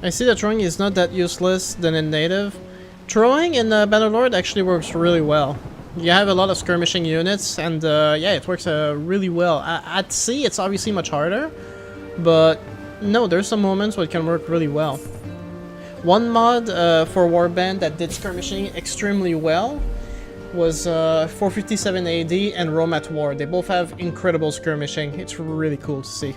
A: I see that throwing is not that useless than in native. Throwing in Bannerlord actually works really well. You have a lot of skirmishing units, and yeah, it works really well. At sea, it's obviously much harder, but no, there's some moments where it can work really well. One mod for Warband that did skirmishing extremely well was 457 AD and Rome at War. They both have incredible skirmishing. It's really cool to see.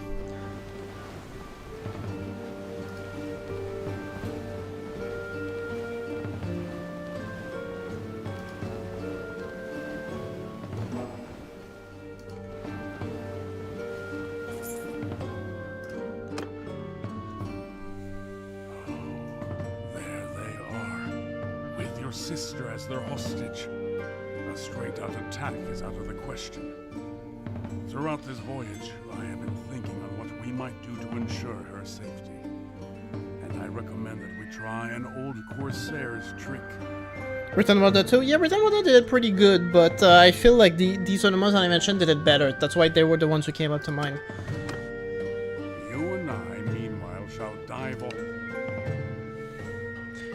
C: Sister as their hostage. A straight-out attack is out of the question. Throughout this voyage, I have been thinking on what we might do to ensure her safety. And I recommend that we try an old Corsair's trick.
A: Written Mother 2? Yeah, Written Mother did it pretty good, but I feel like these are the ones that I mentioned did it better. That's why they were the ones who came up to mind.
C: You and I, meanwhile, shall dive off.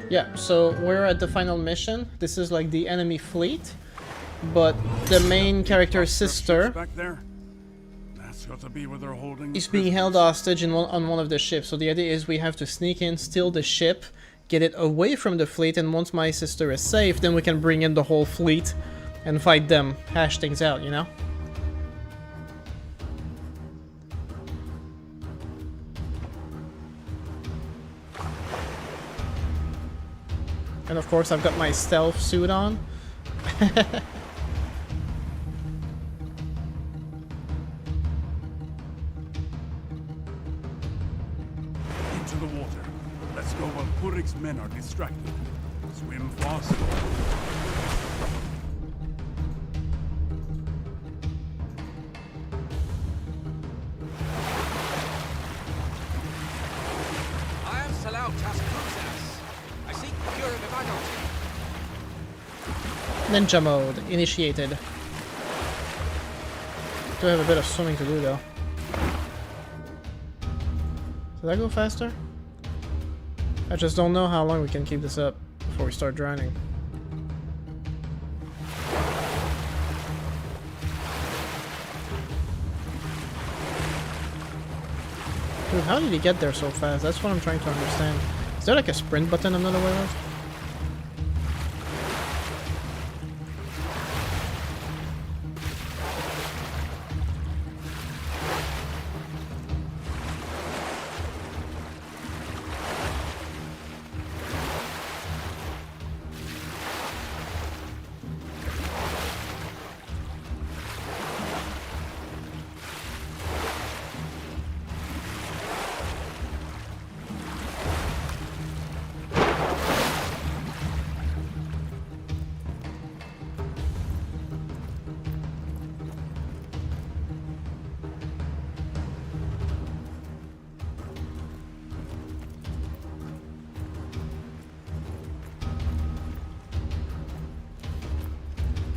A: Yeah, so we're at the final mission. This is like the enemy fleet, but the main character's sister
C: back there. That's got to be where they're holding
A: is being held hostage on one of the ships. So the idea is we have to sneak in, steal the ship, get it away from the fleet, and once my sister is safe, then we can bring in the whole fleet and fight them, hash things out, you know? And of course I've got my stealth suit on.
C: to the water. Let's go while Kurik's men are distracted. Swim fast.
J: I am Salau Taskruzas. I seek cure of Ivanov.
A: Ninja mode initiated. Do have a bit of swimming to do though. Did that go faster? I just don't know how long we can keep this up before we start drowning. Dude, how did he get there so fast? That's what I'm trying to understand. Is there like a sprint button I'm not aware of?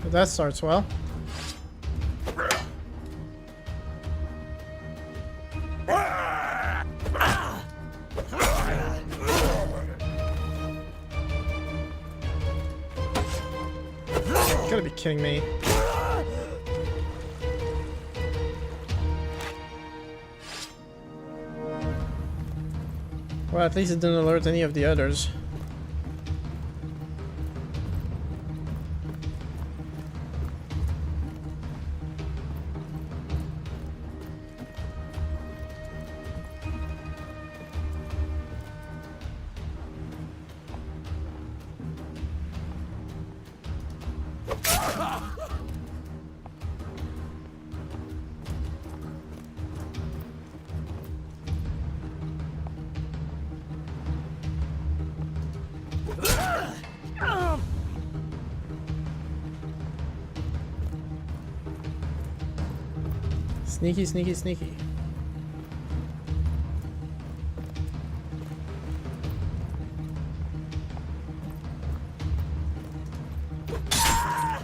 A: But that starts well. You gotta be kidding me. Well, at least it didn't alert any of the others. Sneaky, sneaky, sneaky.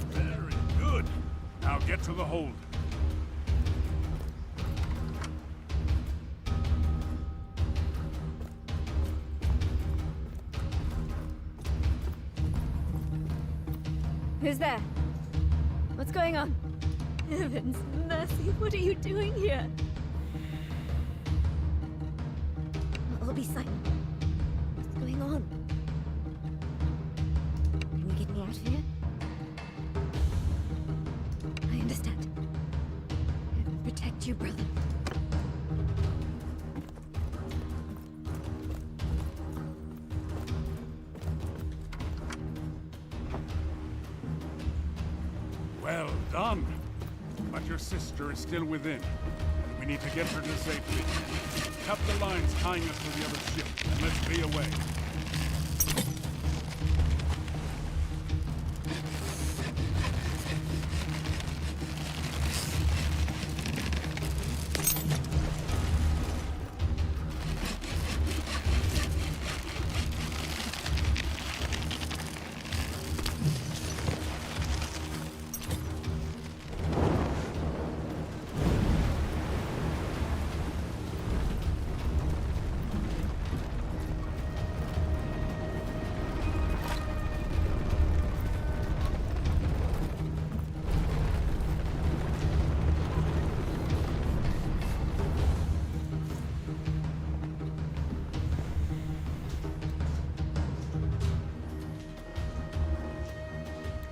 C: Very good. Now get to the hold.
K: Who's there? What's going on? Heavens, mercy, what are you doing here? I'll be silent. What's going on? Can you get me out of here? I understand. Protect your brother.
C: Well done. But your sister is still within. We need to get her to safety. Cut the lines tying us to the other ship, and let's be away.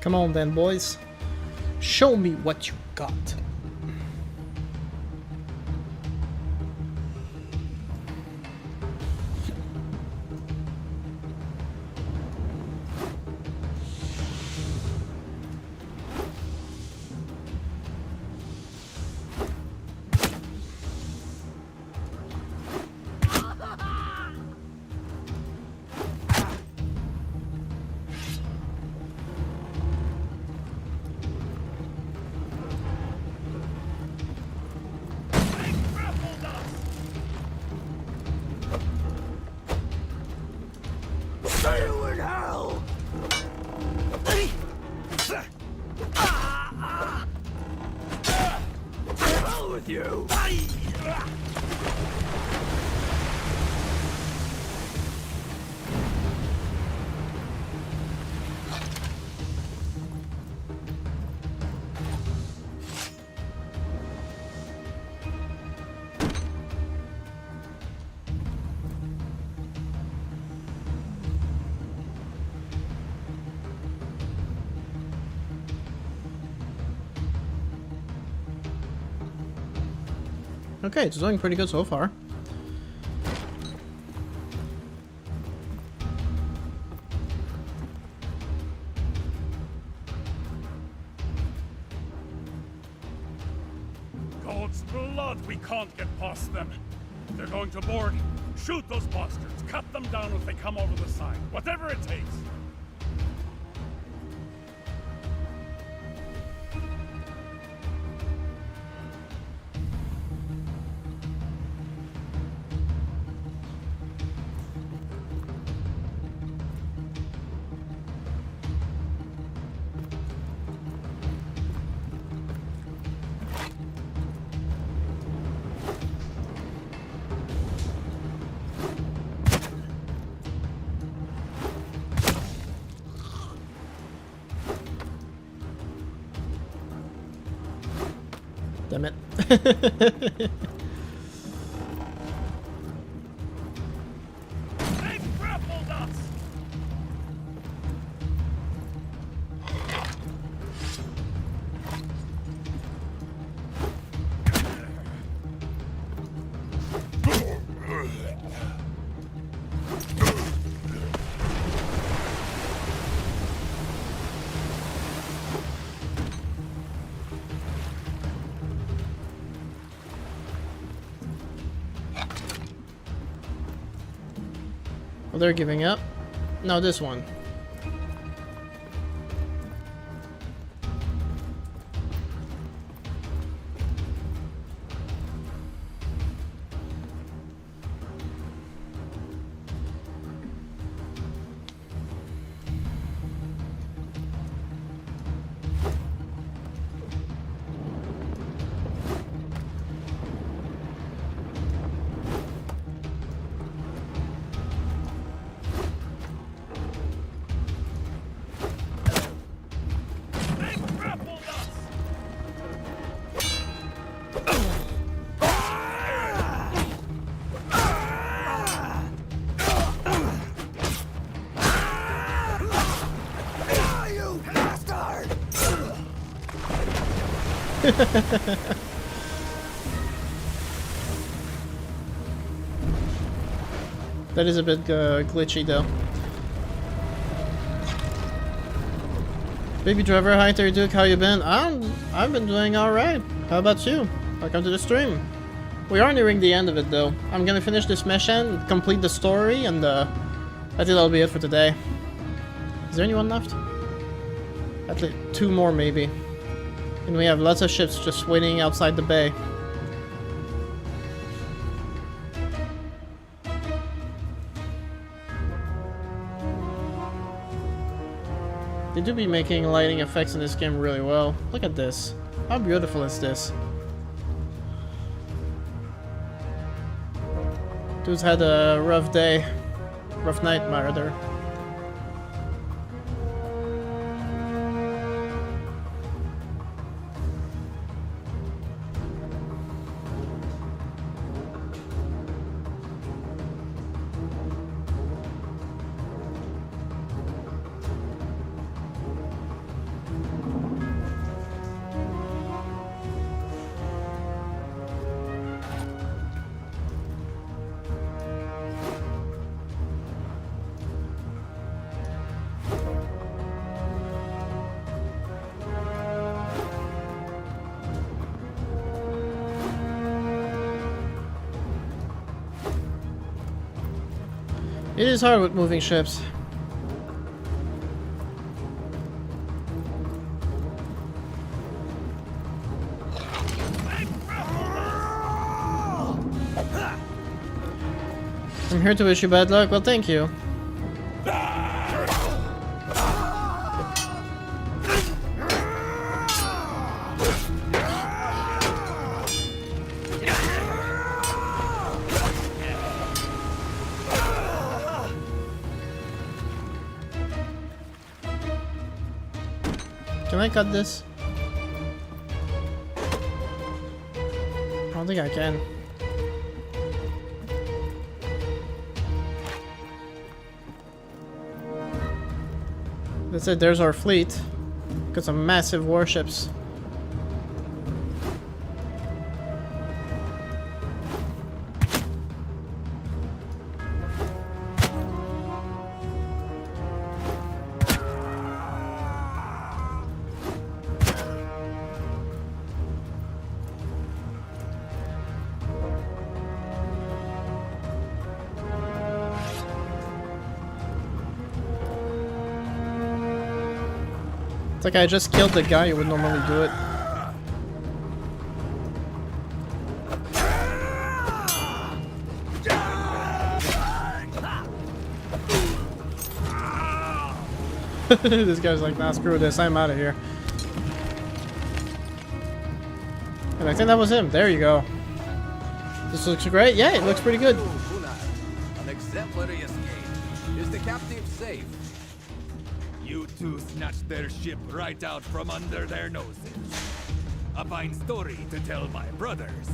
A: Come on then, boys. Show me what you got. Okay, it's doing pretty good so far.
C: God's blood, we can't get past them. They're going to board. Shoot those bastards. Cut them down if they come over the side. Whatever it takes.
A: Damn it.
C: They grappled us!
A: Well, they're giving up. No, this one. That is a bit glitchy though. Baby driver, hi there, Duke. How you been? I've been doing all right. How about you? Welcome to the stream. We are nearing the end of it though. I'm gonna finish this mission, complete the story, and I think that'll be it for today. Is there anyone left? At least 2 more maybe. And we have lots of ships just waiting outside the bay. They do be making lighting effects in this game really well. Look at this. How beautiful is this? Dude's had a rough day. Rough night, rather. It is hard with moving ships. I'm here to wish you bad luck. Well, thank you. Can I cut this? I don't think I can. That's it, there's our fleet. Got some massive warships. It's like I just killed the guy who would normally do it. This guy's like, nah, screw this, I'm out of here. And I think that was him. There you go. This looks great. Yeah, it looks pretty good.
G: An exemplary escape. Is the captive safe?
I: You two snatched their ship right out from under their noses. A fine story to tell my brothers.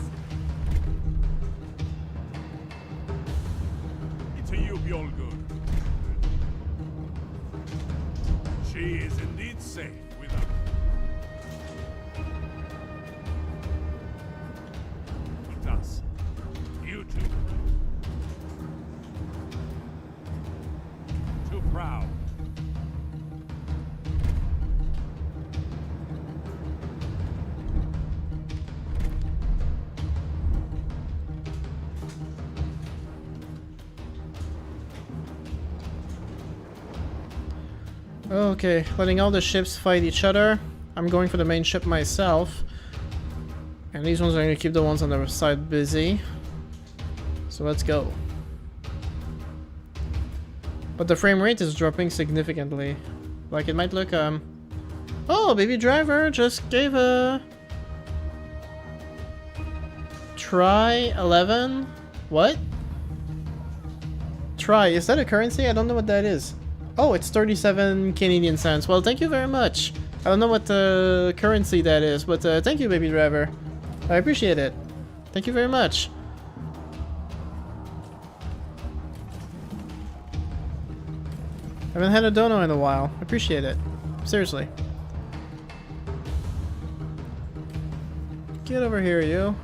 C: To you be all good. She is indeed safe with us. With us. You two. Too proud.
A: Okay, letting all the ships fight each other. I'm going for the main ship myself. And these ones are going to keep the ones on the side busy. So let's go. But the frame rate is dropping significantly. Like it might look, Oh, Baby Driver just gave a... Try 11? What? Try, is that a currency? I don't know what that is. Oh, it's 37 Canadian cents. Well, thank you very much. I don't know what currency that is, but thank you, Baby Driver. I appreciate it. Thank you very much. I haven't had a dono in a while. Appreciate it. Seriously. Get over here, you.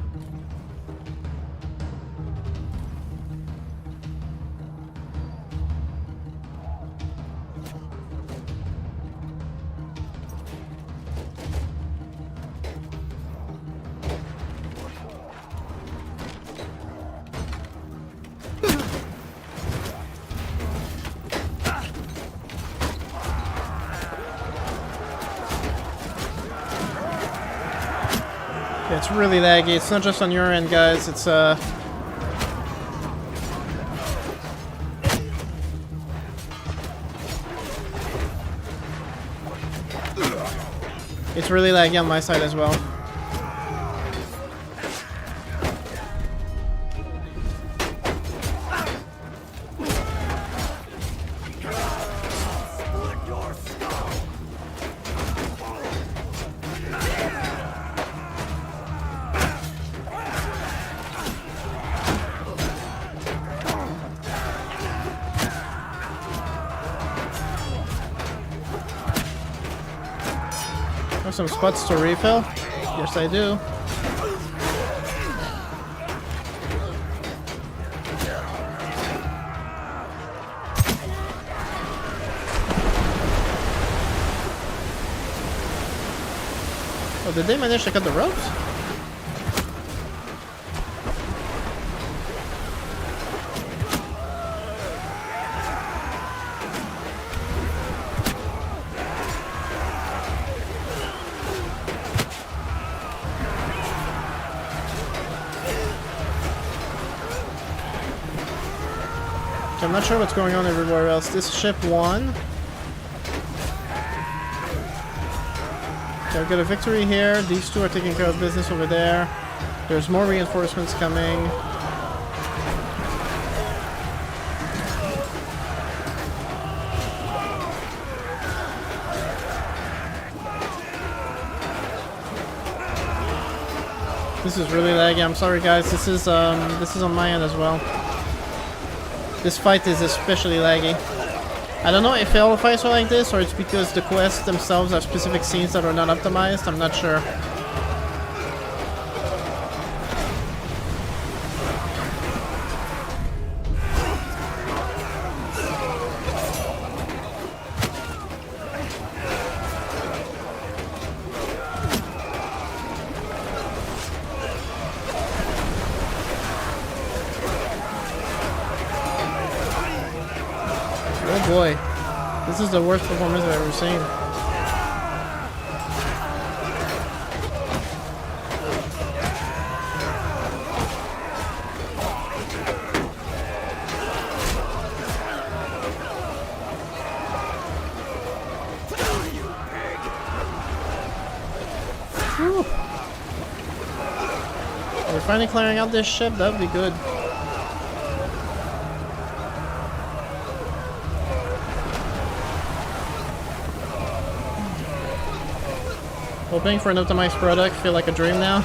A: It's really laggy. It's not just on your end, guys. It's it's really laggy on my side as well. Some spots to refill? Yes, I do. Oh, did they manage to cut the ropes? I'm not sure what's going on everywhere else. This ship won. Okay, I've got a victory here. These two are taking care of business over there. There's more reinforcements coming. This is really laggy. I'm sorry, guys. This is on my end as well. This fight is especially laggy. I don't know if all fights are like this or it's because the quests themselves have specific scenes that are not optimized. I'm not sure. Oh boy, this is the worst performance I've ever seen. finally clearing out this ship, that would be good. Hoping for an optimized product, feel like a dream now.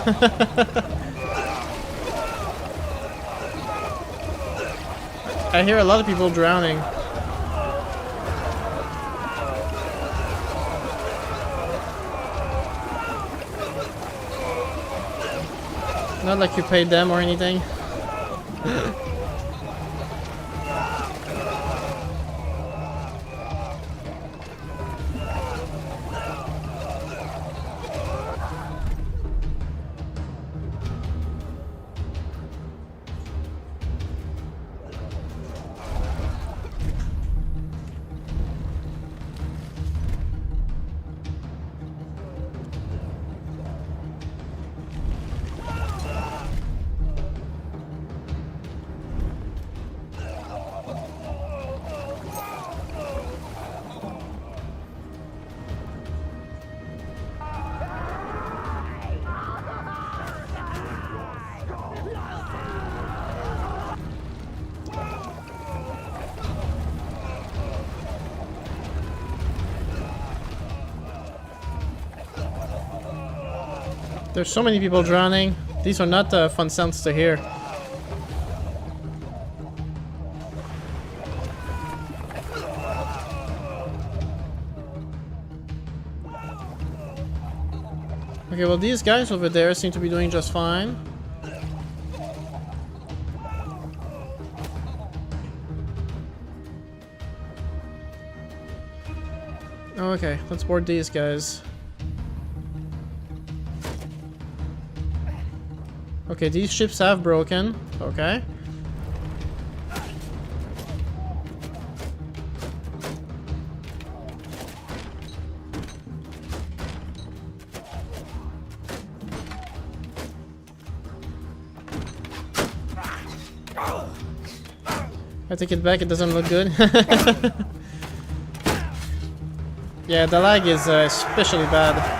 A: I hear a lot of people drowning. Not like you paid them or anything. There's so many people drowning. These are not fun sounds to hear. Okay, well these guys over there seem to be doing just fine. Okay, let's board these guys. Okay, these ships have broken. Okay. I take it back, it doesn't look good. Yeah, the lag is especially bad.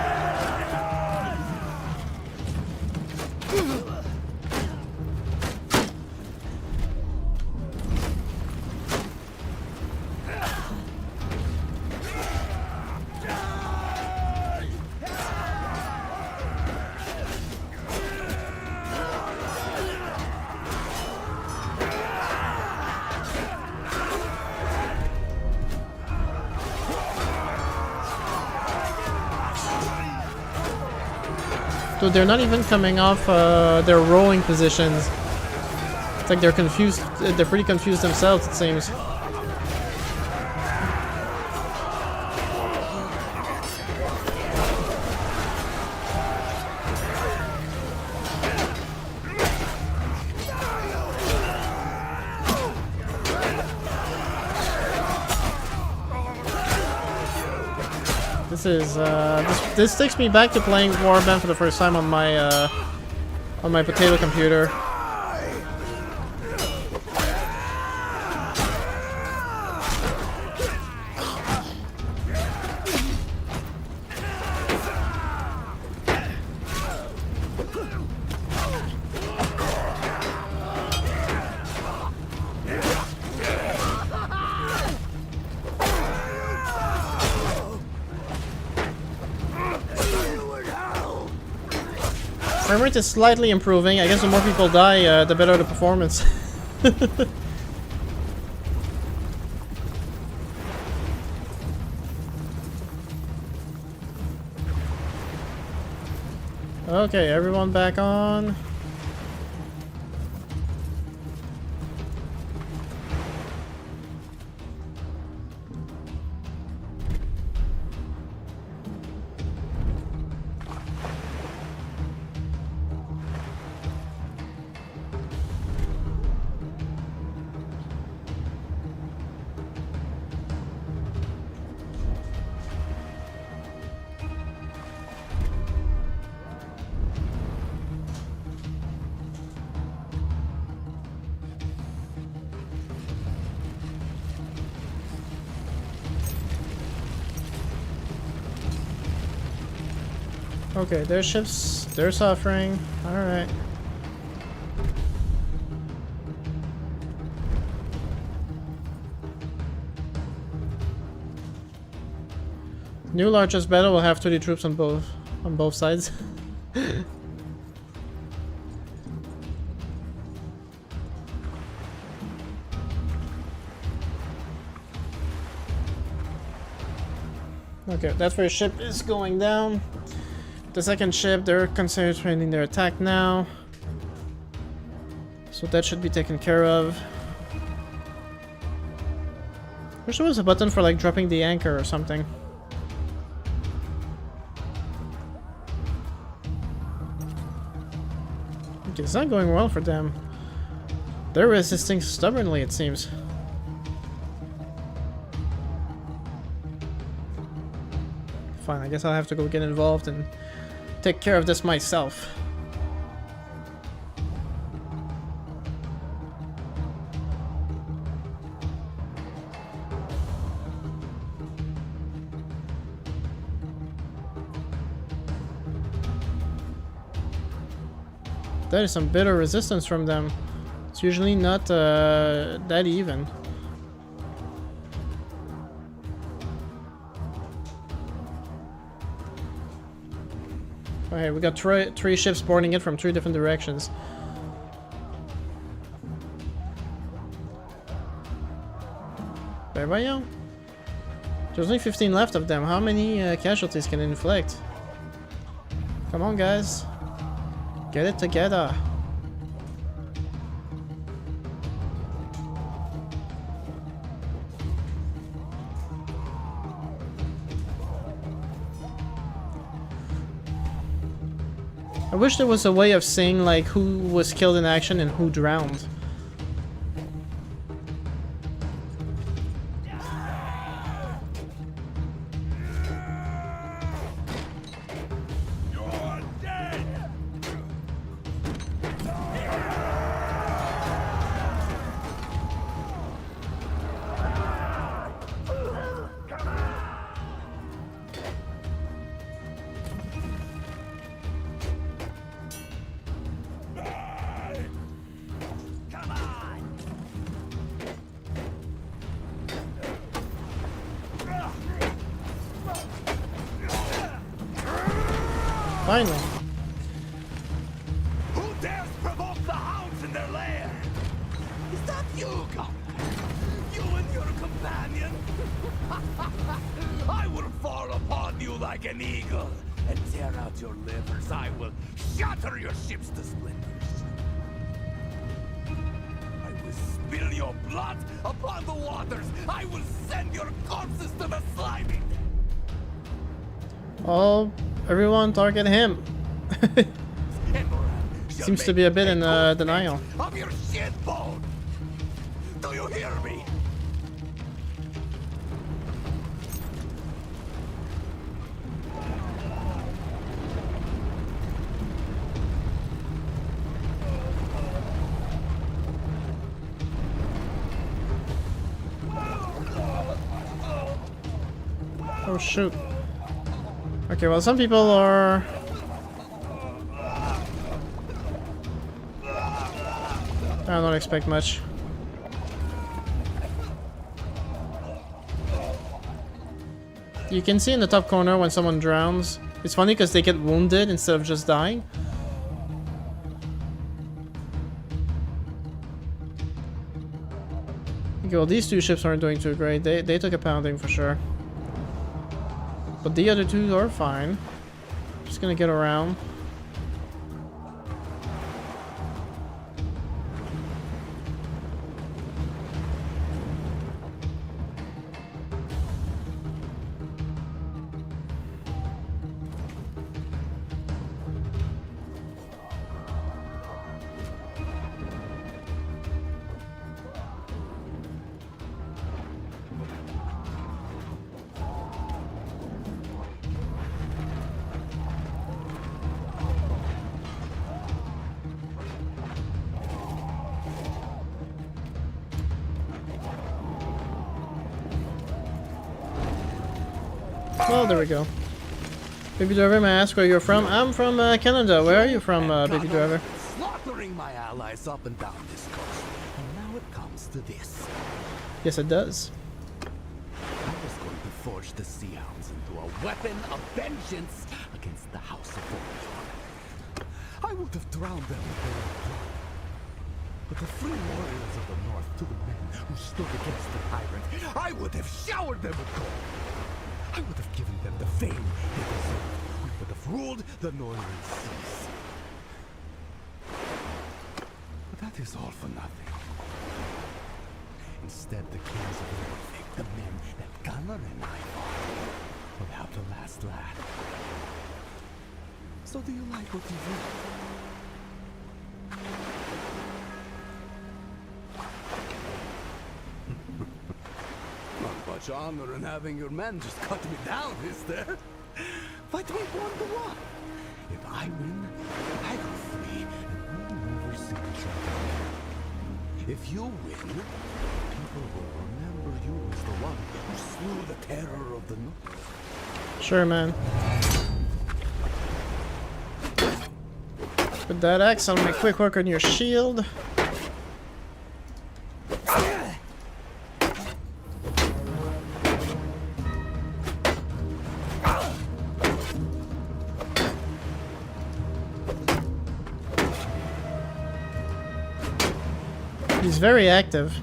A: Dude, they're not even coming off their rowing positions. It's like they're confused. They're pretty confused themselves, it seems. This takes me back to playing Warband for the first time on my potato computer. Frame rate is slightly improving. I guess the more people die, the better the performance. Okay, everyone back on. Okay, their ships, they're suffering. Alright. New largest battle will have 30 troops on both sides. Okay, that first ship is going down. The second ship, they're concentrating their attack now. So that should be taken care of. Wish there was a button for like dropping the anchor or something. Okay, it's not going well for them. They're resisting stubbornly, it seems. Fine, I guess I'll have to go get involved and take care of this myself. That is some bitter resistance from them. It's usually not that even. Okay, we got three ships boarding it from 3 different directions. Bye bye, yo. There's only 15 left of them. How many casualties can it inflict? Come on, guys. Get it together. I wish there was a way of saying like who was killed in action and who drowned. Finally.
I: Who dares provoke the hounds in their lair? Is that you, Comrade? You and your companion? I will fall upon you like an eagle and tear out your livers. I will shatter your ships to splinters. I will spill your blood upon the waters. I will send your corpses to the slimy.
A: Oh, everyone target him. Seems to be a bit in denial.
I: Of your shit bone. Do you hear me?
A: Oh shoot. Okay, well some people are... I don't expect much. You can see in the top corner when someone drowns. It's funny because they get wounded instead of just dying. Okay, well these two ships aren't doing too great. They took a pounding for sure. But the other two are fine. Just gonna get around. Well, there we go. Baby Driver, may I ask where you're from? I'm from Canada. Where are you from, Baby Driver?
E: Slaughtering my allies up and down this coast. And now it comes to this.
A: Yes, it does.
E: I was going to forged the Sea Hounds into a weapon of vengeance against the House of Bannerlord. I would have drowned them with their own blood. But the free warriors of the North took men who stood against the tyrant. I would have showered them with gold. I would have given them the fame they deserved. We would have ruled the Northern seas. But that is all for nothing. Instead, the kings of the North, the men that Gunnar and I fought, will have the last laugh. So do you like what you read? Not much honor in having your men just cut me down, is there? Fight me 1-1. If I win, I go free and we'll never see each other. If you win, people will remember you as the one who slew the terror of the North.
A: Sure, man. Put that axe on my quick work on your shield. He's very active.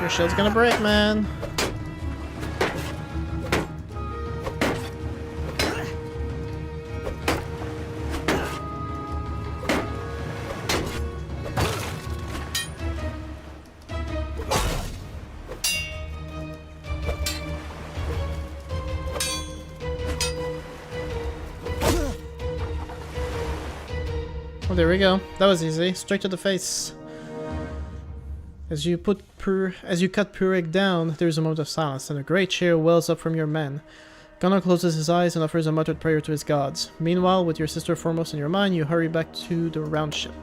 A: Your shield's gonna break, man. Oh, there we go. That was easy. Straight to the face. As you cut Purik down, there is a moment of silence, and a great cheer wells up from your men. Gunnar closes his eyes and offers a muttered prayer to his gods. Meanwhile, with your sister foremost in your mind, you hurry back to the round ship.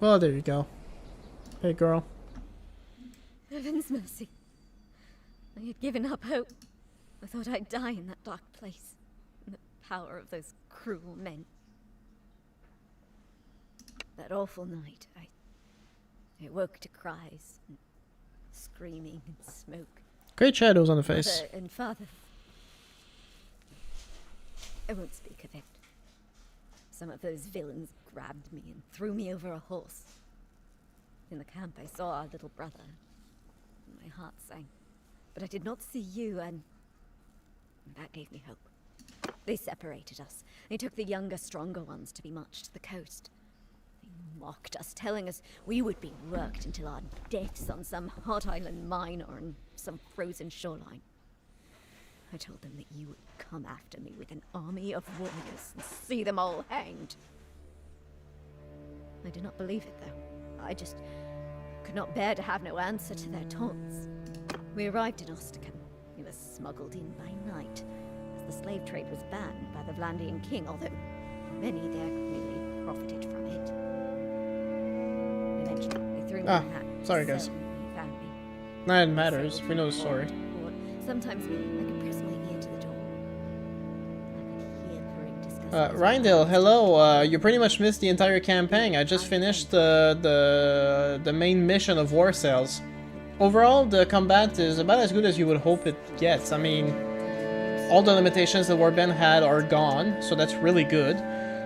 A: Well, there you go. Hey, girl.
K: Heaven's mercy. I had given up hope. I thought I'd die in that dark place. In the power of those cruel men. That awful night, I woke to cries and screaming and smoke.
A: Great shadows on the face.
K: Mother and father. I won't speak of it. Some of those villains grabbed me and threw me over a horse. In the camp I saw our little brother. My heart sank. But I did not see you, and that gave me hope. They separated us. They took the younger, stronger ones to be marched to the coast. They mocked us, telling us we would be worked until our deaths on some hot island mine or on some frozen shoreline. I told them that you would come after me with an army of warriors and see them all hanged. I did not believe it, though. I just could not bear to have no answer to their taunts. We arrived in Ostican. We were smuggled in by night, as the slave trade was banned by the Vlandian king, although many there really profited from it. Eventually, they threw me in that
A: sorry, guys.
K: cell and they found me.
A: Nah, it matters. We know the story.
K: Sometimes I could press my ear to the door. I could hear Purik discussing.
A: Rindale, hello. You pretty much missed the entire campaign. I just finished the main mission of War SAILS. Overall, the combat is about as good as you would hope it gets. I mean, all the limitations that Warband had are gone, so that's really good.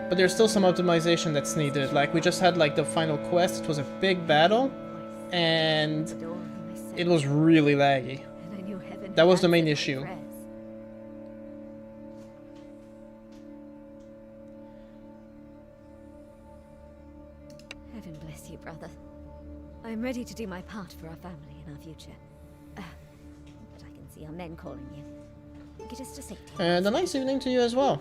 A: But there's still some optimization that's needed. Like, we just had like the final quest. It was a big battle, and it was really laggy. That was the main issue.
K: Heaven bless you, brother. I am ready to do my part for our family and our future. But I can see our men calling you. Get us to safety.
A: And a nice evening to you as well.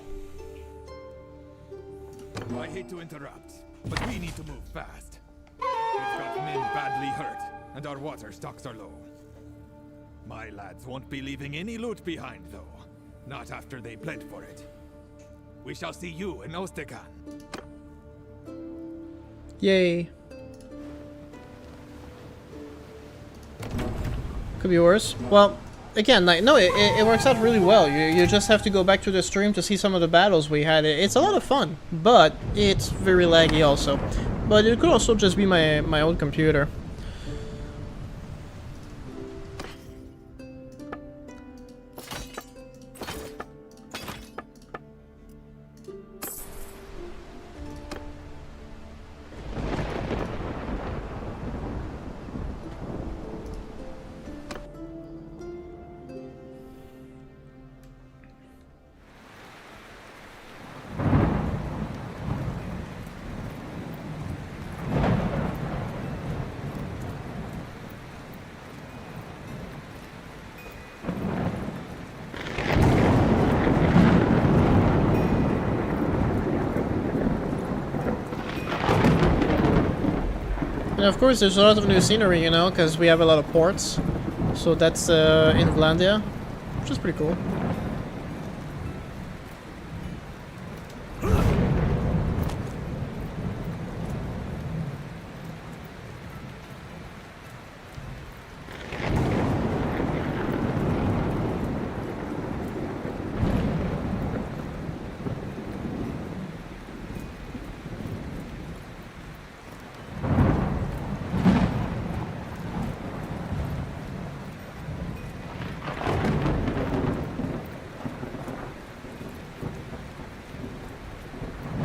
I: I hate to interrupt, but we need to move fast. We've got men badly hurt, and our water stocks are low. My lads won't be leaving any loot behind, though. Not after they bled for it. We shall see you in Ostekan.
A: Yay. Could be worse. Well, again, like, no, it works out really well. You just have to go back to the stream to see some of the battles we had. It's a lot of fun, but it's very laggy also. But it could also just be my old computer. And of course, there's a lot of new scenery, you know, because we have a lot of ports. So that's in Vlandia, which is pretty cool.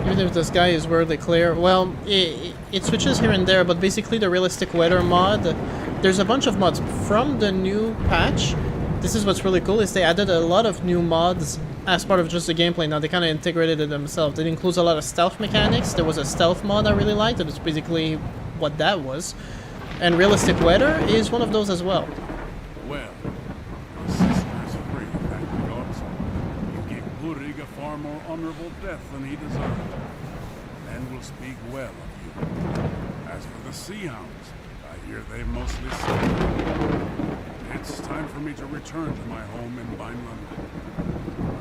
A: Even if the sky is weirdly clear, well, it switches here and there, but basically the realistic weather mod, there's a bunch of mods from the new patch. This is what's really cool, is they added a lot of new mods as part of just the gameplay. Now they kind of integrated it themselves. It includes a lot of stealth mechanics. There was a stealth mod I really liked, and it's basically what that was. And realistic weather is one of those as well.
C: Well, the sister's free, thank the gods. You gave Burig a far more honorable death than he deserved. Men will speak well of you. As for the Sea Hounds, I hear they mostly sleep. It's time for me to return to my home in Bannerlord.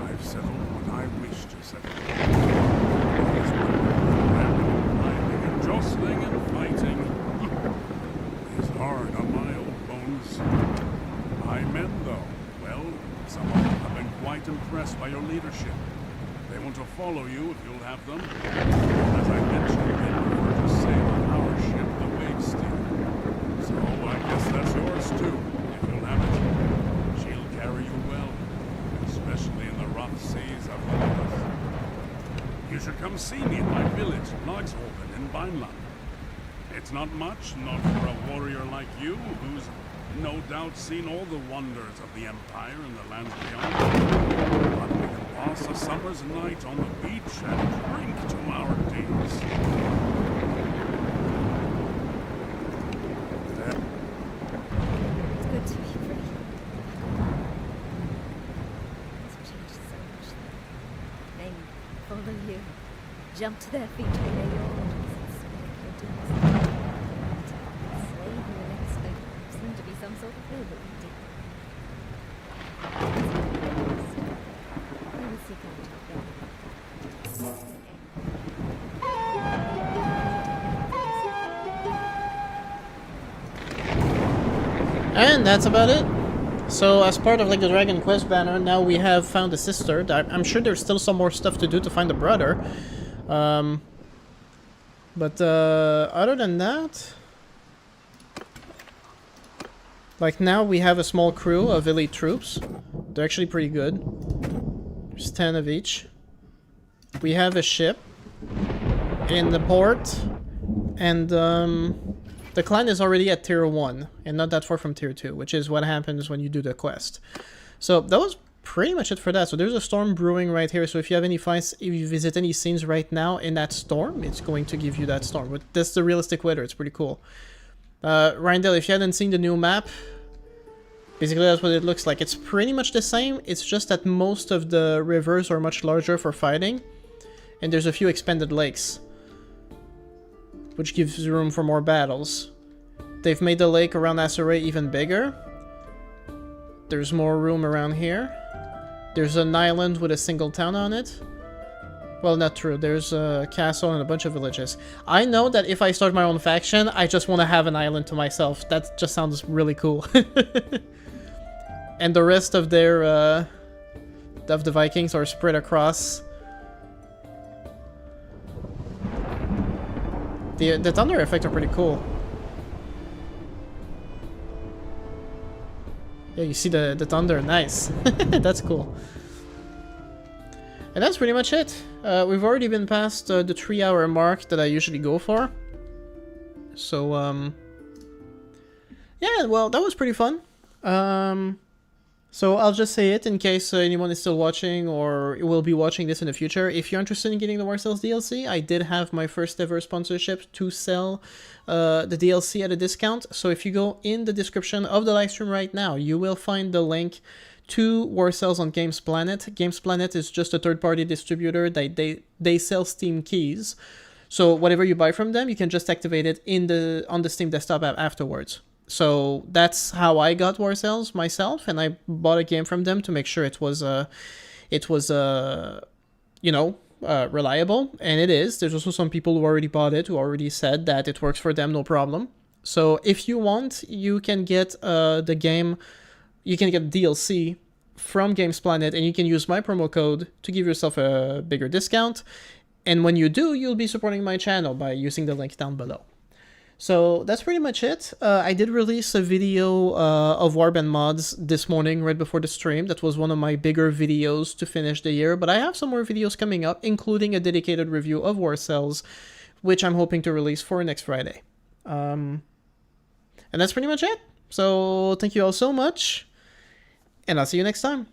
C: I've settled what I wish to settle. Climbing and jostling and fighting is hard on my old bones. My men, though, well, some of them have been quite impressed by your leadership. They want to follow you if you'll have them. As I mentioned, they prefer to sail on our ship, the Wavesteel. So I guess that's yours too, if you'll have it. She'll carry you well, especially in the rough seas of the north. You should come see me at my village, Logshoven, in Bannerlord. It's not much, not for a warrior like you, who's no doubt seen all the wonders of the Empire and the lands beyond. But we can pass a summer's night on the beach and drink to our days.
K: It's good to be free. It's changed so much. Men follow you, jump to their feet, obey your orders, and speak your doings. Slave in the next thing seem to be some sort of labor we did. We will seek out
A: And that's about it. So as part of like the Dragon Quest banner, now we have found a sister. I'm sure there's still some more stuff to do to find a brother. But other than that, like now we have a small crew of elite troops. They're actually pretty good. There's 10 of each. We have a ship in the port, and the clan is already at tier 1 and not that far from tier 2, which is what happens when you do the quest. So that was pretty much it for that. So there's a storm brewing right here, so if you have any fights, if you visit any scenes right now in that storm, it's going to give you that storm. But that's the realistic weather, it's pretty cool. Rindell, if you hadn't seen the new map, basically that's what it looks like. It's pretty much the same, it's just that most of the rivers are much larger for fighting, and there's a few expanded lakes. which gives room for more battles. They've made the lake around Asaray even bigger. There's more room around here. There's an island with a single town on it. Well, not true. There's a castle and a bunch of villages. I know that if I start my own faction, I just want to have an island to myself. That just sounds really cool. And the rest of their of the Vikings are spread across. The thunder effects are pretty cool. Yeah, you see the thunder. Nice. That's cool. And that's pretty much it. We've already been past the 3-hour mark that I usually go for. So, yeah, well, that was pretty fun. So I'll just say it in case anyone is still watching or will be watching this in the future. If you're interested in getting the War Cells DLC, I did have my first ever sponsorship to sell the DLC at a discount. So if you go in the description of the livestream right now, you will find the link to War Cells on Games Planet. Games Planet is just a third-party distributor. They sell Steam keys. So whatever you buy from them, you can just activate it on the Steam desktop app afterwards. So that's how I got War Cells myself, and I bought a game from them to make sure it was reliable, and it is. There's also some people who already bought it who already said that it works for them, no problem. So if you want, you can get the game, you can get DLC from Games Planet, and you can use my promo code to give yourself a bigger discount. And when you do, you'll be supporting my channel by using the link down below. So that's pretty much it. I did release a video of Warband mods this morning, right before the stream. That was one of my bigger videos to finish the year, but I have some more videos coming up, including a dedicated review of War Cells, which I'm hoping to release for next Friday. And that's pretty much it. So thank you all so much, and I'll see you next time.